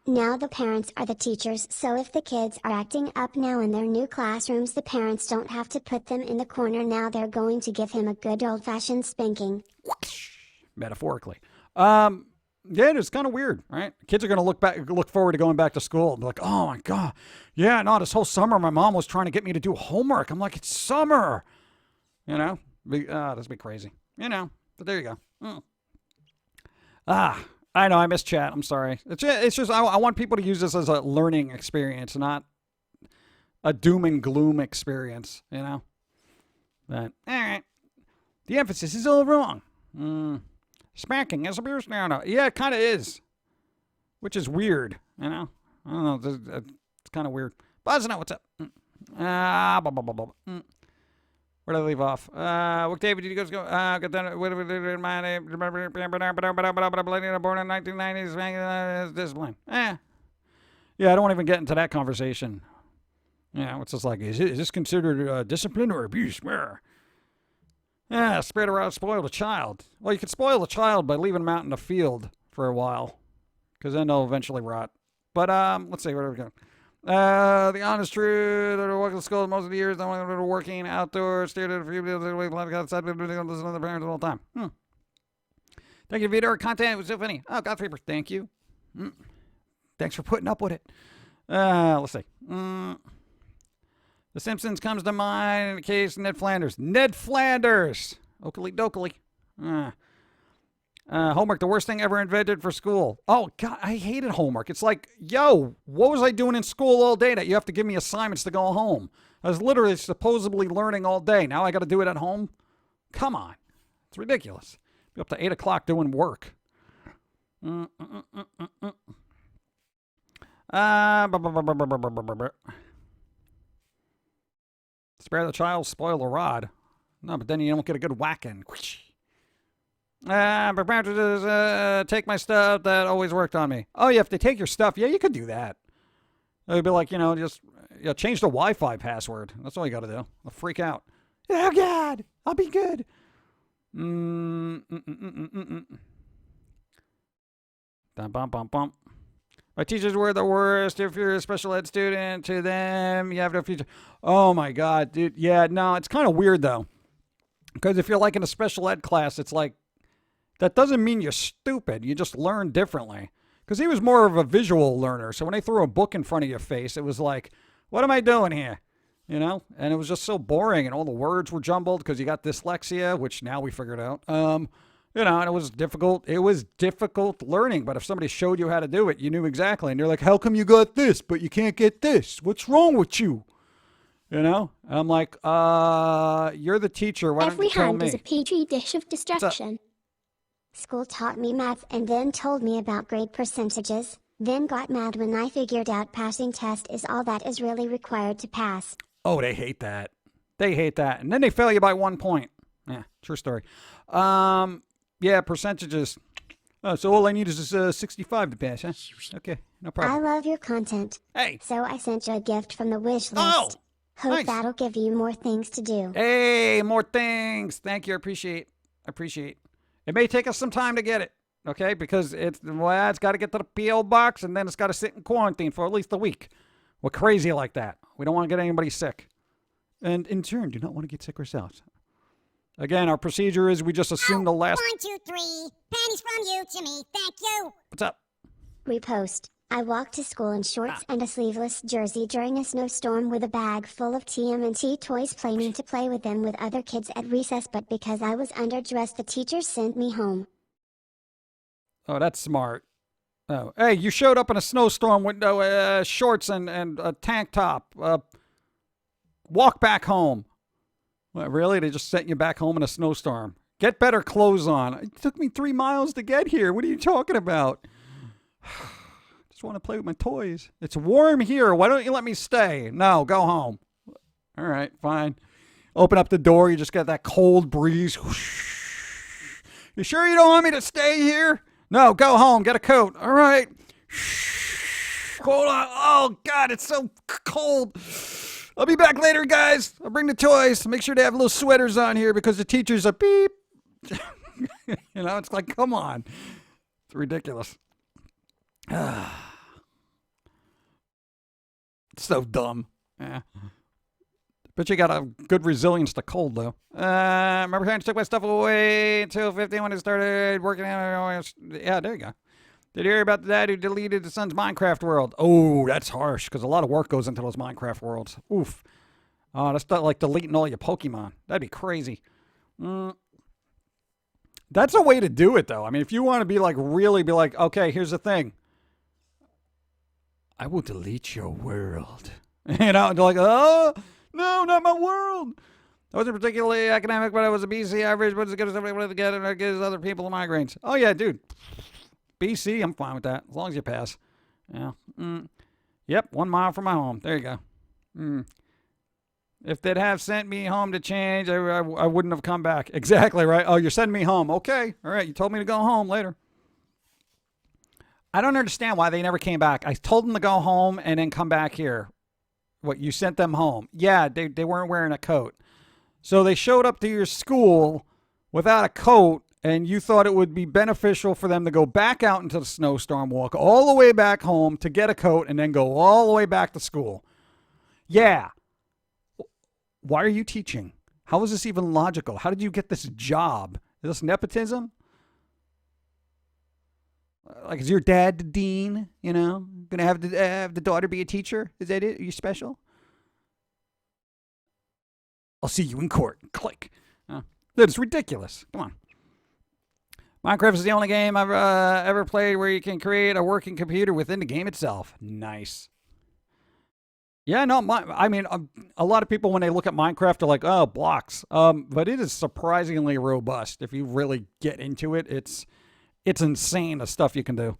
Now the parents are the teachers, so if the kids are acting up now in their new classrooms, the parents don't have to put them in the corner. Now they're going to give him a good old-fashioned spanking. Metaphorically. Yeah, it's kind of weird, right? Kids are going to look forward to going back to school and be like, oh my God. Yeah, no, this whole summer my mom was trying to get me to do homework. I'm like, it's summer. That'd be crazy. But there you go. I know, I missed chat. I'm sorry. It's just I want people to use this as a learning experience, not a doom and gloom experience, But, all right. The emphasis is all wrong. Smacking is abuse now. Yeah, it kind of is. Which is weird, I don't know. It's kind of weird. Buzzing, what's up? Where did I leave off? What David did you guys go? Got that. My name. Born in 1990s. Discipline. Yeah, I don't want to even get into that conversation. It's just like, is this considered discipline or abuse? Yeah, spread around, spoil a child. Well, you could spoil a child by leaving them out in the field for a while, because then they'll eventually rot. But let's see, where do we go? The honest truth, they're working in school most of the years. They're working outdoors, steered at a few people, outside, listen to the parents all the time. Thank you for your content. It was so funny. Oh, Godfrey, thank you. Thanks for putting up with it. Let's see. The Simpsons comes to mind in the case of Ned Flanders. Ned Flanders! Oakley dokley. Homework, the worst thing ever invented for school. Oh, God, I hated homework. It's like, yo, what was I doing in school all day that you have to give me assignments to go home? I was literally supposedly learning all day. Now I got to do it at home? Come on. It's ridiculous. Be up to 8 o'clock doing work. Spare the child, spoil the rod. No, but then you don't get a good whacking. Take my stuff that always worked on me. Oh, you have to take your stuff. Yeah, you could do that. It'd be like, just change the Wi-Fi password. That's all you got to do. I'll freak out. Oh, God, I'll be good. My teachers were the worst. If you're a special ed student, to them, you have no future. Oh, my God, dude. Yeah, no, it's kind of weird, though. Because if you're like in a special ed class, it's like, that doesn't mean you're stupid. You just learn differently. Because he was more of a visual learner. So when they threw a book in front of your face, it was like, what am I doing here? And it was just so boring. And all the words were jumbled because you got dyslexia, which now we figured out. And it was difficult. It was difficult learning. But if somebody showed you how to do it, you knew exactly. And you're like, how come you got this, but you can't get this? What's wrong with you? And I'm like, you're the teacher. Why don't you tell me? Every hand is a petri dish of destruction. School taught me math and then told me about grade percentages, then got mad when I figured out passing test is all that is really required to pass. Oh, they hate that. They hate that. And then they fail you by 1 point. Yeah, true story. Yeah, percentages. Oh, so all I need is 65 to pass, huh? Okay, no problem. I love your content. Hey. So I sent you a gift from the wish list. Oh, Hope nice. that'll give you more things to do. Hey, more things. Thank you. I appreciate. It may take us some time to get it, okay? Because it's got to get to the P.O. box, and then it's got to sit in quarantine for at least a week. We're crazy like that. We don't want to get anybody sick. And in turn, do not want to get sick ourselves. Again, our procedure is we just assume the last... 1, 2, 3. Pennies from you to me. Thank you. What's up? Repost. I walked to school in shorts and a sleeveless jersey during a snowstorm with a bag full of TMNT toys, planning to play with them with other kids at recess, but because I was underdressed, the teacher sent me home. Oh, that's smart. Oh, hey, you showed up in a snowstorm with no shorts and a tank top. Walk back home. What, really? They just sent you back home in a snowstorm. Get better clothes on. It took me 3 miles to get here. What are you talking about? Just want to play with my toys. It's warm here. Why don't you let me stay? No, go home. All right, fine. Open up the door. You just get that cold breeze. You sure you don't want me to stay here? No, go home. Get a coat. All right. Hold on. Oh, God, it's so cold. I'll be back later, guys. I'll bring the toys. Make sure they have little sweaters on here because the teachers are beep. It's like, come on. It's ridiculous. So dumb. Yeah. But you got a good resilience to cold, though. Remember having to take my stuff away until 15 when it started working out. Yeah, there you go. Did you hear about the dad who deleted the son's Minecraft world? Oh, that's harsh, because a lot of work goes into those Minecraft worlds. Oof. Oh, that's not like deleting all your Pokemon. That'd be crazy. That's a way to do it, though. I mean, if you want to be like, really be like, okay, here's the thing. I will delete your world. They're like, oh, no, not my world. I wasn't particularly academic, but I was a BC average, but it's good as somebody wanted to get, and it gives other people migraines. Oh, yeah, dude. BC, I'm fine with that, as long as you pass. Yeah. Yep, 1 mile from my home. There you go. If they'd have sent me home to change, I wouldn't have come back. Exactly, right? Oh, you're sending me home. Okay. All right, you told me to go home later. I don't understand why they never came back. I told them to go home and then come back here. What, you sent them home? Yeah, they weren't wearing a coat. So they showed up to your school without a coat, and you thought it would be beneficial for them to go back out into the snowstorm, walk all the way back home to get a coat, and then go all the way back to school. Yeah. Why are you teaching? How is this even logical? How did you get this job? Is this nepotism? Like, is your dad the dean? You know, gonna have the daughter be a teacher? Is that it? Are you special? I'll see you in court. Click. That's ridiculous. Come on. Minecraft is the only game I've ever played where you can create a working computer within the game itself. Nice. Yeah, no, I mean, a lot of people, when they look at Minecraft, are like, oh, blocks. But it is surprisingly robust. If you really get into it, it's insane, the stuff you can do.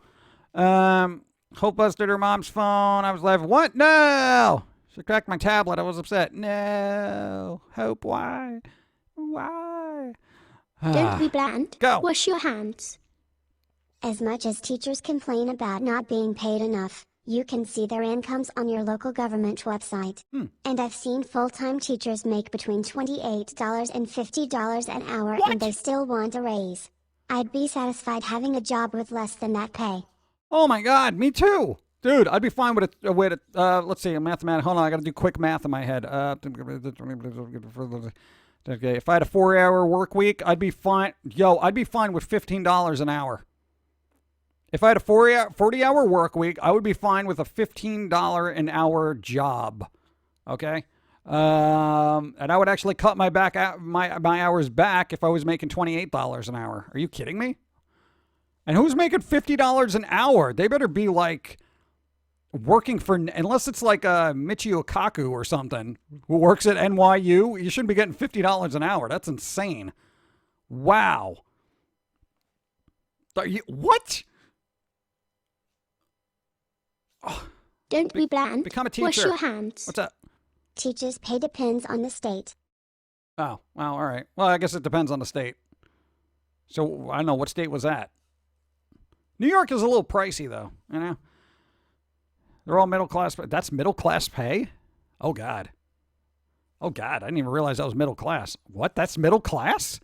Hope busted her mom's phone. I was laughing. What? No! She cracked my tablet. I was upset. No. Hope, why? Why? Don't be bland. Go. Wash your hands. As much as teachers complain about not being paid enough, you can see their incomes on your local government website. And I've seen full-time teachers make between $28 and $50 an hour, and they still want a raise. I'd be satisfied having a job with less than that pay. Oh my God, me too. Dude, I'd be fine with a way to, let's see, a mathematics. Hold on, I got to do quick math in my head. Okay, if I had a 4-hour work week, I'd be fine. I'd be fine with $15 an hour. If I had a 40-hour work week, I would be fine with a $15 an hour job. Okay? And I would actually cut my hours back if I was making $28 an hour. Are you kidding me? And who's making $50 an hour? They better be like working for, unless it's like Michio Kaku or something who works at NYU. You shouldn't be getting $50 an hour. That's insane. Wow. What? Don't be bland. Become a teacher. Wash your hands. What's up? Teachers' pay depends on the state. Oh, well, all right. Well, I guess it depends on the state. So, I don't know. What state was that? New York is a little pricey, though. You know? They're all middle class. That's middle class pay? Oh, God. Oh, God. I didn't even realize that was middle class. What? That's middle class?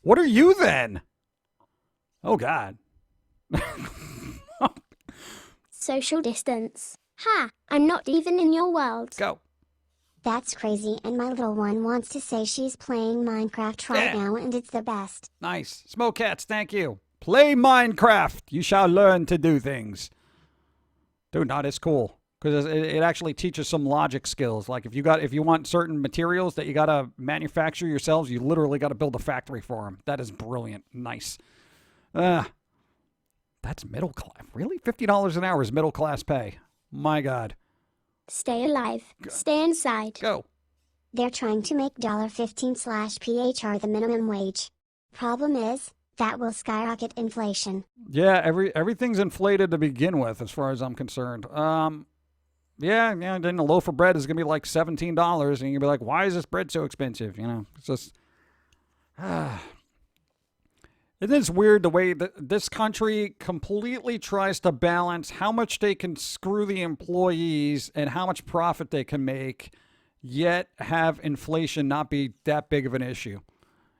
What are you then? Oh, God. Social distance. Ha! I'm not even in your world. Go. That's crazy, and my little one wants to say she's playing Minecraft right now, and it's the best. Nice. Smoke Cats, thank you. Play Minecraft. You shall learn to do things. Dude, no, it's cool. Because it actually teaches some logic skills. Like if you want certain materials that you got to manufacture yourselves, you literally got to build a factory for them. That is brilliant. Nice. That's middle class. Really? $50 an hour is middle class pay. My God. Stay alive. Stay inside. Go. They're trying to make $15/PHR the minimum wage. Problem is, that will skyrocket inflation. Yeah, everything's inflated to begin with, as far as I'm concerned. Yeah, then a loaf of bread is gonna be like $17, and you're gonna be like, why is this bread so expensive? You know, it's just. It is weird the way that this country completely tries to balance how much they can screw the employees and how much profit they can make, yet have inflation not be that big of an issue.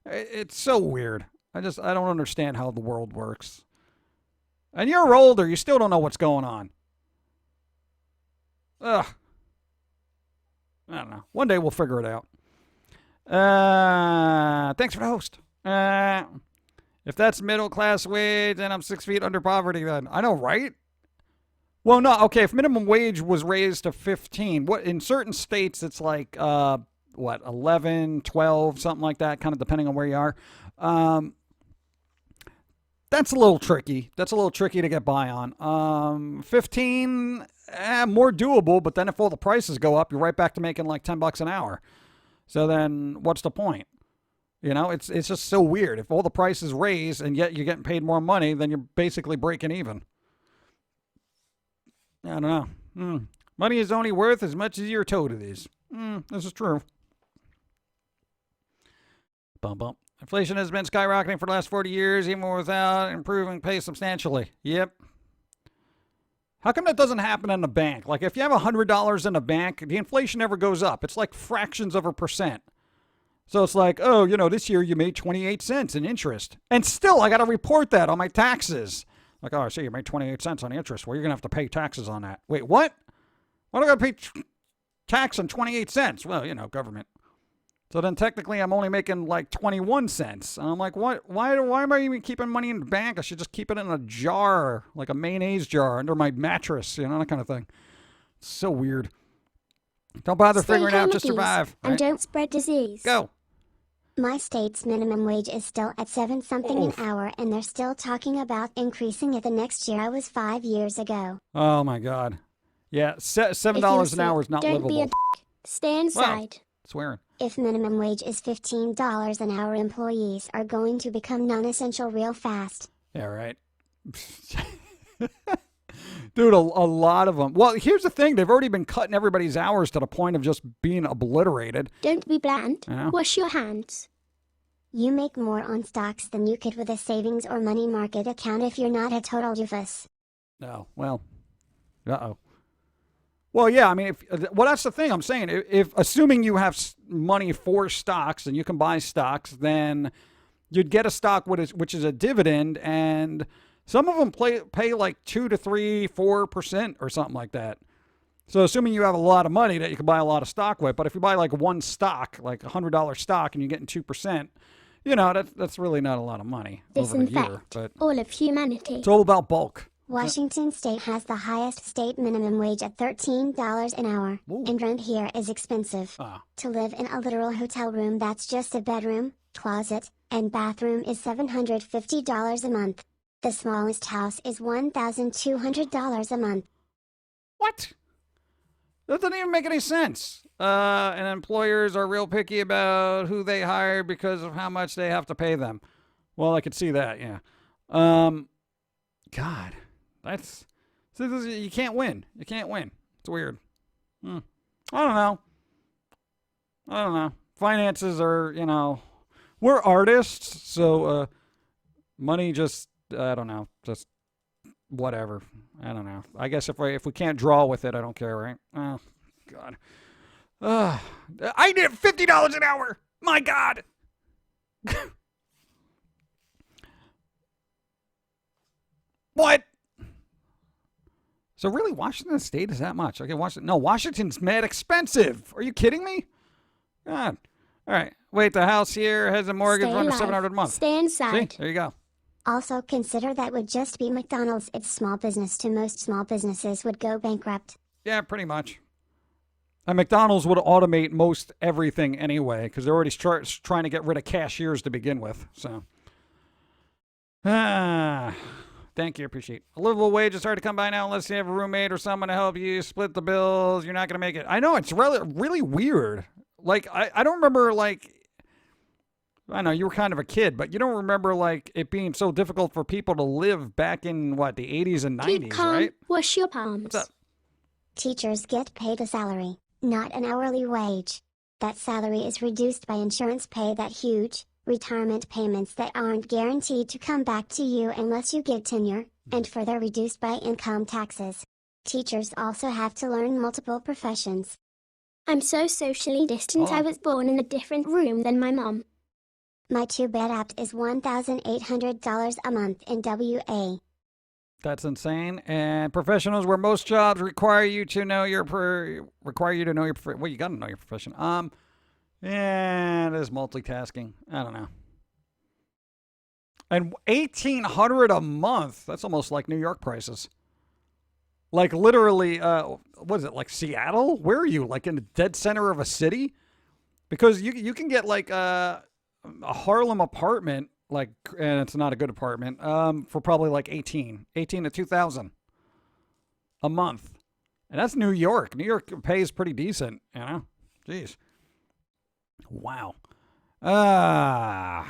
It's so weird. I don't understand how the world works. And you're older, you still don't know what's going on. Ugh. I don't know. One day we'll figure it out. Thanks for the host. If that's middle class wage, then I'm 6 feet under poverty then. I know, right? Well, no, okay, if minimum wage was raised to 15, what in certain states it's like 11, 12, something like that, kind of depending on where you are. That's a little tricky. That's a little tricky to get by on. 15, more doable, but then if all the prices go up, you're right back to making like $10 an hour. So then what's the point? You know, it's just so weird. If all the prices raise and yet you're getting paid more money, then you're basically breaking even. I don't know. Money is only worth as much as you're told it is. This is true. Bum bum. Inflation has been skyrocketing for the last 40 years, even without improving pay substantially. Yep. How come that doesn't happen in the bank? Like if you have $100 in a bank, the inflation never goes up. It's like fractions of a percent. So it's like, oh, this year you made 28 cents in interest. And still, I got to report that on my taxes. Like, oh, I see you made 28 cents on interest. Well, you're going to have to pay taxes on that. Wait, what? Why do I got to pay tax on 28 cents? Well, government. So then technically I'm only making like 21 cents. And I'm like, what? Why am I even keeping money in the bank? I should just keep it in a jar, like a mayonnaise jar under my mattress, that kind of thing. It's so weird. Don't bother figuring out, just survive. And right? don't spread disease. Go. My state's minimum wage is still at 7-something an hour, and they're still talking about increasing it the next year. I was 5 years ago. Oh my God. Yeah, $7 an hour is not livable. Don't be a dick. Stay inside. Wow. Swearing. If minimum wage is $15 an hour, employees are going to become non-essential real fast. Yeah, right. Dude, a lot of them. Well, here's the thing. They've already been cutting everybody's hours to the point of just being obliterated. Don't be bland. Yeah. Wash your hands. You make more on stocks than you could with a savings or money market account if you're not a total doofus. No, well, uh-oh. Well, yeah, I mean, that's the thing I'm saying. If assuming you have money for stocks and you can buy stocks, then you'd get a stock which is a dividend, and some of them pay like 2 to 3, 4% or something like that. So assuming you have a lot of money that you can buy a lot of stock with, but if you buy like one stock, like $100 stock, and you're getting 2%, that's really not a lot of money over a year. But all of humanity. It's all about bulk. Washington State has the highest state minimum wage at $13 an hour, Ooh. and rent here is expensive. To live in a literal hotel room that's just a bedroom, closet, and bathroom is $750 a month. The smallest house is $1,200 a month. What? That doesn't even make any sense. And employers are real picky about who they hire because of how much they have to pay them. Well, I could see that, yeah. God. You can't win. You can't win. It's weird. I don't know. Finances are, we're artists, so money just, I don't know, just whatever. I don't know. I guess if we can't draw with it, I don't care, right? Oh, God. I need $50 an hour. My God. What? So really, Washington State is that much? Okay, Washington's mad expensive. Are you kidding me? God. All right. Wait, the house here has a mortgage under $700 a month. Stay inside. See? There you go. Also consider that would just be McDonald's. It's small business to most small businesses would go bankrupt. Yeah, pretty much. And McDonald's would automate most everything anyway, because they're already trying to get rid of cashiers to begin with. So. Thank you. Appreciate it. A livable wage is hard to come by now unless you have a roommate or someone to help you split the bills. You're not going to make it. I know. It's really weird. Like, I don't remember, like, I know you were kind of a kid, but you don't remember, like, it being so difficult for people to live back in, the 80s and 90s, Keep calm. right? Wash your palms. What's up? Teachers get paid a salary, not an hourly wage. That salary is reduced by insurance pay that huge, retirement payments that aren't guaranteed to come back to you unless you get tenure, and further reduced by income taxes. Teachers also have to learn multiple professions. I'm so socially distant. I was born in a different room than my mom. My 2-bed apt is $1,800 a month in WA. That's insane. And professionals where most jobs require you to know your well, you got to know your profession. Yeah, it is multitasking. I don't know. And $1,800 a month. That's almost like New York prices. Like literally, what is it, like Seattle? Where are you? Like in the dead center of a city? Because you can get like a Harlem apartment, like, and it's not a good apartment, for probably like 18 to 2,000 a month. And that's New York. New York pays pretty decent, Jeez. Wow. Let's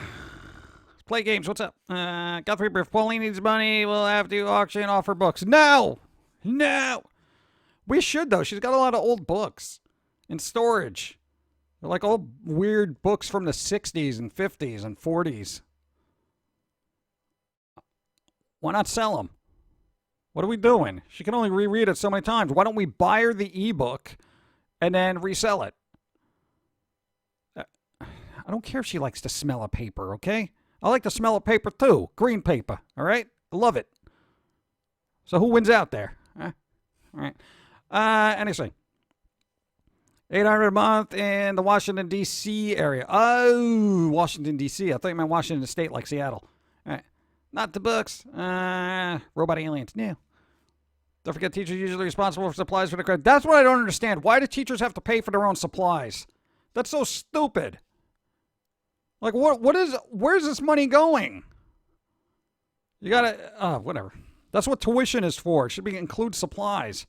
play games. What's up? Guthrie, if Pauline needs money, we'll have to auction off her books. No! We should, though. She's got a lot of old books in storage. They're like old weird books from the 60s and 50s and 40s. Why not sell them? What are we doing? She can only reread it so many times. Why don't we buy her the ebook and then resell it? I don't care if she likes the smell of paper, okay? I like the smell of paper too. Green paper, all right? I love it. So who wins out there? All right. Anyway. $800 a month in the Washington, D.C. area. Oh, Washington, D.C. I thought you meant Washington State like Seattle. All right. Not the books. Robot aliens. No. Don't forget, teachers are usually responsible for supplies for the credit. That's what I don't understand. Why do teachers have to pay for their own supplies? That's so stupid. Like, where's this money going? You gotta, whatever. That's what tuition is for. It should include supplies.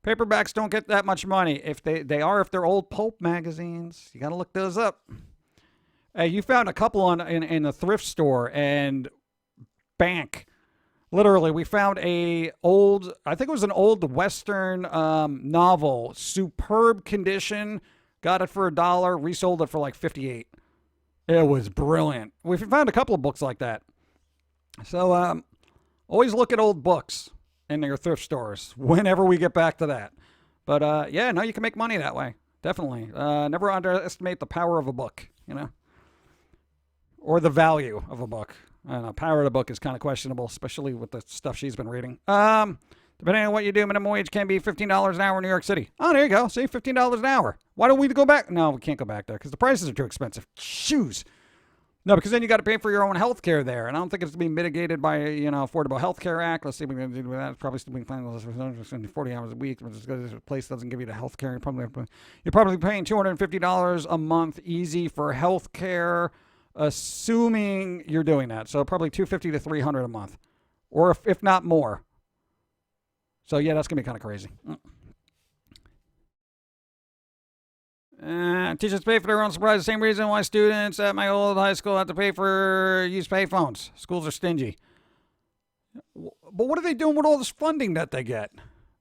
Paperbacks don't get that much money. If if they're old pulp magazines. You got to look those up. Hey, you found a couple in a thrift store and bank. Literally, we found I think it was an old Western novel. Superb condition. Got it for $1. Resold it for like $58. It was brilliant. We found a couple of books like that. So always look at old books in your thrift stores whenever we get back to that. But yeah, no, you can make money that way. Definitely. Never underestimate the power of a book, or the value of a book. I don't know. Power of the book is kind of questionable, especially with the stuff she's been reading. Depending on what you do, minimum wage can be $15 an hour in New York City. Oh, there you go. See, $15 an hour. Why don't we go back? No, we can't go back there because the prices are too expensive. Shoes. No, because then you got to pay for your own health care there, and I don't think it's being mitigated by Affordable Health Care Act. Let's see what we're going to do with that. It's probably still being finalized for 40 hours a week, which is because this place doesn't give you the health care. You're probably paying $250 a month easy for health care, assuming you're doing that. So probably $250 to $300 a month, or if not more. So yeah, that's gonna be kind of crazy. Teachers pay for their own supplies. The same reason why students at my old high school have to pay for used payphones. Schools are stingy. But what are they doing with all this funding that they get?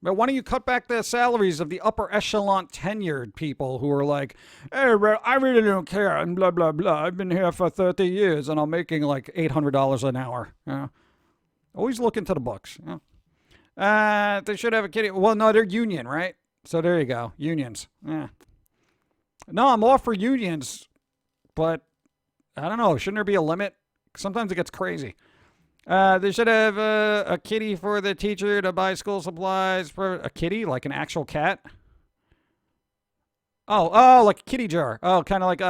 But why don't you cut back the salaries of the upper echelon tenured people who are like, hey, I really don't care, and blah, blah, blah. I've been here for 30 years, and I'm making like $800 an hour. Always look into the books. They should have a kitty. Well, no, they're union, right? So there you go. Unions. Yeah. No, I'm all for unions, but I don't know. Shouldn't there be a limit? Sometimes it gets crazy. They should have a kitty for the teacher to buy school supplies. For a kitty? Like an actual cat? Oh, like a kitty jar. Oh, kind of like,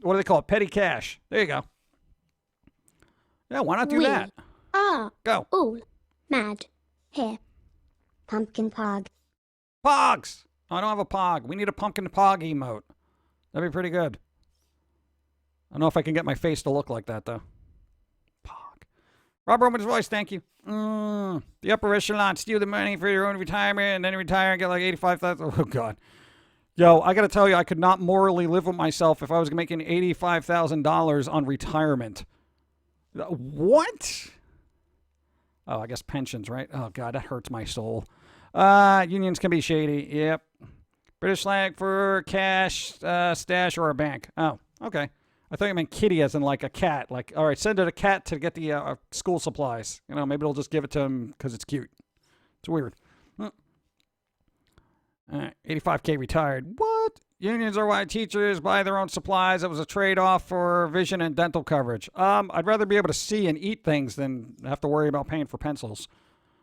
what do they call it? Petty cash. There you go. Yeah, why not do that? Go. All mad here. Pumpkin Pog. Pogs! Oh, I don't have a Pog. We need a Pumpkin Pog emote. That'd be pretty good. I don't know if I can get my face to look like that, though. Pog. Rob Roman's voice, thank you. The upper echelon steal the money for your own retirement and then retire and get like $85,000. Oh, God. Yo, I got to tell you, I could not morally live with myself if I was making $85,000 on retirement. What? Oh, I guess pensions, right? Oh, God, that hurts my soul. Unions can be shady. Yep. British slang for cash, stash, or a bank. Oh, okay. I thought you meant kitty as in like a cat. Like, all right, send it a cat to get the school supplies. Maybe they'll just give it to him because it's cute. It's weird. 85K retired. What? Unions are why teachers buy their own supplies. It was a trade-off for vision and dental coverage. I'd rather be able to see and eat things than have to worry about paying for pencils.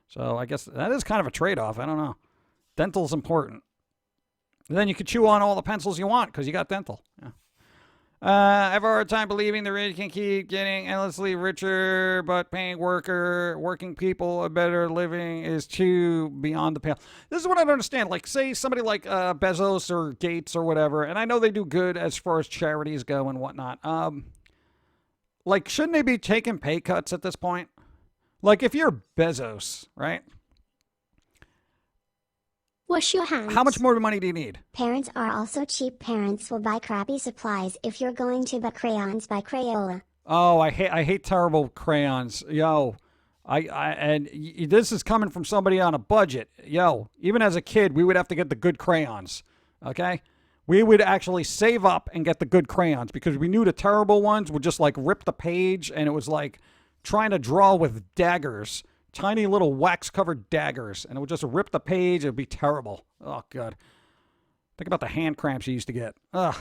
So I guess that is kind of a trade-off. I don't know. Dental's important. And then you can chew on all the pencils you want because you got dental. Yeah. I have a hard time believing the rich can keep getting endlessly richer, but paying working people a better living is too beyond the pale. This is what I don't understand. Like, say somebody like Bezos or Gates or whatever, and I know they do good as far as charities go and whatnot. Like, shouldn't they be taking pay cuts at this point? Like, if you're Bezos, right? Wash your hands. How much more money do you need? Parents are also cheap. Parents will buy crappy supplies. If you're going to buy crayons, buy Crayola. Oh, I hate terrible crayons. Yo, this is coming from somebody on a budget. Yo, even as a kid, we would have to get the good crayons. Okay? We would actually save up and get the good crayons because we knew the terrible ones would just like rip the page and it was like trying to draw with daggers. Tiny little wax-covered daggers, and it would just rip the page. It would be terrible. Oh, God. Think about the hand cramps you used to get. Ugh,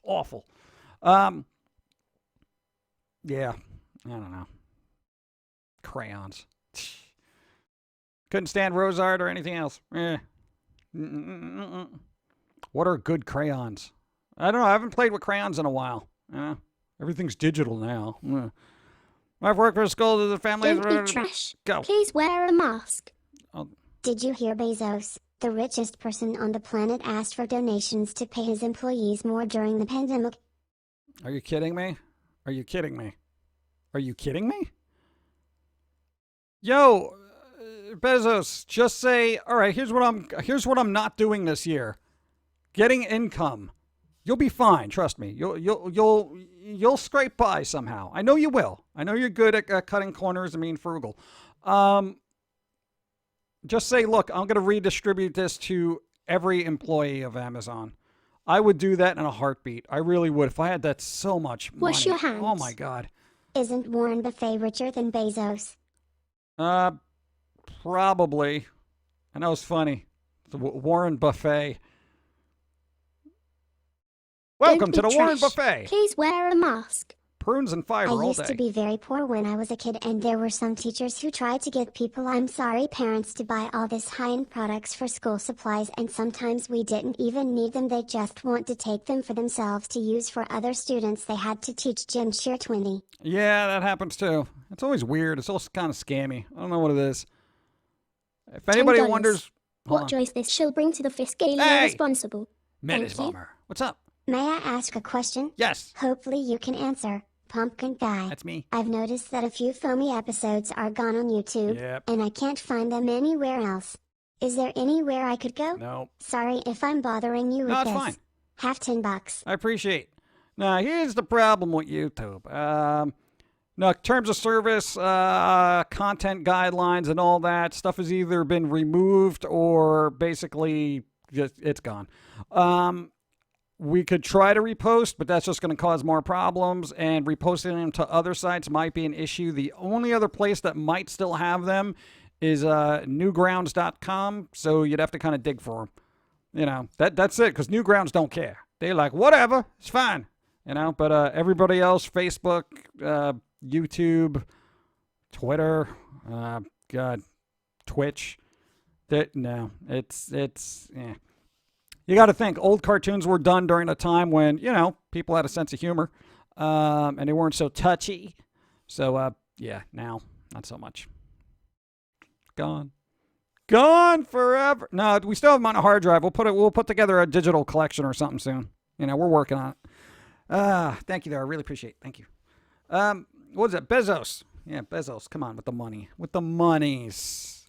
awful. Yeah, I don't know. Crayons. Couldn't stand rose art or anything else. What are good crayons? I don't know. I haven't played with crayons in a while. Everything's digital now. I've worked for a school to the families. Don't be trash. Go. Please wear a mask. Oh. Did you hear Bezos, the richest person on the planet, asked for donations to pay his employees more during the pandemic? Are you kidding me? Are you kidding me? Are you kidding me? Yo, Bezos, just say, all right, here's what I'm not doing this year. Getting income. You'll be fine, trust me. You'll scrape by somehow. I know you will. I know you're good at cutting corners and being frugal. Just say, look, I'm going to redistribute this to every employee of Amazon. I would do that in a heartbeat. I really would. If I had that so much money. Wash your hands. Oh, my God. Isn't Warren Buffett richer than Bezos? Probably. I know it's funny. It's Warren Buffet. Welcome to the Warren Buffet. Please wear a mask. Prunes and fiber all day. I used to be very poor when I was a kid, and there were some teachers who tried to get parents to buy all this high-end products for school supplies, and sometimes we didn't even need them. They just want to take them for themselves to use for other students they had to teach. Jim Shear 20. Yeah, that happens too. It's always weird. It's also kind of scammy. I don't know what it is. If anybody wonders... What joys this shall bring to the fiscally responsible. Menace Bomber. What's up? May I ask a question? Yes. Hopefully you can answer. Pumpkin Guy. That's me. I've noticed that a few foamy episodes are gone on YouTube, Yep. and I can't find them anywhere else. Is there anywhere I could go? No. Sorry if I'm bothering you with No, this. it's fine. Have $10. I appreciate. Now, here's the problem with YouTube. No, terms of service, content guidelines, and all that stuff has either been removed or basically just it's gone. We could try to repost, but that's just going to cause more problems, and reposting them to other sites might be an issue. The only other place that might still have them is newgrounds.com, so you'd have to kind of dig for them. You know, that's it, because Newgrounds don't care. They're like, whatever, it's fine. You know, but everybody else, Facebook, YouTube, Twitter, Twitch, it's You got to think, old cartoons were done during a time when, you know, people had a sense of humor, and they weren't so touchy. So, yeah, now, not so much. Gone. Gone forever. No, we still have them on a hard drive. We'll put together a digital collection or something soon. You know, we're working on it. Thank you there. I really appreciate it. Thank you. What is it? Bezos. Yeah, Bezos. Come on, with the money. With the monies.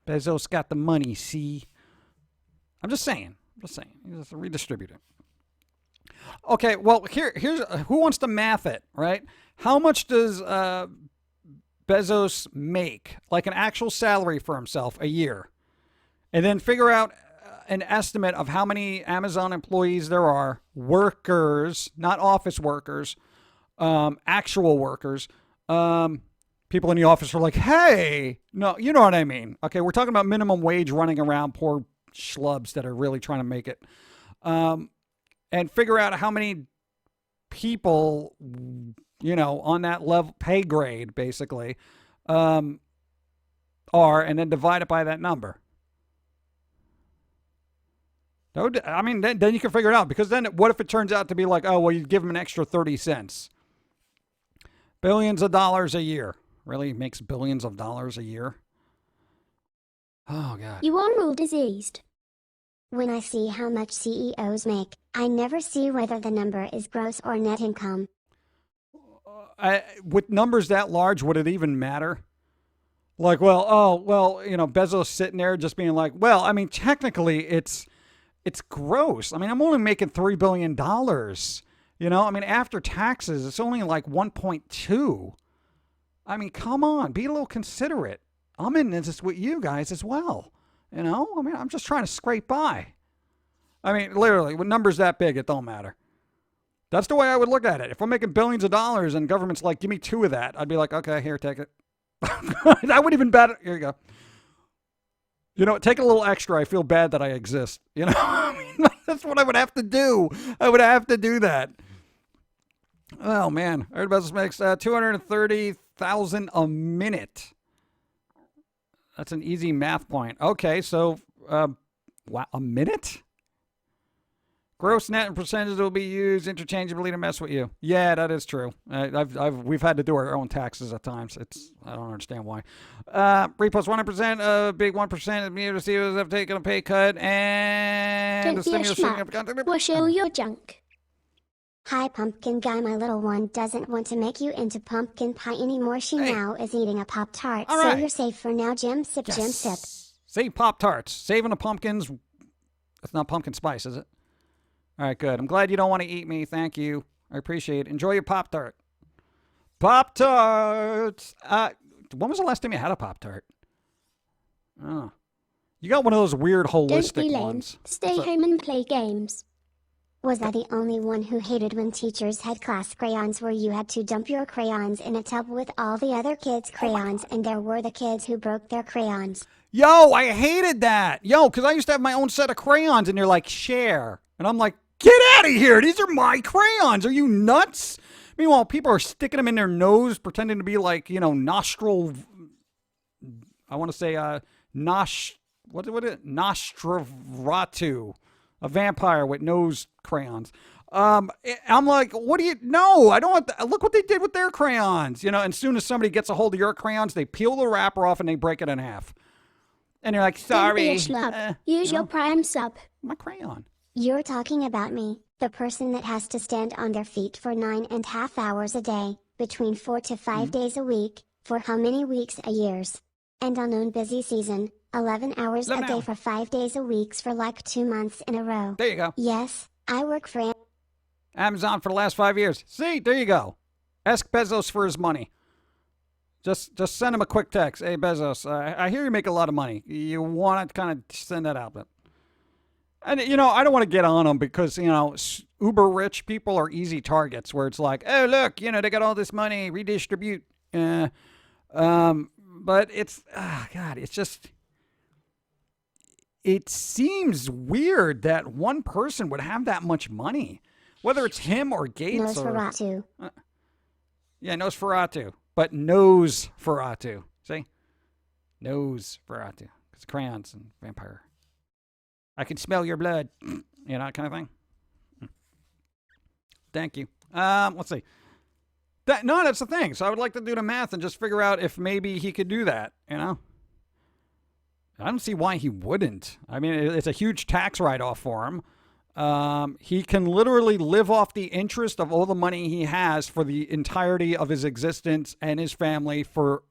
Bezos got the money, see? I'm just saying. You just redistribute it. Okay, well, here's who wants to math it, right? How much does Bezos make, like an actual salary for himself a year? And then figure out an estimate of how many Amazon employees there are, workers, not office workers, actual workers. People in the office are like, hey, no, you know what I mean. Okay, we're talking about minimum wage running around, poor schlubs that are really trying to make it, and figure out how many people, you know, on that level, pay grade, basically, are, and then divide it by that number. I mean, then you can figure it out, because then what if it turns out to be like, oh, well, you give them an extra 30 cents. Billions of dollars a year. Really makes billions of dollars a year? Oh, God. You are all diseased. When I see how much CEOs make, I never see whether the number is gross or net income. With numbers that large, would it even matter? Like, well, you know, Bezos sitting there just being like, well, I mean, technically it's gross. I mean, I'm only making $3 billion. You know, I mean, after taxes, it's only like 1.2. I mean, come on, be a little considerate. I'm in this with you guys as well. You know, I mean, I'm just trying to scrape by. I mean, literally, with numbers that big, it don't matter. That's the way I would look at it. If I'm making billions of dollars and government's like, give me 2 of that, I'd be like, okay, here, take it. I would even bet it. Here you go. You know, take a little extra. I feel bad that I exist. You know, I mean, that's what I would have to do. I would have to do that. Oh man, Airbus makes 230,000 a minute. That's an easy math point. Okay, so wow, a minute? Gross, net, and percentage will be used interchangeably to mess with you. Yeah, that is true. We've had to do our own taxes at times. I don't understand why. Repost 100%, a big 1% of me receivers have taken a pay cut, and the Don't be a stimulus schmuck. We'll show your junk. Hi Pumpkin Guy, my little one doesn't want to make you into pumpkin pie anymore. She Hey. now is eating a Pop-Tart. All So right. you're safe for now, Jim. Sip, Yes. Jim, sip. Save Pop-Tarts. Saving the pumpkins. That's not pumpkin spice, is it? All right, good. I'm glad you don't want to eat me. Thank you. I appreciate it. Enjoy your Pop-Tart. Pop-Tarts. When was the last time you had a Pop-Tart? Oh. You got one of those weird Don't be holistic lame. ones. Stay home and play games. Was I the only one who hated when teachers had class crayons where you had to dump your crayons in a tub with all the other kids' crayons and there were the kids who broke their crayons? Yo, I hated that. Yo, because I used to have my own set of crayons and you're like, share. And I'm like, get out of here. These are my crayons. Are you nuts? Meanwhile, people are sticking them in their nose, pretending to be like, nostril. I want to say, what is it? Nosferatu. A vampire with nose crayons. I'm like, what do you? No, I don't want that. Look what they did with their crayons. And as soon as somebody gets a hold of your crayons, they peel the wrapper off and they break it in half. And you're like, Don't be sorry. a schlub. Use your prime sub. My crayon. You're talking about me, the person that has to stand on their feet for 9.5 hours a day, between 4 to 5 days a week, for how many weeks a years? And on own busy season, 11 hours a day for 5 days a week for like 2 months in a row. There you go. Yes, I work for Amazon for the last 5 years. See, there you go. Ask Bezos for his money. Just send him a quick text. Hey, Bezos, I hear you make a lot of money. You want to kind of send that out. And, I don't want to get on them because, uber rich people are easy targets where it's like, oh, look, they got all this money, redistribute. But it's, God, it's just, it seems weird that one person would have that much money. Whether it's him or Gates Nosferatu. Yeah, Nosferatu. But Nosferatu. See? Nosferatu. Because crayons and vampire. I can smell your blood. That kind of thing. Thank you. Let's see. That's the thing. So I would like to do the math and just figure out if maybe he could do that, I don't see why he wouldn't. I mean, it's a huge tax write-off for him. He can literally live off the interest of all the money he has for the entirety of his existence and his family for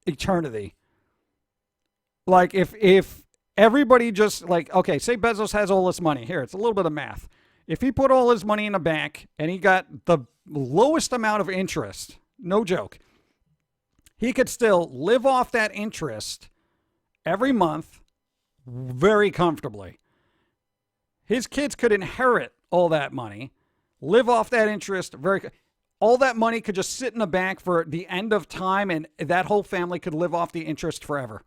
eternity. Like, if everybody just, okay, say Bezos has all this money. Here, it's a little bit of math. If he put all his money in a bank and he got the lowest amount of interest, no joke, he could still live off that interest every month very comfortably. His kids could inherit all that money, live off that interest all that money could just sit in a bank for the end of time, and that whole family could live off the interest forever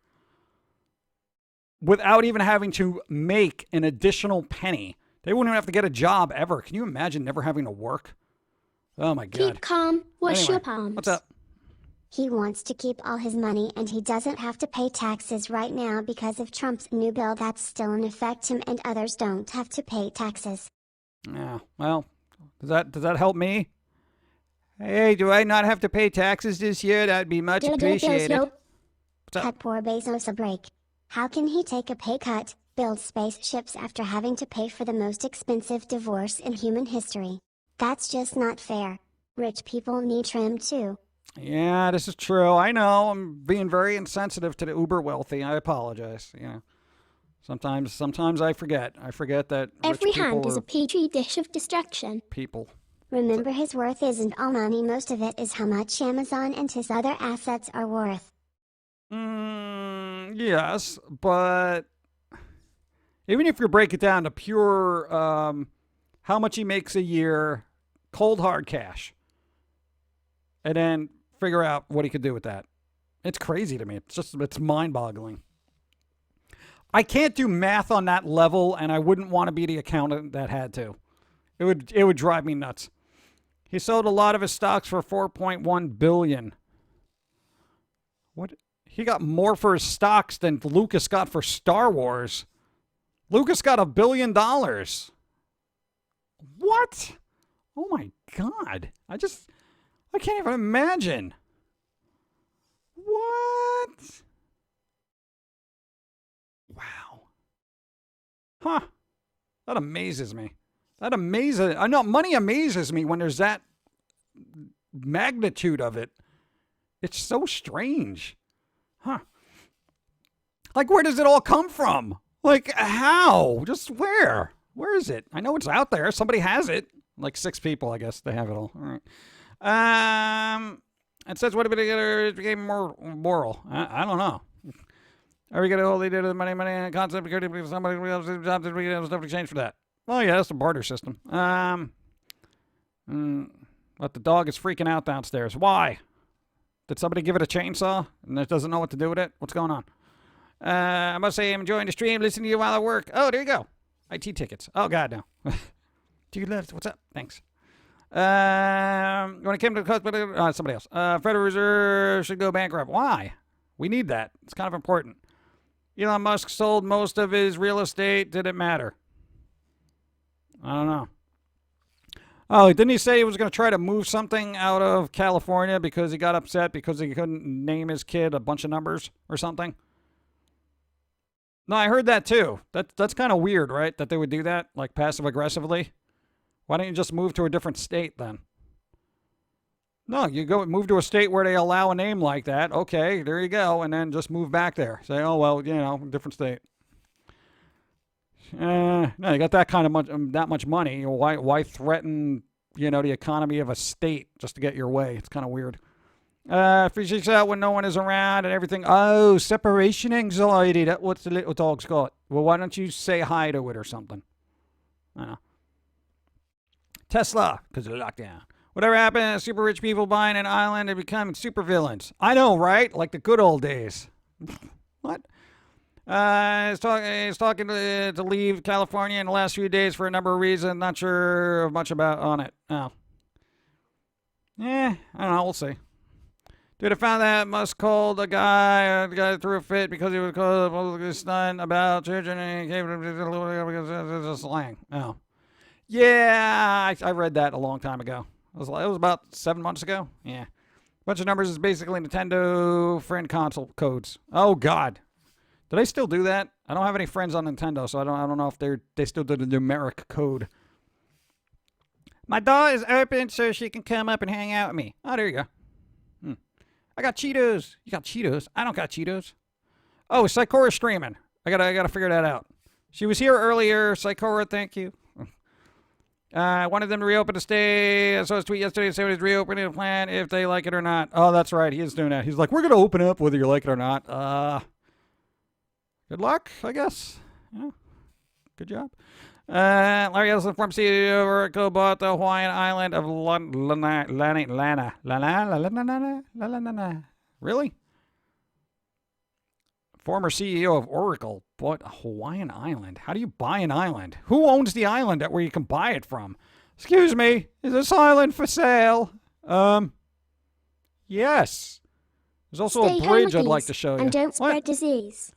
without even having to make an additional penny. They wouldn't even have to get a job ever. Can you imagine never having to work? Oh my God. Keep calm. Wash Anyway, your palms. what's up? He wants to keep all his money and he doesn't have to pay taxes right now because of Trump's new bill that's still in effect. Him and others don't have to pay taxes. Yeah, well, does that help me? Hey, do I not have to pay taxes this year? That'd be much appreciated. What's up? Cut poor Bezos a break. How can he take a pay cut, build spaceships after having to pay for the most expensive divorce in human history? That's just not fair. Rich people need trim too. Yeah, this is true. I know. I'm being very insensitive to the uber wealthy. I apologize. Sometimes I forget. I forget that Every rich people hand is are a petri dish of distraction. people. Remember, his worth isn't all money. Most of it is how much Amazon and his other assets are worth. Yes, but even if you break it down to pure how much he makes a year, cold hard cash, and then figure out what he could do with that. It's crazy to me. It's mind-boggling. I can't do math on that level, and I wouldn't want to be the accountant that had to. It would drive me nuts. He sold a lot of his stocks for $4.1 billion. What? He got more for his stocks than Lucas got for Star Wars. Lucas got $1 billion. What? Oh my God. I can't even imagine. What? Wow. Huh. That amazes me. I know money amazes me when there's that magnitude of it. It's so strange. Huh. Like, where does it all come from? Like, how? Just where? Where is it? I know it's out there. Somebody has it. Like 6 people, I guess. They have it all. All right. It says, what if it became more moral? I don't know. Are we going to hold they did the money, and concept because somebody else's job did we have stuff to exchange for that? Oh, yeah, that's the barter system. But the dog is freaking out downstairs. Why? Did somebody give it a chainsaw and it doesn't know what to do with it? What's going on? I must say I'm enjoying the stream, listening to you while I work. Oh, there you go. IT tickets. Oh, God, no. Do you live? What's up? Thanks. When it came to the somebody else. Federal Reserve should go bankrupt. Why? We need that. It's kind of important. Elon Musk sold most of his real estate. Did it matter? I don't know. Oh, didn't he say he was going to try to move something out of California because he got upset because he couldn't name his kid a bunch of numbers or something? No, I heard that too. That's kind of weird, right? That they would do that, like passive aggressively. Why don't you just move to a different state then? No, you go move to a state where they allow a name like that. Okay, there you go, and then just move back there. Say, oh well, different state. No, you got that much money. Why threaten, the economy of a state just to get your way? It's kind of weird. Freaks out when no one is around and everything. Oh, separation anxiety. That's what the little dog's got. Well, why don't you say hi to it or something? I don't know. Tesla, because of the lockdown. Whatever happened to super rich people buying an island and becoming super villains? I know, right? Like the good old days. What? He's talking to leave California in the last few days for a number of reasons. Not sure much about on it. Oh. I don't know. We'll see. Dude, I found that Musk called the guy threw a fit because he was publicly stunned about children and he came because it's a slang. Oh. Yeah, I read that a long time ago. It was about 7 months ago. Yeah. Bunch of numbers is basically Nintendo friend console codes. Oh, God. Do they still do that? I don't have any friends on Nintendo, so I don't know if they still do the numeric code. My door is open so she can come up and hang out with me. Oh, there you go. I got Cheetos. You got Cheetos? I don't got Cheetos. Oh, Psychora's streaming. I gotta figure that out. She was here earlier. Psychora, thank you. I wanted them to reopen the state. I saw his tweet yesterday saying he's reopening the plan if they like it or not. Oh, that's right. He is doing that. He's like, we're gonna open up whether you like it or not. Good luck, I guess. Yeah. Good job. Larry Ellison, former CEO of Oracle, bought the Hawaiian island of Lana. Really? Former CEO of Oracle bought a Hawaiian island. How do you buy an island? Who owns the island where you can buy it from? Excuse me, is this island for sale? Yes. There's also Stay a bridge home I'd with like these to show you. and don't spread What? disease.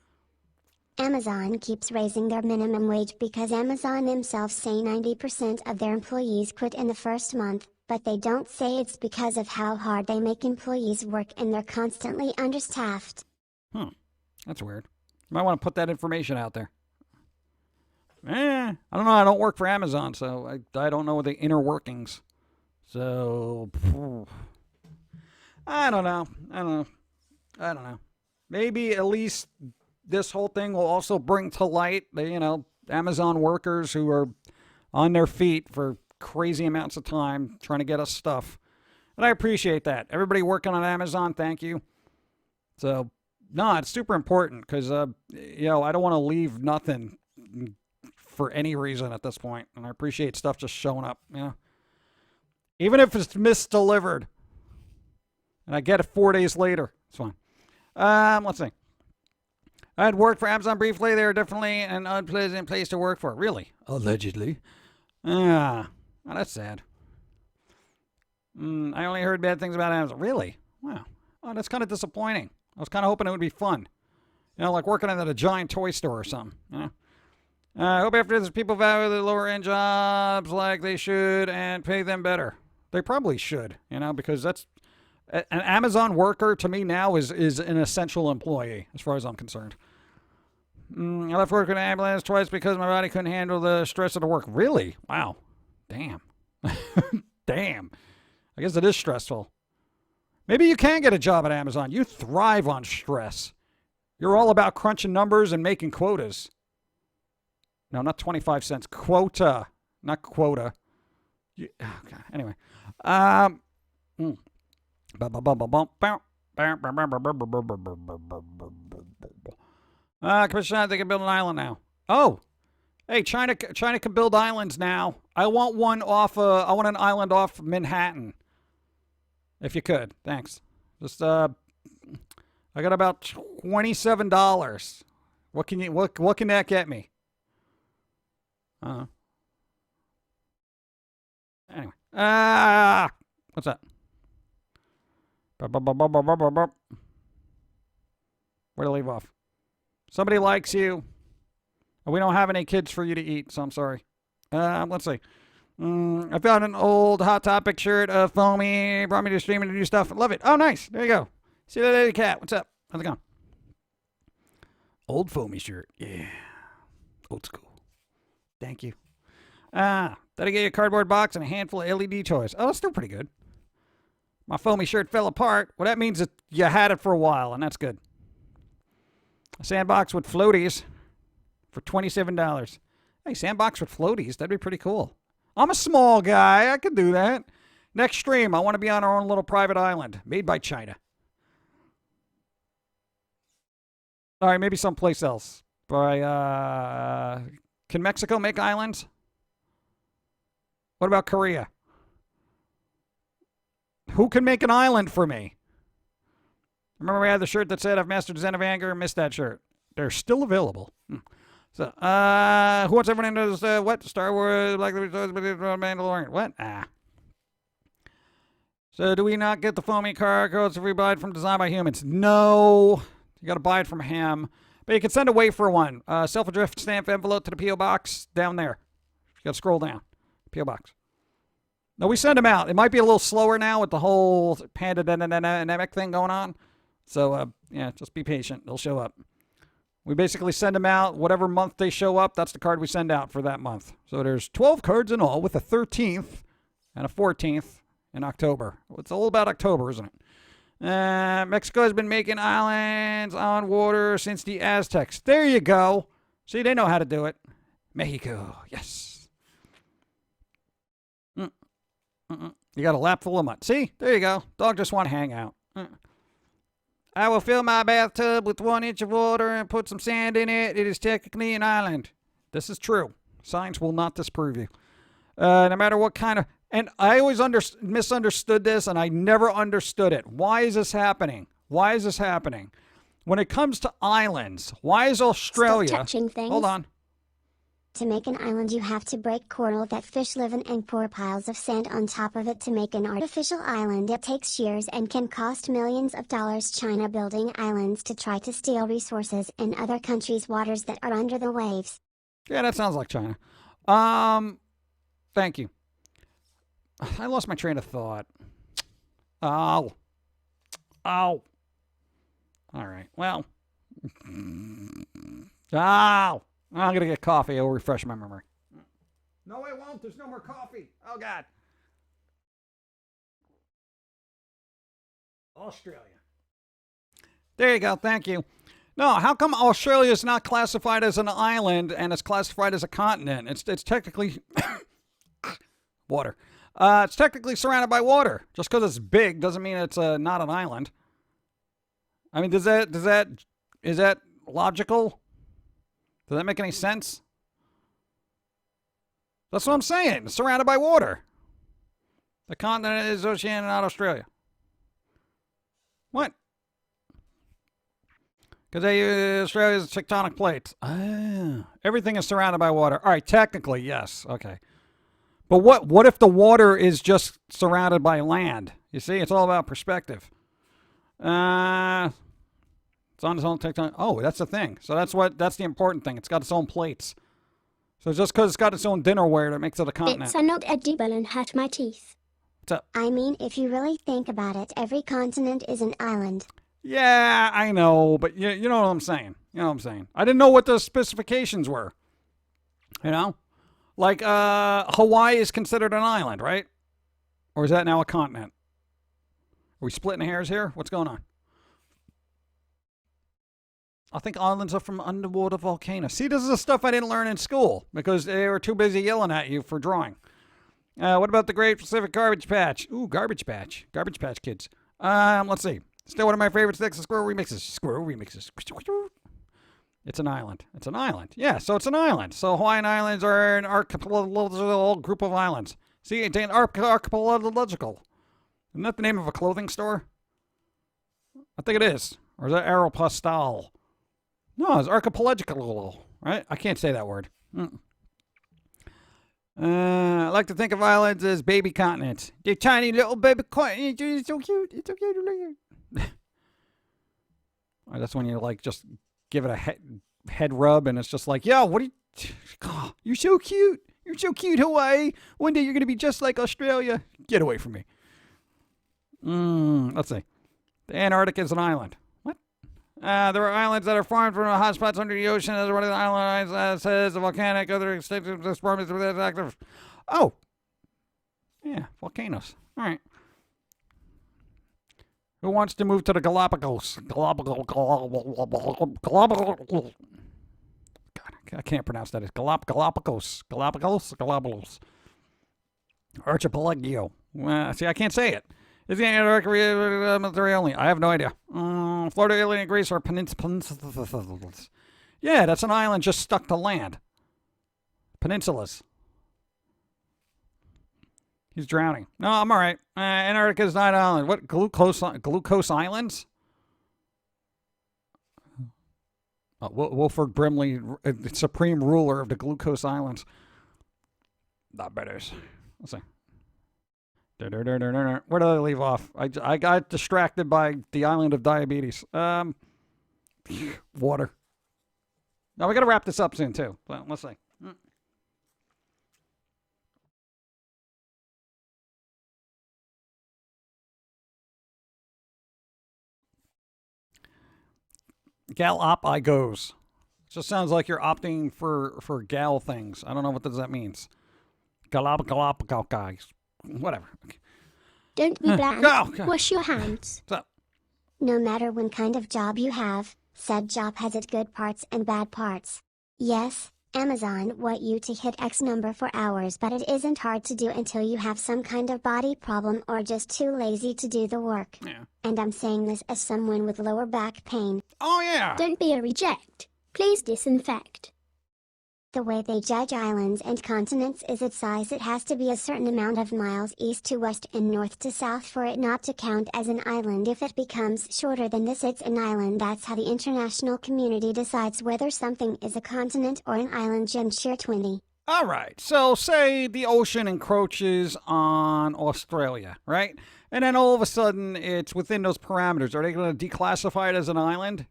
Amazon keeps raising their minimum wage because Amazon themselves say 90% of their employees quit in the first month, but they don't say it's because of how hard they make employees work and they're constantly understaffed. That's weird. You might want to put that information out there. I don't know. I don't work for Amazon, so I don't know the inner workings. So, I don't know. Maybe at least this whole thing will also bring to light the, Amazon workers who are on their feet for crazy amounts of time trying to get us stuff. And I appreciate that. Everybody working on Amazon, thank you. So, no, it's super important because, I don't want to leave nothing for any reason at this point. And I appreciate stuff just showing up, Even if it's misdelivered. And I get it 4 days later. It's fine. Let's see. I had worked for Amazon briefly. They were definitely an unpleasant place to work for. Really? Allegedly. Well, that's sad. I only heard bad things about Amazon. Really? Wow. Oh, that's kind of disappointing. I was kind of hoping it would be fun. You know, like working at a giant toy store or something. You know? I hope after this people value the lower end jobs like they should and pay them better. They probably should, you know, because that's an Amazon worker to me now is an essential employee as far as I'm concerned. I left work in an ambulance twice because my body couldn't handle the stress of the work. Really? Wow. Damn. Damn. I guess it is stressful. Maybe you can get a job at Amazon. You thrive on stress. You're all about crunching numbers and making quotas. No, not 25 cents. Quota, not quota. Okay. Anyway. Commissioner, they can build an island now. Oh, hey, China can build islands now. I want one off. I want an island off Manhattan. If you could, thanks. Just I got about $27. What can you? What can that get me? Anyway. What's that? Where to leave off? Somebody likes you. We don't have any kids for you to eat, so I'm sorry. Let's see. I found an old Hot Topic shirt of Foamy. Brought me to stream and to do stuff. Love it. Oh, nice. There you go. See that lady cat. What's up? How's it going? Old Foamy shirt. Yeah. Old school. Thank you. Did I get you a cardboard box and a handful of LED toys? Oh, that's still pretty good. My Foamy shirt fell apart. Well, that means that you had it for a while, and that's good. A sandbox with floaties for $27. Hey, sandbox with floaties. That'd be pretty cool. I'm a small guy. I could do that. Next stream, I want to be on our own little private island made by China. All right, maybe someplace else. Can Mexico make islands? What about Korea? Who can make an island for me? Remember we had the shirt that said, I've mastered Zen of Anger and missed that shirt. They're still available. So, who wants everyone to know what? Star Wars, Black Mandalorian. What? So, do we not get the foamy car codes if we buy it from Designed by Humans? No. You got to buy it from him. But you can send away for one. Self-addressed stamp envelope to the P.O. Box down there. You got to scroll down. P.O. Box. No, we send them out. It might be a little slower now with the whole pandemic thing going on. So, yeah, just be patient. They'll show up. We basically send them out. Whatever month they show up, that's the card we send out for that month. So there's 12 cards in all with a 13th and a 14th in October. It's all about October, isn't it? Mexico has been making islands on water since the Aztecs. There you go. See, they know how to do it. Mexico, yes. You got a lap full of mud. See, there you go. Dog just want to hang out. I will fill my bathtub with 1 inch of water and put some sand in it. It is technically an island. This is true. Science will not disprove you. No matter what kind of... And I always misunderstood this, and I never understood it. Why is this happening? Why is this happening? When it comes to islands, why is Australia... Stop touching things. Hold on. To make an island you have to break coral that fish live in and pour piles of sand on top of it to make an artificial island. It takes years and can cost millions of dollars. China building islands to try to steal resources in other countries' waters that are under the waves. Yeah, that sounds like China. Thank you. I lost my train of thought. Ow. All right, well. Ow. I'm going to get coffee. It'll refresh my memory. No, it won't. There's no more coffee. Oh, God. Australia. There you go. Thank you. No, how come Australia is not classified as an island and it's classified as a continent? It's technically water. It's technically surrounded by water. Just because it's big doesn't mean it's not an island. I mean, is that logical? Does that make any sense? That's what I'm saying. It's surrounded by water. The continent is Oceania, not Australia. What? Because Australia's tectonic plates. Everything is surrounded by water. All right, technically, yes. Okay. But what if the water is just surrounded by land? You see, it's all about perspective. It's on its own tectonic. Oh, that's the thing. So that's the important thing. It's got its own plates. So just because it's got its own dinnerware, that makes it a continent. Bits are not edible and hurt my teeth. What's up? I mean, if you really think about it, every continent is an island. Yeah, I know, but you know what I'm saying. You know what I'm saying. I didn't know what the specifications were. You know? Like, Hawaii is considered an island, right? Or is that now a continent? Are we splitting hairs here? What's going on? I think islands are from underwater volcanoes. See, this is the stuff I didn't learn in school because they were too busy yelling at you for drawing. What about the Great Pacific Garbage Patch? Ooh, Garbage Patch. Garbage Patch Kids. Let's see. Still one of my favorite sticks of Squirrel Remixes. Squirrel Remixes. It's an island. It's an island. Yeah, so it's an island. So Hawaiian Islands are an archipelago group of islands. See, it's an archipelagical. Isn't that the name of a clothing store? I think it is. Or is that Aeropostale? No, it's archipelagical, right? I can't say that word. I like to think of islands as baby continents. They're tiny little baby continents. It's so cute. It's so cute. That's when you like just give it a head rub, and it's just like, yo, what are you? Oh, you're so cute. You're so cute, Hawaii. One day you're gonna be just like Australia. Get away from me. Let's see. The Antarctica is an island. What? There are islands that are formed from hotspots under the ocean. As one of the islands says, the volcanic other extensive forms with active. Oh, yeah, volcanoes. All right. Who wants to move to the Galapagos? Galapagos. God, I can't pronounce that. It's Galapagos. Galapagos. Archipelago. See, I can't say it. Is the Antarctica military only? I have no idea. Florida, Italy, and Greece are peninsulas. Yeah, that's an island just stuck to land. Peninsulas. He's drowning. No, I'm all right. Antarctica is not an island. What, Glucose Islands? Wilford Brimley, supreme ruler of the Glucose Islands. Not better. Let's see. Where did I leave off? I got distracted by the island of diabetes. Water. Now we got to wrap this up soon too. Well, let's see. Gal op I goes. Just sounds like you're opting for gal things. I don't know what that means. Galap guys. Whatever. Okay. Don't be bland. Go. Wash your hands. So, No matter what kind of job you have, said job has its good parts and bad parts. Yes, Amazon want you to hit X number for hours, but it isn't hard to do until you have some kind of body problem or just too lazy to do the work. yeah. And I'm saying this as someone with lower back pain. Oh yeah. Don't be a reject. Please disinfect. The way they judge islands and continents is its size. It has to be a certain amount of miles east to west and north to south for it not to count as an island. If it becomes shorter than this, it's an island. That's how the international community decides whether something is a continent or an island. Jim Shear 20. All right. So say the ocean encroaches on Australia, right? And then all of a sudden it's within those parameters. Are they going to declassify it as an island?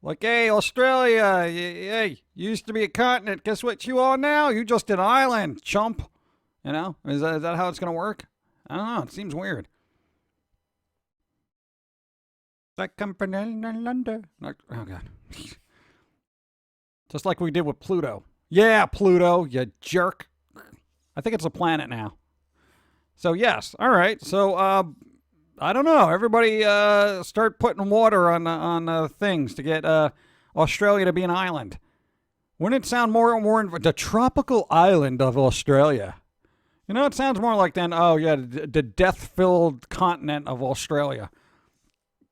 Like, hey, Australia, hey, you used to be a continent. Guess what you are now? You just an island, chump. You know? Is that how it's going to work? I don't know. It seems weird. That company in London. Oh, God. Just like we did with Pluto. Yeah, Pluto, you jerk. I think it's a planet now. So, yes. All right. So, I don't know. Everybody start putting water on things to get Australia to be an island. Wouldn't it sound more and more the tropical island of Australia? You know, it sounds more like then, oh, yeah, the death-filled continent of Australia.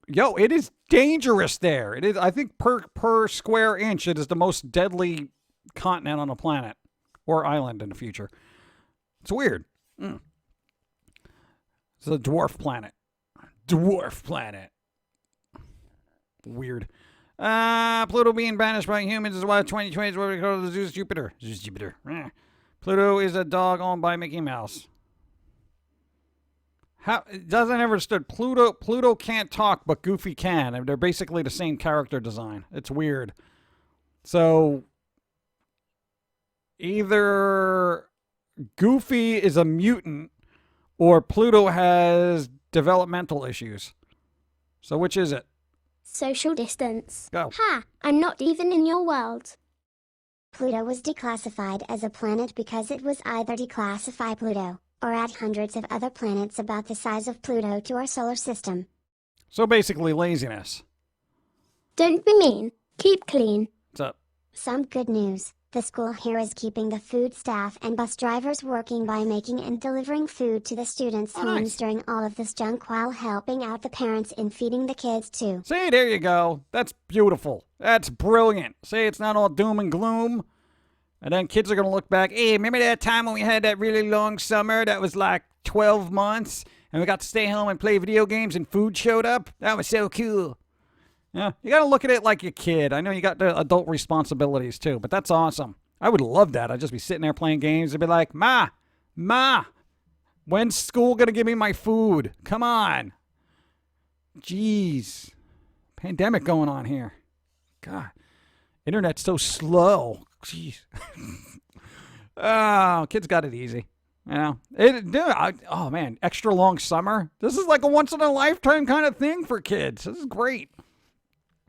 Yo, it is dangerous there. It is. I think per square inch, it is the most deadly continent on the planet or island in the future. It's weird. It's a dwarf planet. Dwarf planet. Weird. Pluto being banished by humans is why 2020 is what we call the Zeus Jupiter. Zeus Jupiter. Pluto is a dog owned by Mickey Mouse. How it doesn't ever understood. Pluto can't talk, but Goofy can. They're basically the same character design. It's weird. So either Goofy is a mutant or Pluto has developmental issues. So which is it? Social distance. Go. Ha! I'm not even in your world. Pluto was declassified as a planet because it was either declassify Pluto, or add hundreds of other planets about the size of Pluto to our solar system. So basically laziness. Don't be mean. Keep clean. What's up? Some good news. The school here is keeping the food staff and bus drivers working by making and delivering food to the students' homes nice. during all of this junk while helping out the parents in feeding the kids too. See, there you go. That's beautiful. That's brilliant. See, it's not all doom and gloom. And then kids are going to look back. Hey, remember that time when we had that really long summer that was like 12 months? And we got to stay home and play video games and food showed up? That was so cool. Yeah, you got to look at it like a kid. I know you got the adult responsibilities too, but that's awesome. I would love that. I'd just be sitting there playing games and be like, Ma, when's school going to give me my food? Come on. Jeez. Pandemic going on here. God. Internet's so slow. Jeez. Oh, kids got it easy. You know, oh man, extra long summer. This is like a once in a lifetime kind of thing for kids. This is great.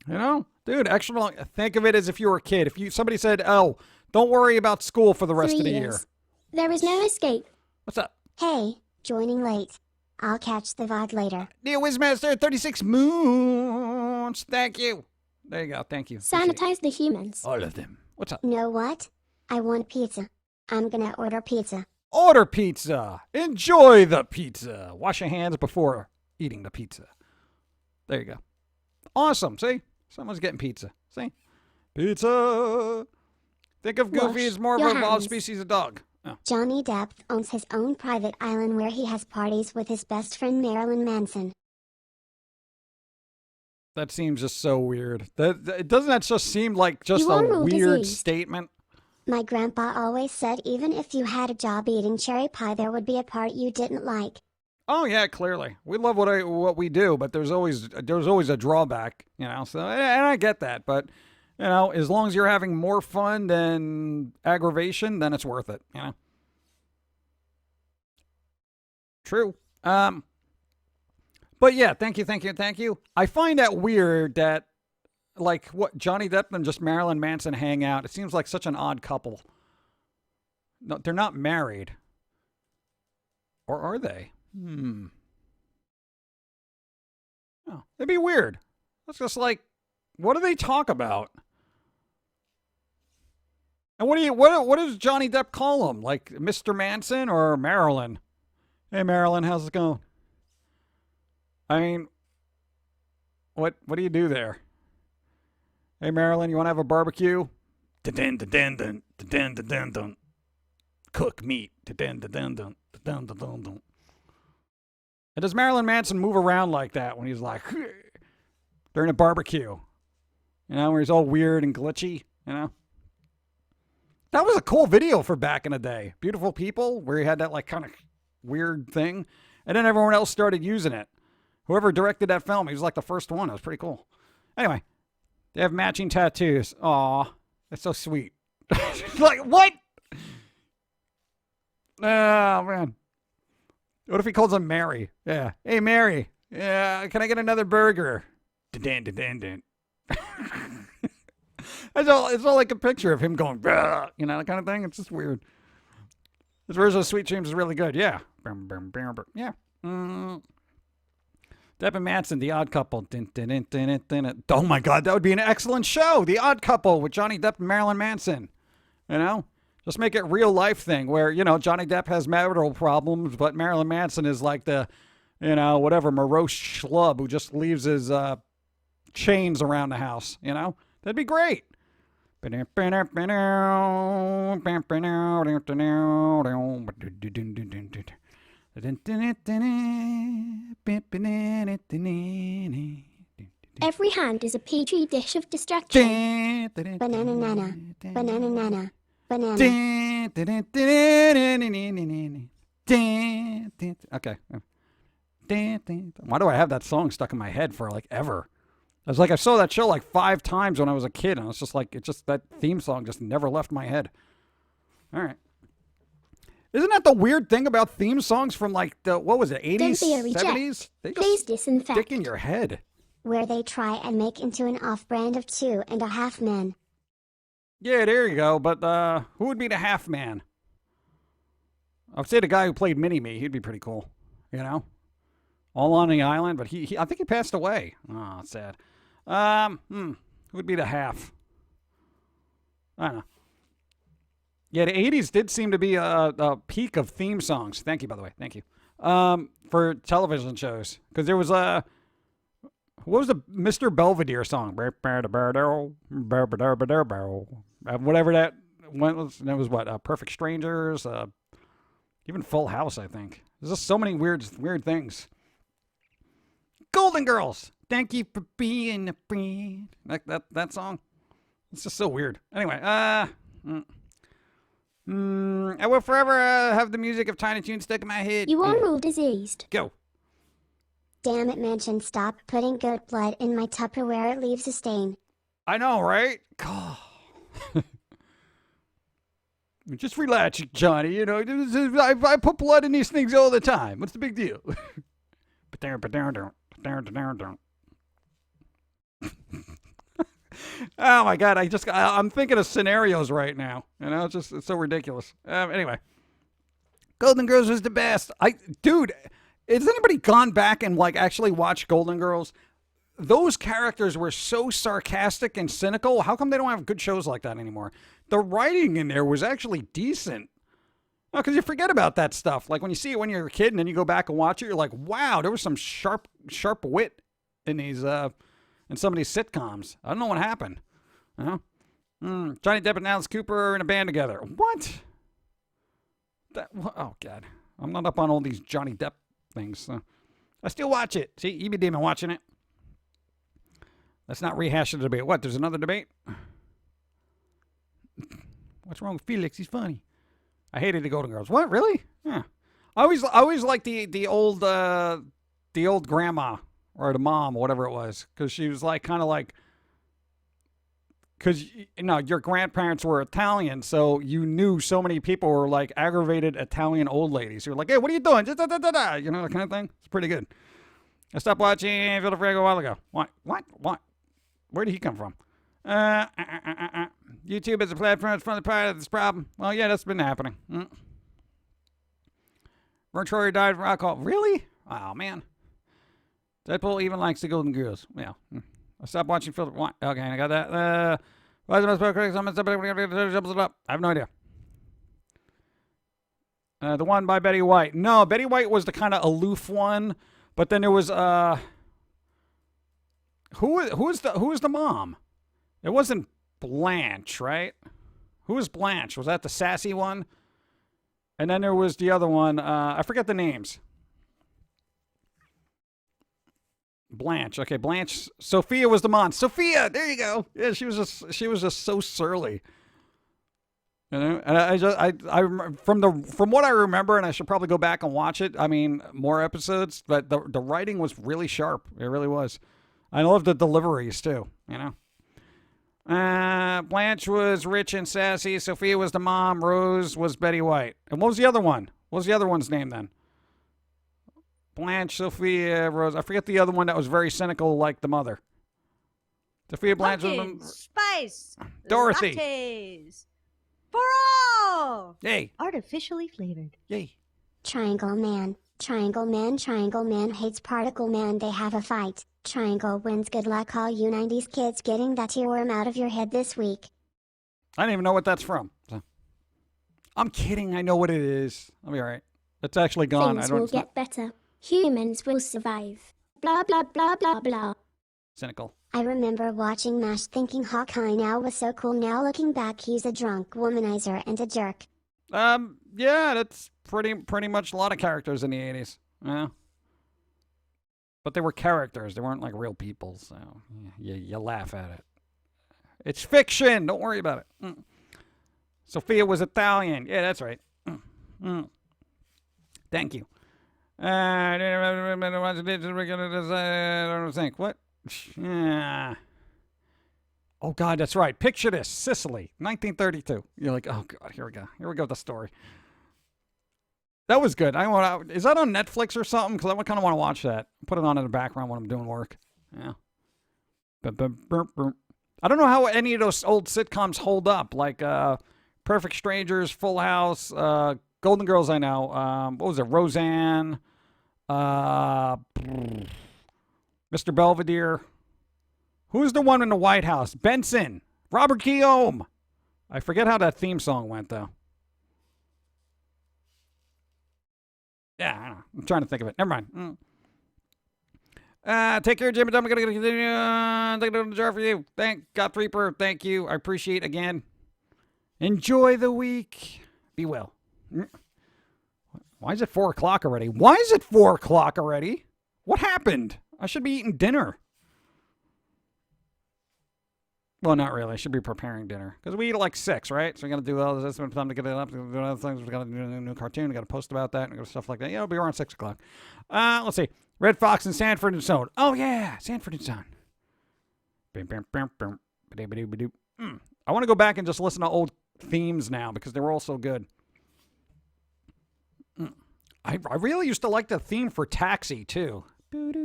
You know, dude, extra long. Think of it as if you were a kid. If somebody said, "Oh, don't worry about school for the rest 3 of the years. year." There is no escape. What's up? Hey, joining late. I'll catch the VOD later. Dear Wizmaster, 36 moons. Thank you. There you go. Thank you. Appreciate it. Sanitize the humans. All of them. What's up? Know what? I want pizza. I'm gonna order pizza. Order pizza. Enjoy the pizza. Wash your hands before eating the pizza. There you go. Awesome. See? Someone's getting pizza. See? Pizza. Think of Goofy Wash as more of your an evolved hands. species of dog. Oh. Johnny Depp owns his own private island where he has parties with his best friend Marilyn Manson. That seems just so weird. Doesn't that just seem like just You are a all weird diseased. statement? My grandpa always said even if you had a job eating cherry pie there would be a part you didn't like. Oh yeah, clearly. We love what we do, but there's always a drawback, you know. So and I get that, but you know, as long as you're having more fun than aggravation, then it's worth it, you know. True. But yeah, thank you. I find that weird that like what Johnny Depp and just Marilyn Manson hang out. It seems like such an odd couple. No, they're not married. Or are they? Oh, it'd be weird. That's just like, what do they talk about? And what does Johnny Depp call him? Like Mr. Manson or Marilyn? Hey Marilyn, how's it going? I mean, what do you do there? Hey Marilyn, you want to have a barbecue? Da-dun, da-dun, dun, da-dun, da-dun, dun. Cook meat. Da-dun, da-dun, dun, da-dun, da-dun, dun. And does Marilyn Manson move around like that when he's like during a barbecue? You know, where he's all weird and glitchy, you know? That was a cool video for back in the day. Beautiful People, where he had that like kind of weird thing. And then everyone else started using it. Whoever directed that film, he was like the first one. It was pretty cool. Anyway, they have matching tattoos. Aw, that's so sweet. Like, what? Oh, man. What if he calls him Mary? Yeah. Hey, Mary. Yeah, can I get another burger? Da-dan, da-dan, dan. It's all like a picture of him going, "Bruh," you know, that kind of thing. It's just weird. This version of Sweet Dreams is really good. Yeah. Yeah. Depp and Manson, The Odd Couple. Oh my God, that would be an excellent show. The Odd Couple with Johnny Depp and Marilyn Manson. You know? Just make it real life thing where, you know, Johnny Depp has marital problems, but Marilyn Manson is like the, you know, whatever, morose schlub who just leaves his chains around the house, you know? That'd be great. Every hand is a petri dish of distraction. Banana nana. Banana nana. Banana. Okay. Why do I have that song stuck in my head for like ever? I was like, I saw that show like 5 times when I was a kid, and it's just like, that theme song just never left my head. All right. Isn't that the weird thing about theme songs from like what was it, 80s, Don't be a reject. 70s? They Please just disinfect. stick in your head. Where they try and make into an off-brand of 2.5 Men. Yeah, there you go. But who would be the half man? I'd say the guy who played Mini-Me. He'd be pretty cool. You know? All on the island, but he I think he passed away. Oh, it's sad. Who would be the half? I don't know. Yeah, the 80s did seem to be a peak of theme songs. Thank you, by the way. Thank you. For television shows. Because there was what was the Mr. Belvedere song? Whatever that went. That was what? Perfect Strangers. Even Full House, I think. There's just so many weird things. Golden Girls. Thank you for being a friend. That song. It's just so weird. Anyway, I will forever have the music of Tiny Toon stuck in my head. You are all diseased. Go. Damn it, Mansion, stop putting goat blood in my Tupperware. It leaves a stain. I know, right? God. Just relax, Johnny. You know, I put blood in these things all the time. What's the big deal? Oh my God! I'm thinking of scenarios right now. You know, it's so ridiculous. Anyway, Golden Girls was the best. Dude, has anybody gone back and like actually watched Golden Girls? Those characters were so sarcastic and cynical. How come they don't have good shows like that anymore? The writing in there was actually decent. No, because you forget about that stuff. Like when you see it when you're a kid and then you go back and watch it, you're like, wow, there was some sharp wit in these in some of these sitcoms. I don't know what happened. Johnny Depp and Alice Cooper are in a band together. What? Oh God, I'm not up on all these Johnny Depp things. So I still watch it. See, you be demon watching it. Let's not rehash the debate. What? There's another debate? What's wrong with Felix? He's funny. I hated the Golden Girls. What? Really? Yeah. I always liked the old grandma or the mom or whatever it was, because she was like kind of like, because your grandparents were Italian, so you knew so many people were like aggravated Italian old ladies who were like, hey, what are you doing? You know, that kind of thing. It's pretty good. I stopped watching Phil Frag a while ago. What? Where did he come from? YouTube is a platform that's the part of this problem. Well, yeah, that's been happening. Vern Troyer died from alcohol. Really? Oh, man. Deadpool even likes the Golden Girls. Yeah. I stopped watching Phil. Okay, I got that. Why is the most critics? I have no idea. The one by Betty White. No, Betty White was the kind of aloof one, but then there was who was the mom? It wasn't Blanche, right? Who was Blanche? Was that the sassy one? And then there was the other one. I forget the names. Blanche. Okay, Blanche. Sophia was the mom. Sophia, there you go. Yeah, she was just so surly. You know, and I from what I remember, and I should probably go back and watch it. I mean, more episodes, but the writing was really sharp. It really was. I love the deliveries too. You know. Blanche was rich and sassy. Sophia was the mom. Rose was Betty White. And what was the other one? What was the other one's name then? Blanche, Sophia, Rose. I forget the other one that was very cynical like the mother. Sophia Blanche Pumpkin, was spice, Dorothy. lattes, for all. Yay. Artificially flavored. Yay. Triangle Man. Triangle Man hates Particle Man. They have a fight. Triangle wins. Good luck all you 90s kids getting that earworm out of your head this week. I don't even know what that's from. So. I'm kidding. I know what it is. I'll be all right. It's actually gone. Things I don't will get better. Humans will survive. Blah, blah, blah, blah, blah. Cynical. I remember watching MASH thinking Hawkeye now was so cool. Now looking back, he's a drunk womanizer and a jerk. Yeah, that's pretty much a lot of characters in the 80s. Yeah. But they were characters. They weren't like real people, so you laugh at it. It's fiction. Don't worry about it. Sophia was Italian. Yeah, that's right. Thank you. I don't think. What? Yeah. Oh, God, that's right. Picture this. Sicily, 1932. You're like, oh, God, here we go. Here we go with the story. That was good. Is that on Netflix or something? Because I kind of want to watch that. Put it on in the background when I'm doing work. Yeah. I don't know how any of those old sitcoms hold up. Like Perfect Strangers, Full House, Golden Girls, I know. What was it? Roseanne, Mr. Belvedere. Who's the one in the White House? Benson. Robert Guillaume. I forget how that theme song went, though. Yeah, I don't know. I'm trying to think of it. Never mind. Take care, Jim. I'm going to continue. Take it on the jar for you. Thank God, Reaper. Thank you. I appreciate again. Enjoy the week. Be well. Why is it 4 o'clock already? Why is it 4 o'clock already? What happened? I should be eating dinner. Well, not really. I should be preparing dinner. Because we eat at like 6, right? So we got to do all this. We have time to get it up. We got to do other things. We got to do a new cartoon. We got to post about that. And stuff like that. Yeah, it'll be around 6 o'clock. Let's see. Red Fox and Sanford and Son. Oh, yeah. Sanford and Son. I want to go back and just listen to old themes now because they were all so good. I really used to like the theme for Taxi, too. Boom,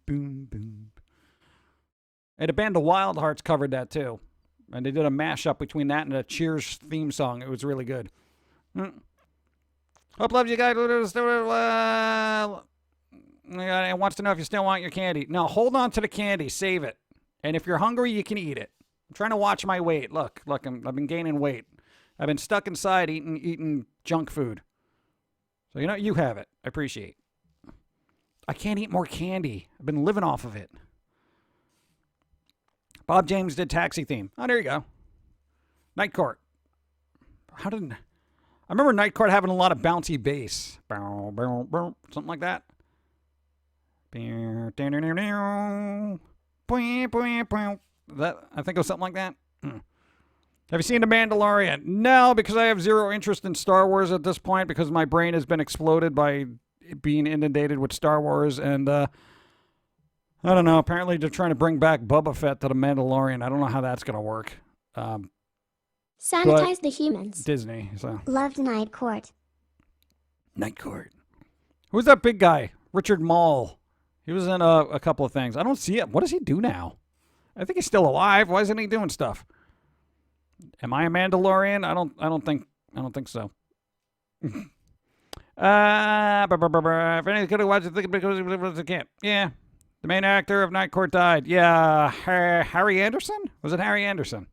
boom. And the band The Wild Hearts covered that too. And they did a mashup between that and a Cheers theme song. It was really good. Hope loves you guys. And wants to know if you still want your candy. No, hold on to the candy. Save it. And if you're hungry, you can eat it. I'm trying to watch my weight. Look, I've been gaining weight. I've been stuck inside eating junk food. So, you have it. I appreciate. I can't eat more candy. I've been living off of it. Bob James did Taxi theme. Oh, there you go. Night Court. I remember Night Court having a lot of bouncy bass. Something like that. I think it was something like that. Have you seen The Mandalorian? No, because I have zero interest in Star Wars at this point because my brain has been exploded by being inundated with Star Wars. And I don't know. Apparently they're trying to bring back Boba Fett to The Mandalorian. I don't know how that's going to work. Sanitize the humans. Disney. So. Loved Night Court. Night Court. Who's that big guy? Richard Mall. He was in a couple of things. I don't see it. What does he do now? I think he's still alive. Why isn't he doing stuff? Am I a Mandalorian? I don't think so. If anyone could have watched it, think because it was a camp. Yeah. The main actor of Night Court died. Yeah. Harry Anderson? Was it Harry Anderson?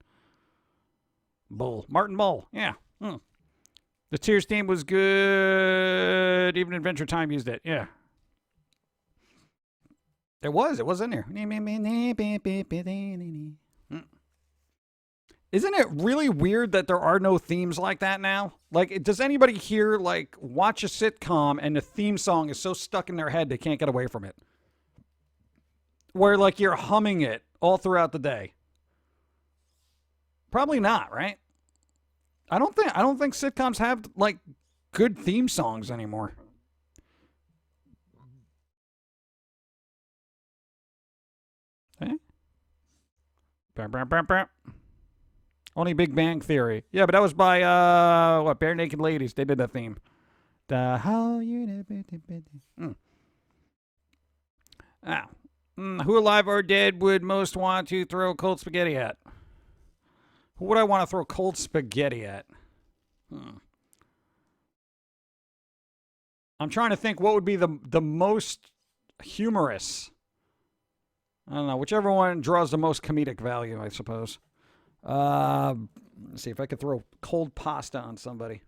Martin Bull. Yeah. The Tears theme was good. Even Adventure Time used it. Yeah. It was in there. Isn't it really weird that there are no themes like that now? Like, does anybody here, watch a sitcom and the theme song is so stuck in their head they can't get away from it? Where, you're humming it all throughout the day. Probably not, right? I don't think sitcoms have, good theme songs anymore. Okay. Only Big Bang Theory. Yeah, but that was by, Bare Naked Ladies. They did that theme. Who alive or dead would most want to throw cold spaghetti at? Who would I want to throw cold spaghetti at? I'm trying to think what would be the most humorous. I don't know. Whichever one draws the most comedic value, I suppose. Let's see if I could throw cold pasta on somebody.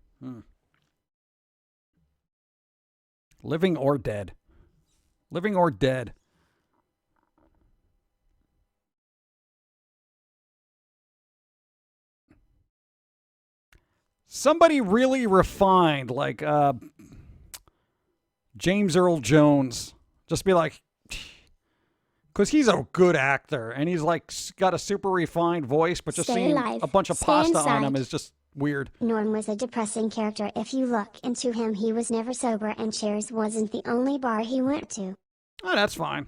Living or dead. Living or dead. Somebody really refined, James Earl Jones. Just be like, Because he's a good actor, and he's like got a super refined voice, but just Stay seeing alive. a bunch of Stay pasta on inside. him is just weird. Norm was a depressing character. If you look into him, he was never sober, and Cheers wasn't the only bar he went to. Oh, that's fine.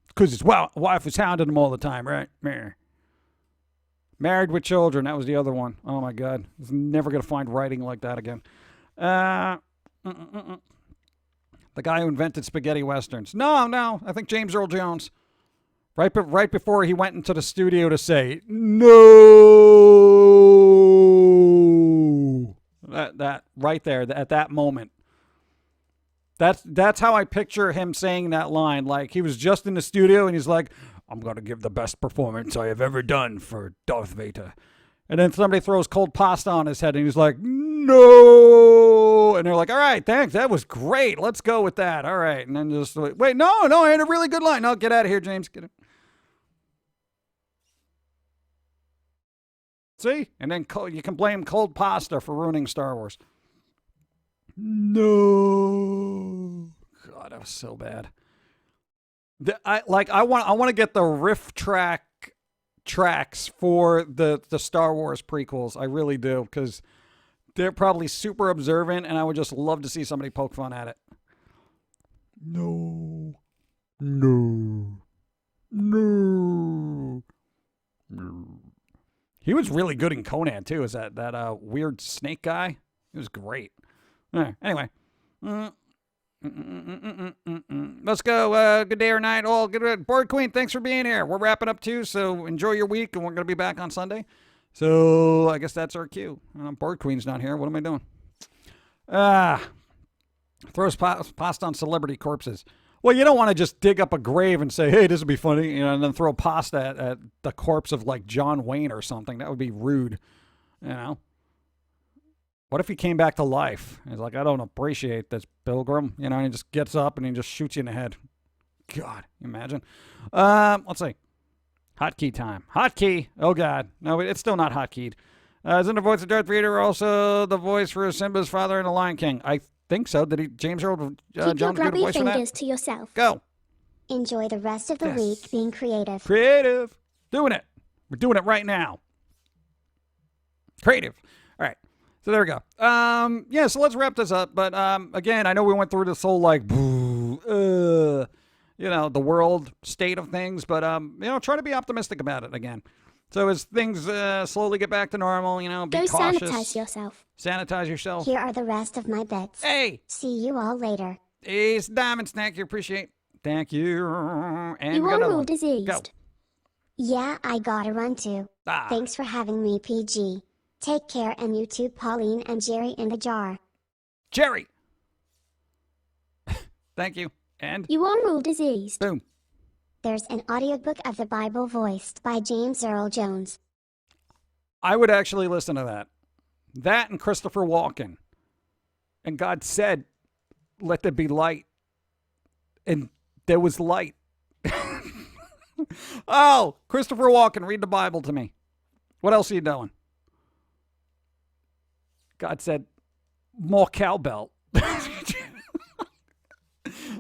Because his wife was hounding him all the time, right? Married with Children. That was the other one. Oh, my God. I was never going to find writing like that again. The guy who invented spaghetti westerns. No. I think James Earl Jones. Right before he went into the studio to say, no. That right there, at that moment. That's how I picture him saying that line. Like, he was just in the studio and he's like, I'm going to give the best performance I have ever done for Darth Vader. And then somebody throws cold pasta on his head and he's like, no. And they're like, all right, thanks. That was great. Let's go with that. All right. And then just, wait, no, I had a really good line. No, get out of here, James. Get it. See? And then you can blame cold pasta for ruining Star Wars. No. God, that was so bad. I want to get the riff tracks for the Star Wars prequels. I really do, because they're probably super observant, and I would just love to see somebody poke fun at it. No. He was really good in Conan too. Is that weird snake guy? He was great. Anyway. Let's go. Good day or night. All good. Board Queen, thanks for being here. We're wrapping up too, so enjoy your week, and we're going to be back on Sunday. So I guess that's our cue. Board Queen's not here. What am I doing? Throws pasta on celebrity corpses. Well, you don't want to just dig up a grave and say, hey, this would be funny, and then throw pasta at the corpse of, like, John Wayne or something. That would be rude, What if he came back to life? He's like, I don't appreciate this, Pilgrim. And he just gets up and he just shoots you in the head. God, imagine. Let's see. Hotkey time. Hotkey. Oh, God. No, it's still not hotkeyed. Isn't the voice of Darth Vader also the voice for Simba's father in The Lion King? I think so. Did James Earl Keep your Jones do the grubby voice for that? fingers to yourself. Go. Enjoy the rest of the week being creative. Creative. Doing it. We're doing it right now. Creative. All right. So there we go. So let's wrap this up. But again, I know we went through this whole the world state of things, but try to be optimistic about it again. So as things slowly get back to normal, be Go cautious. sanitize yourself. Sanitize yourself. Here are the rest of my bets. Hey. See you all later. Ace Diamonds, thank you, appreciate. Thank you. And You we got are another all one. diseased. Go. Yeah, I gotta run too. Thanks for having me, PG. Take care, and you too, Pauline and Jerry in the jar. Jerry. Thank you. And You are all diseased. boom. There's an audiobook of the Bible voiced by James Earl Jones. I would actually listen to that. That and Christopher Walken. And God said, let there be light. And there was light. Oh, Christopher Walken, read the Bible to me. What else are you doing? God said, more cowbell.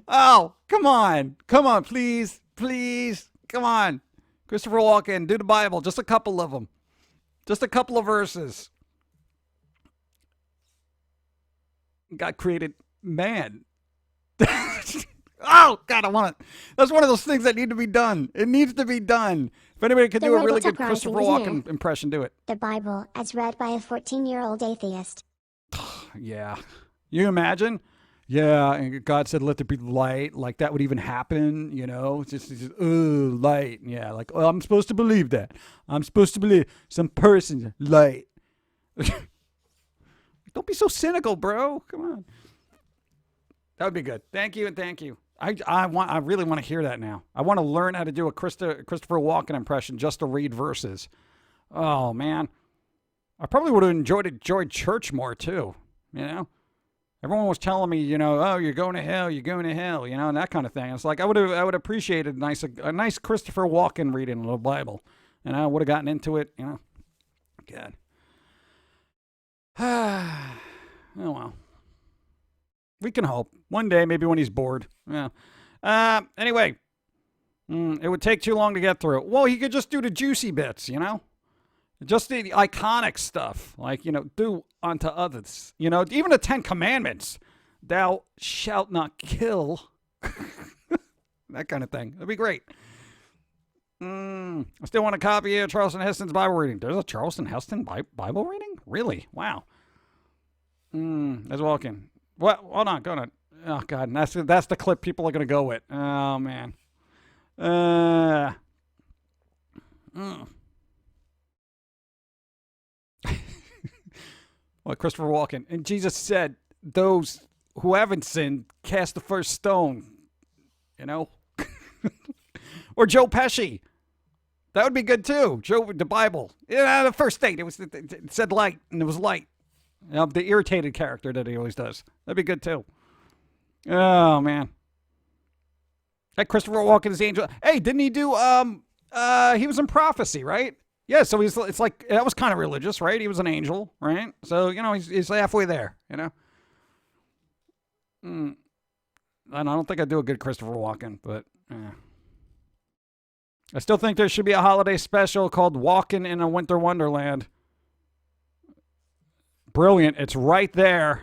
Oh, come on, please, come on. Christopher Walken, do the Bible, just a couple of them. Just a couple of verses. God created man. Oh, God, I want it. That's one of those things that need to be done. It needs to be done. If anybody could The do a really Rebel good Christopher Uprising is Walken impression, do it. The Bible, as read by a 14-year-old atheist. Yeah. You imagine? Yeah, and God said, let there be light. Like, that would even happen, Just light. Yeah, like, oh, I'm supposed to believe that. I'm supposed to believe some person, light. Don't be so cynical, bro. Come on. That would be good. Thank you and thank you. I really want to hear that now. I want to learn how to do a Christopher Walken impression just to read verses. Oh, man. I probably would have enjoyed church more, too, Everyone was telling me, oh, you're going to hell, and that kind of thing. It's like I would appreciate a nice Christopher Walken reading of the Bible, and I would have gotten into it, God. Oh well, we can hope one day, maybe when he's bored. Yeah. Anyway, it would take too long to get through. Well, he could just do the juicy bits, you know? Just the iconic stuff, like, you know, do unto others. You know, even the 10 Commandments. Thou shalt not kill. That kind of thing. That'd be great. I still want a copy of Charleston Heston's Bible reading. There's a Charleston Heston Bible reading? Really? Wow. Let's walk in. What? Hold on. Go on. Oh, God. And that's the clip people are going to go with. Oh, man. Well, Christopher Walken. And Jesus said, those who haven't sinned cast the first stone. You know? Or Joe Pesci. That would be good too. Joe, the Bible. Yeah, the first date. It said light, and it was light. You know, the irritated character that he always does. That'd be good too. Oh man. Hey, Christopher Walken is the angel. Hey, didn't he do? He was in Prophecy, right? Yeah. So it's like that was kind of religious, right? He was an angel, right? So you know he's halfway there. You know. And I don't think I do a good Christopher Walken, but. I still think there should be a holiday special called Walkin' in a Winter Wonderland. Brilliant. It's right there.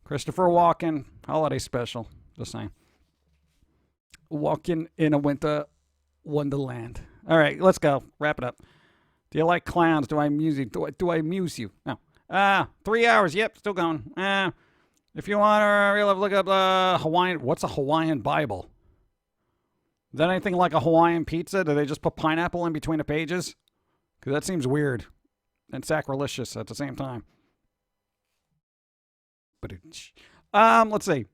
Christopher Walken, holiday special. Just saying. Walkin' in a Winter Wonderland. All right, let's go. Wrap it up. Do you like clowns? Do I amuse you? Do I amuse you? No. 3 hours. Yep, still going. If you want to look up Hawaiian. What's a Hawaiian Bible? Is that anything like a Hawaiian pizza? Do they just put pineapple in between the pages? Because that seems weird and sacrilegious at the same time. But let's see.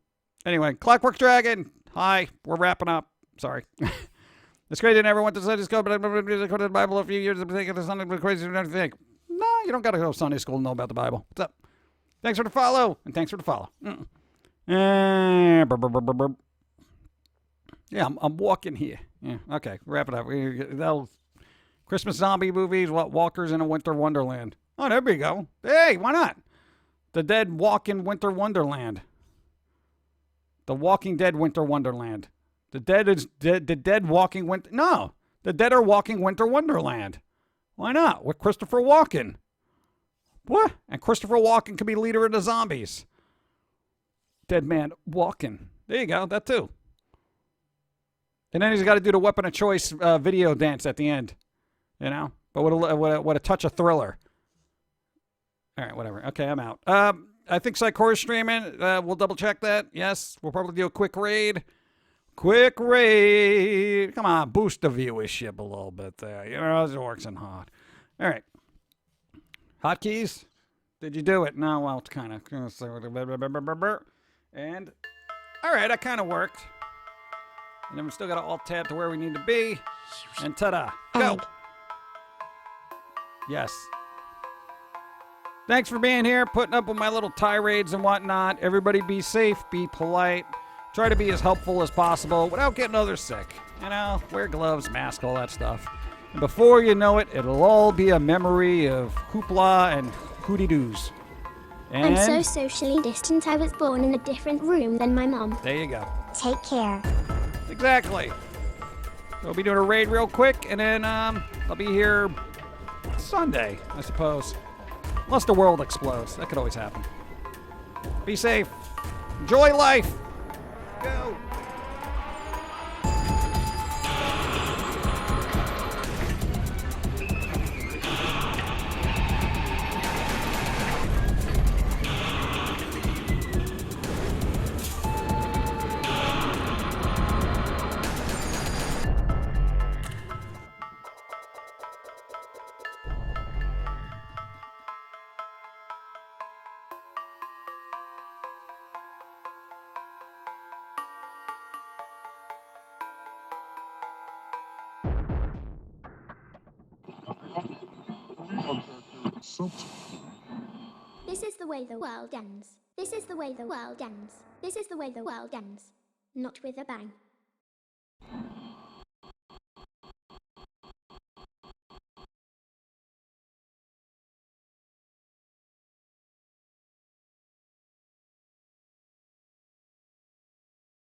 Anyway, Clockwork Dragon. Hi, we're wrapping up. Sorry. It's crazy. I never went to Sunday school, but I've been to the Bible a few years. I'm thinking it's something crazy. You don't think? No, you don't got to go to Sunday school to know about the Bible. What's up? Thanks for the follow, and thanks for the follow. Yeah, I'm walking here. Yeah, okay, wrap it up. Christmas zombie movies, Walkers in a Winter Wonderland. Oh, there we go. Hey, why not? The Dead Walk in Winter Wonderland. The Walking Dead Winter Wonderland. The Dead Walking Winter... No, the Dead are Walking Winter Wonderland. Why not? With Christopher Walken. What? And Christopher Walken could be leader of the zombies. Dead Man Walken. There you go, that too. And then he's got to do the weapon of choice video dance at the end, you know. But what a touch of Thriller. All right, whatever. Okay, I'm out. I think Psychore's streaming. We'll double check that. Yes, we'll probably do a quick raid. Quick raid. Come on, boost the viewership a little bit there. You know, it works in hard. All right. Hotkeys. Did you do it? No. Well, it's kind of. And all right, that kind of worked. And then we still got to alt-tab to where we need to be. And ta-da. Go. Yes. Thanks for being here, putting up with my little tirades and whatnot. Everybody be safe, be polite. Try to be as helpful as possible without getting others sick. You know, wear gloves, mask, all that stuff. And before you know it, it'll all be a memory of hoopla and hooty-doos. I'm so socially distant I was born in a different room than my mom. There you go. Take care. Exactly. We'll be doing a raid real quick, and then I'll be here Sunday, I suppose. Unless the world explodes. That could always happen. Be safe. Enjoy life. Go. This is the way the world ends. This is the way the world ends. This is the way the world ends. Not with a bang.